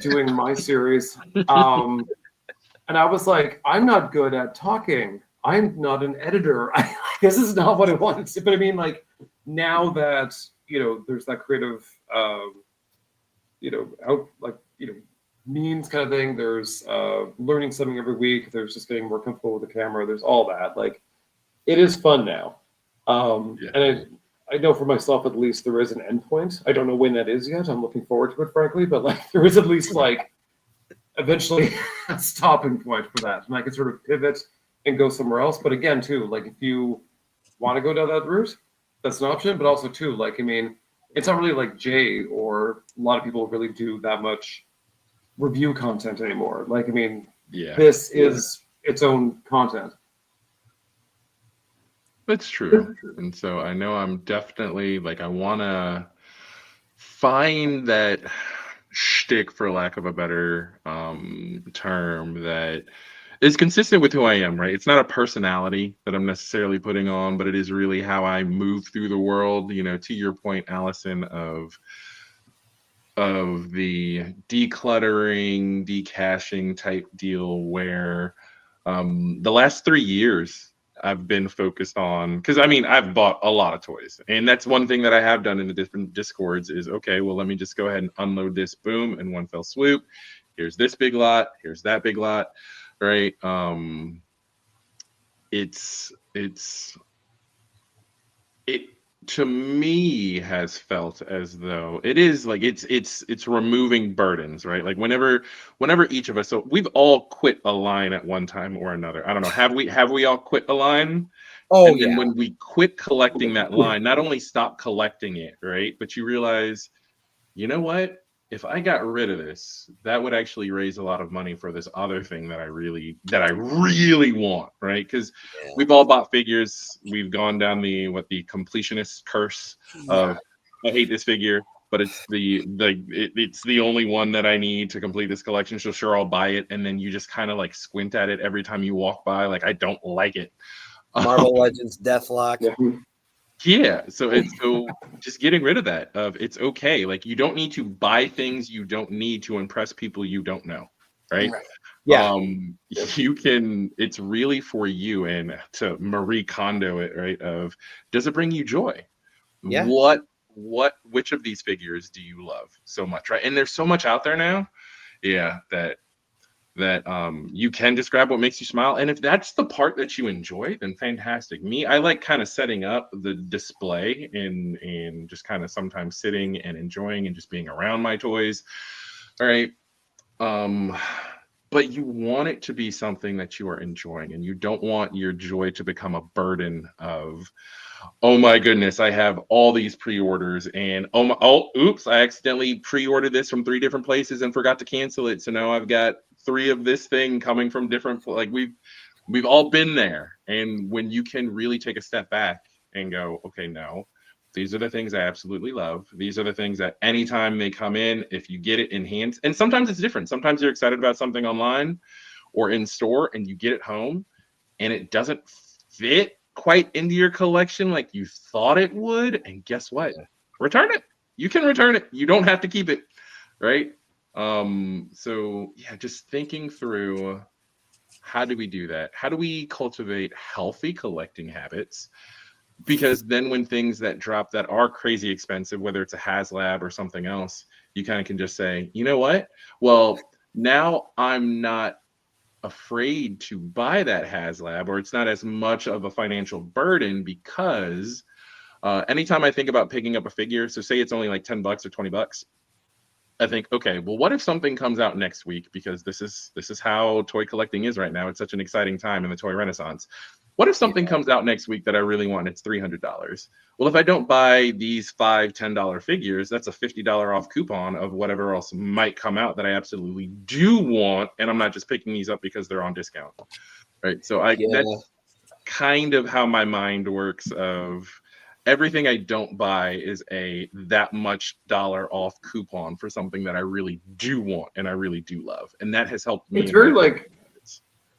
doing my series, and I was like, I'm not good at talking. I'm not an editor. This is not what I wanted to. But I mean, like now that there's that creative, means kind of thing. There's learning something every week. There's just getting more comfortable with the camera. There's all that. Like, it is fun now. And I know for myself at least there is an endpoint. I don't know when that is yet. I'm looking forward to it, frankly. But like, there is at least like eventually a stopping point for that, and I can sort of pivot and go somewhere else. But again, too, like if you want to go down that route, that's an option. But also, too, like I mean, it's not really like Jay or a lot of people really do that much review content anymore. Like I mean, this is its own content. That's true. And so I know I'm definitely like I want to find that shtick, for lack of a better term, that is consistent with who I am, right? It's not a personality that I'm necessarily putting on, but it is really how I move through the world. To your point, Allison, of the decluttering, decaching type deal, where the last 3 years I've been focused on, because I mean, I've bought a lot of toys, and that's one thing that I have done in the different Discords is, okay, well, let me just go ahead and unload this, boom, in one fell swoop. Here's this big lot, here's that big lot, right? It to me has felt as though it is like it's removing burdens, right? Like whenever each of us, so we've all quit a line at one time or another. I don't know, have we all quit a line? Oh And then yeah. when we quit collecting that line, not only stop collecting it, right? But you realize, you know what? If I got rid of this, that would actually raise a lot of money for this other thing that I really want, right? Because Yeah. we've all bought figures. We've gone down the completionist curse of I hate this figure, but it's it's the only one that I need to complete this collection. So sure, I'll buy it. And then you just kind of like squint at it every time you walk by, like I don't like it. Marvel Legends Deathlock. Yeah, so just getting rid of that it's okay. Like you don't need to buy things you don't need to impress people you don't know, right? Yeah. You can, it's really for you, and to Marie Kondo it, right? Of does it bring you joy? Yeah. Which of these figures do you love so much, right? And there's so much out there now, that you can just grab what makes you smile. And if that's the part that you enjoy, then fantastic. I like kind of setting up the display and just kind of sometimes sitting and enjoying and just being around my toys. All right. But you want it to be something that you are enjoying, and you don't want your joy to become a burden of, oh my goodness, I have all these pre-orders, and oops, I accidentally pre-ordered this from 3 different places and forgot to cancel it. So now I've got 3 of this thing coming from different, like we've all been there. And when you can really take a step back and go, okay, no, these are the things I absolutely love. These are the things that anytime they come in, if you get it in hands, and sometimes it's different. Sometimes you're excited about something online or in store and you get it home and it doesn't fit quite into your collection like you thought it would, and guess what? Return it. You can return it. You don't have to keep it, right? So yeah, just thinking through, how do we do that? How do we cultivate healthy collecting habits? Because then when things that drop that are crazy expensive, whether it's a HasLab or something else, you kind of can just say, you know what? Well, now I'm not afraid to buy that HasLab, or it's not as much of a financial burden, because anytime I think about picking up a figure, so say it's only like $10 or $20, I think, okay, well, what if something comes out next week? Because this is how toy collecting is right now. It's such an exciting time in the toy renaissance. What if something comes out next week that I really want? It's $300. Well, if I don't buy these $5, $10 figures, that's a $50 off coupon of whatever else might come out that I absolutely do want, and I'm not just picking these up because they're on discount, right? So that's kind of how my mind works. Of everything I don't buy is that much dollar off coupon for something that I really do want and I really do love, and that has helped me.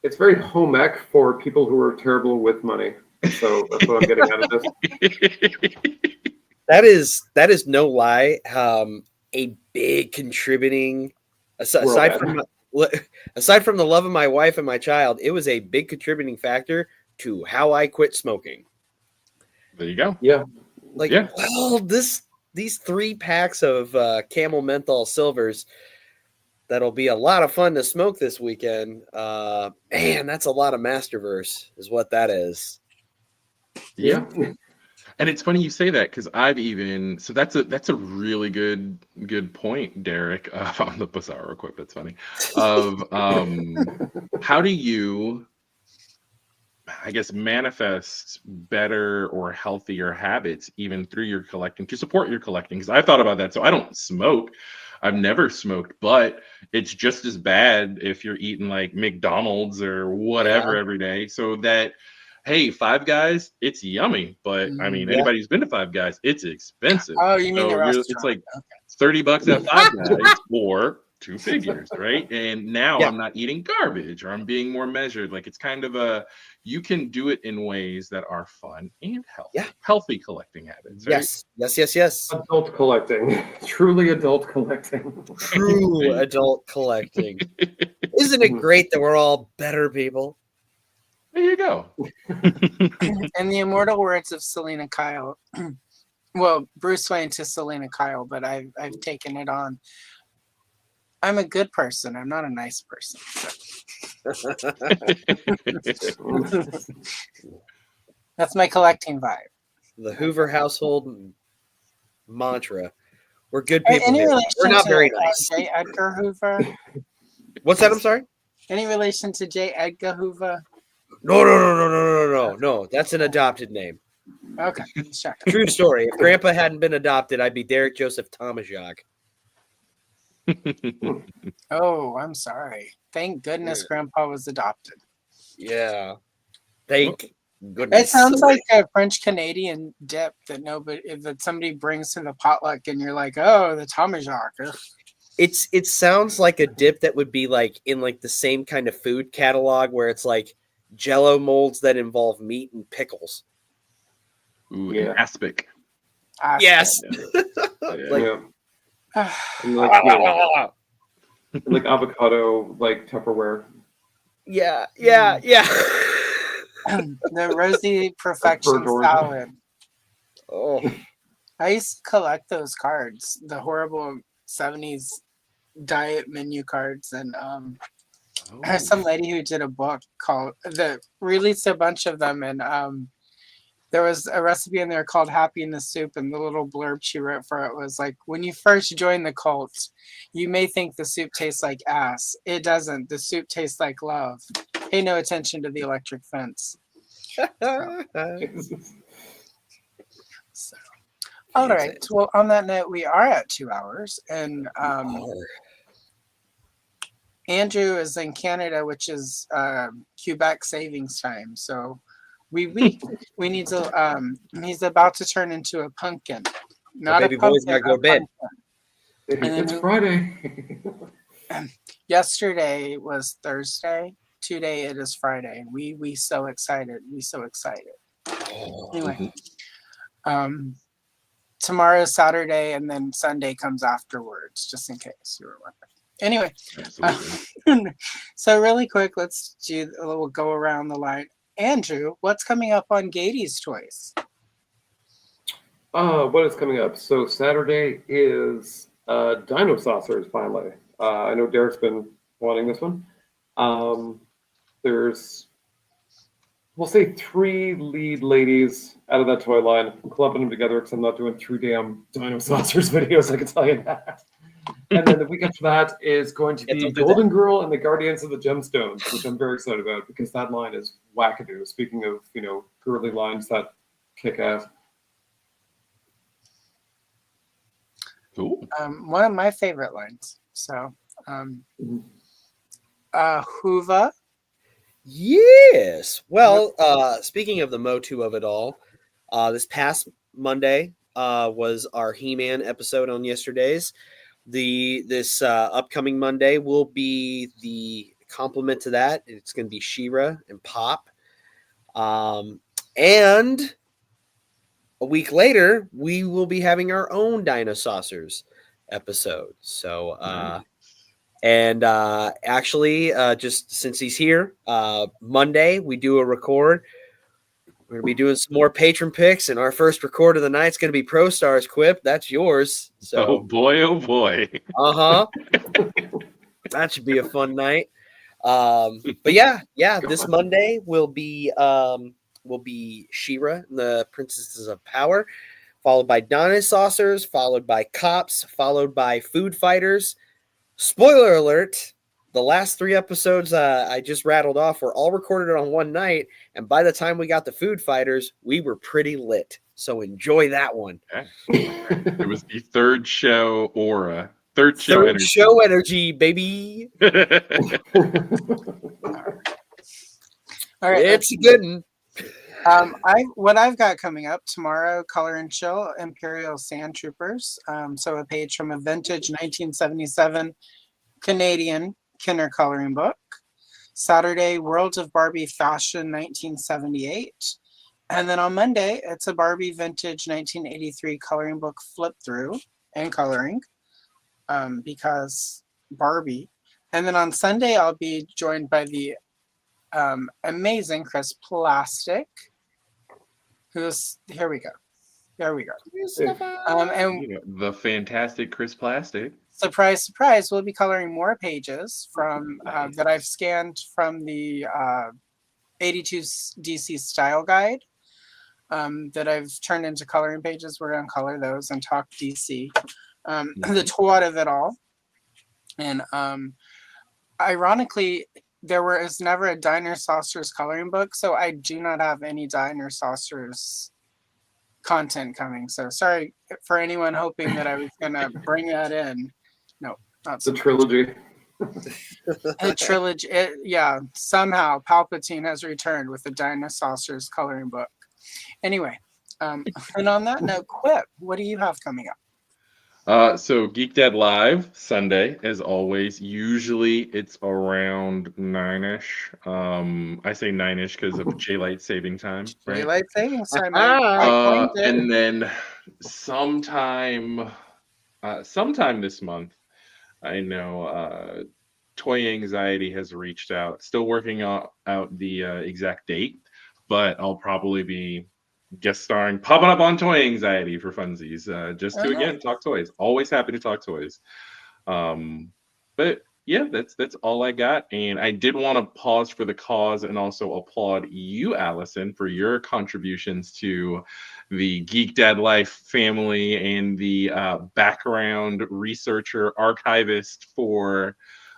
It's very home ec for people who are terrible with money. So that's what I'm getting out of this. That is no lie. A big contributing, aside from the love of my wife and my child, it was a big contributing factor to how I quit smoking. There you go. Yeah. Well, these 3 packs of Camel Menthol Silvers, that'll be a lot of fun to smoke this weekend. Man, that's a lot of Masterverse, is what that is. Yeah. And it's funny you say that, because that's a really good point, Derek, on the Bizarro Quip. That's funny. Of how do you, I guess, manifest better or healthier habits even through your collecting to support your collecting? Because I thought about that. So I don't smoke. I've never smoked, but it's just as bad if you're eating like McDonald's or whatever every day. So that, hey, Five Guys, it's yummy, but I mean, anybody who's been to Five Guys, it's expensive. Oh, you mean the restaurant? It's like $30 at Five Guys for 2 figures, right? And now I'm not eating garbage, or I'm being more measured. Like, it's kind of you can do it in ways that are fun and healthy. Healthy collecting habits. Right? Yes. Adult collecting. Truly adult collecting. True adult collecting. Isn't it great that we're all better people? There you go. In the immortal words of Selena Kyle, well, Bruce Wayne to Selena Kyle, but I've taken it on. I'm a good person. I'm not a nice person. That's my collecting vibe. the Hoover household mantra. We're good people Any here. relation We're not to very nice. J. Edgar Hoover? What's that? I'm sorry? Any relation to J. Edgar Hoover? No. That's an adopted name. Okay, just checking. True story. If Grandpa hadn't been adopted, I'd be Derek Joseph Tomaszak. Oh, I'm sorry. Thank goodness Grandpa was adopted. Yeah. Thank goodness. It sounds like a French Canadian dip that somebody brings to the potluck, and you're like, oh, the Tomaszak. It sounds like a dip that would be like in like the same kind of food catalog where it's like Jello molds that involve meat and pickles. Ooh, yeah. Aspic. Yes. And like avocado, like Tupperware. Yeah. The Rosie Perfection salad. Oh, I used to collect those cards, the horrible 70s diet menu cards, and there's some lady who did a book released a bunch of them, and there was a recipe in there called Happy in the Soup, and the little blurb she wrote for it was like, when you first join the cult, you may think the soup tastes like ass. It doesn't. The soup tastes like love. Pay no attention to the electric fence. So. All right. Well, on that note, we are at 2 hours, and Andrew is in Canada, which is Quebec savings time. So we need to. He's about to turn into a pumpkin. Not baby a pumpkin. Boy's gotta go to bed. It's Friday. Yesterday was Thursday. Today it is Friday. We so excited. Anyway, tomorrow is Saturday, and then Sunday comes afterwards, just in case you were wondering. Anyway, so really quick, let's do a little go around the line. Andrew, what's coming up on Gatie's Toys? What is coming up? So Saturday is Dino Saucers, finally. I know Derek's been wanting this one. There's, we'll say 3 lead ladies out of that toy line. I'm clumping them together because I'm not doing 3 damn Dino Saucers videos, I can tell you that. And then the week after that is going to be Golden Girl and the Guardians of the Gemstones, which I'm very excited about because that line is wackadoo. Speaking of, girly lines that kick ass. Cool. One of my favorite lines. So, Hoover. Yes. Well, speaking of the motu of it all, this past Monday was our He-Man episode on yesterday's. This upcoming Monday will be the complement to that. It's going to be She-Ra and Pop. And a week later, we will be having our own Dino Saucers episode. So, actually, just since he's here, Monday we do a record. We're going to be doing some more patron picks, and our first record of the night is going to be Pro Stars Quip. That's yours. So, oh boy. That should be a fun night. But yeah, this Monday will be She-Ra and the Princesses of Power, followed by Dino Saucers, followed by Cops, followed by Food Fighters. Spoiler alert, the last 3 episodes I just rattled off were all recorded on one night, and by the time we got the Food Fighters, we were pretty lit. So enjoy that one. Okay. It was the 3rd show aura. Third show energy, baby. All right, it's a good one. What I've got coming up tomorrow, Color and Chill, Imperial Sand Troopers. So a page from a vintage 1977 Canadian Kenner coloring book. Saturday, World of Barbie Fashion 1978. And then on Monday, it's a Barbie vintage 1983 coloring book flip through and coloring because Barbie. And then on Sunday, I'll be joined by the amazing Chris Plastic. Here we go. And the fantastic Chris Plastic. Surprise, surprise! We'll be coloring more pages from that I've scanned from the 82 DC Style Guide. that I've turned into coloring pages. We're going to color those and talk DC. The twat of it all. And ironically, there was never a Diner Saucers coloring book, so I do not have any Diner Saucers content coming. So sorry for anyone hoping that I was going to bring that in. No, not so The trilogy. The trilogy. Somehow Palpatine has returned with the Diner Saucers coloring book. Anyway, and on that note, Quip, what do you have coming up? So Geek Dad Live Sunday, as always. Usually it's around 9-ish. I say 9-ish because of daylight saving time. Right? Daylight savings time. And then sometime this month, I know Toy Anxiety has reached out. Still working out the exact date, but I'll probably be guest starring, popping up on Toy Anxiety for funsies, just to again talk toys. Always happy to talk toys. But yeah, that's all I got. And I did want to pause for the cause and also applaud you, Allison, for your contributions to the Geek Dad Life family and the background researcher archivist for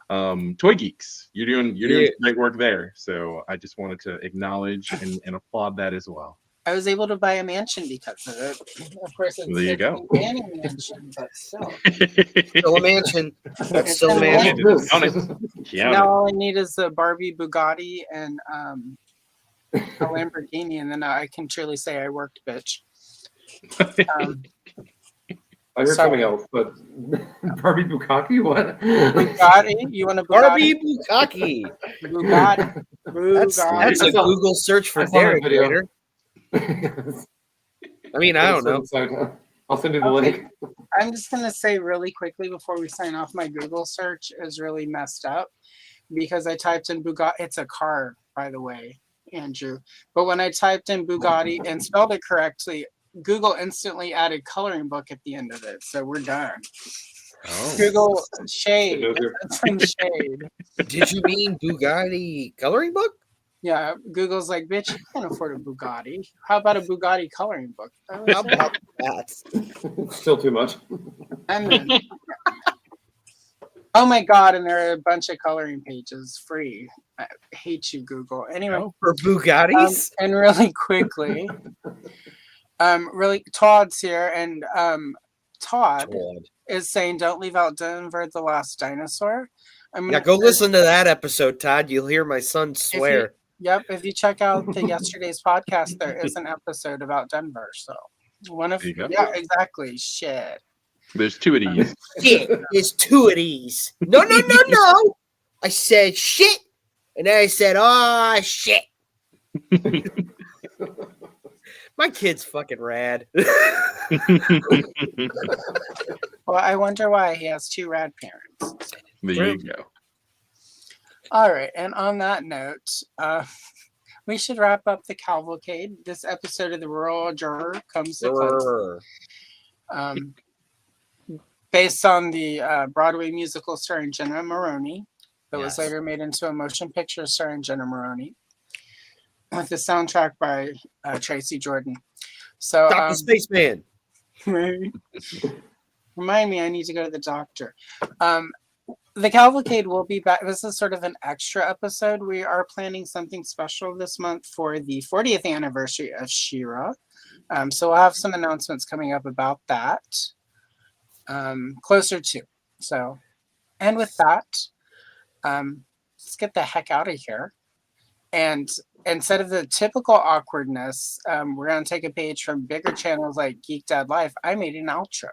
Toy Geeks. You're doing great work there. So I just wanted to acknowledge and applaud that as well. I was able to buy a mansion because of it. Of course, it's there you go. a mansion, but still. Still a mansion. That's still a mansion. Now all I need is a Barbie Bugatti and a Lamborghini, and then I can truly say I worked, bitch. I heard something else, but Barbie Bukkake? What? Bugatti? You want a Bugatti? Barbie Bukkake. Bugatti. That's a Google search for Derek later. I mean, I don't know. I'll send you the link. I'm just going to say really quickly before we sign off, my Google search is really messed up because I typed in Bugatti. It's a car, by the way, Andrew. But when I typed in Bugatti and spelled it correctly, Google instantly added coloring book at the end of it. So we're done. Oh. Google shade. Some shade. Did you mean Bugatti coloring book? Yeah, Google's like, bitch, you can't afford a Bugatti. How about a Bugatti coloring book? How about that? Still too much. And then, oh my God, and there are a bunch of coloring pages free. I hate you, Google. Anyway. For Bugattis? And really quickly, Todd's here, and Todd is saying, don't leave out Denver the Last Dinosaur. Go listen to that episode, Todd. You'll hear my son swear. If you check out the yesterday's podcast, there is an episode about Denver. So exactly. Shit. There's two of these. Shit. There's two of these. No. I said shit, and then I said, shit. My kid's fucking rad. Well, I wonder why he has two rad parents. There you go. All right, and on that note, we should wrap up the cavalcade. This episode of the Rural Juror comes to close. Based on the Broadway musical starring Jenna Maroney, that was later made into a motion picture starring Jenna Maroney, with the soundtrack by Tracy Jordan. So, Dr. Spaceman. Remind me, I need to go to the doctor. The cavalcade will be back. This is sort of an extra episode. We are planning something special this month for the 40th anniversary of She-Ra. So we'll have some announcements coming up about that closer to. So, and with that, let's get the heck out of here. And instead of the typical awkwardness, we're going to take a page from bigger channels like Geek Dad Life. I made an outro.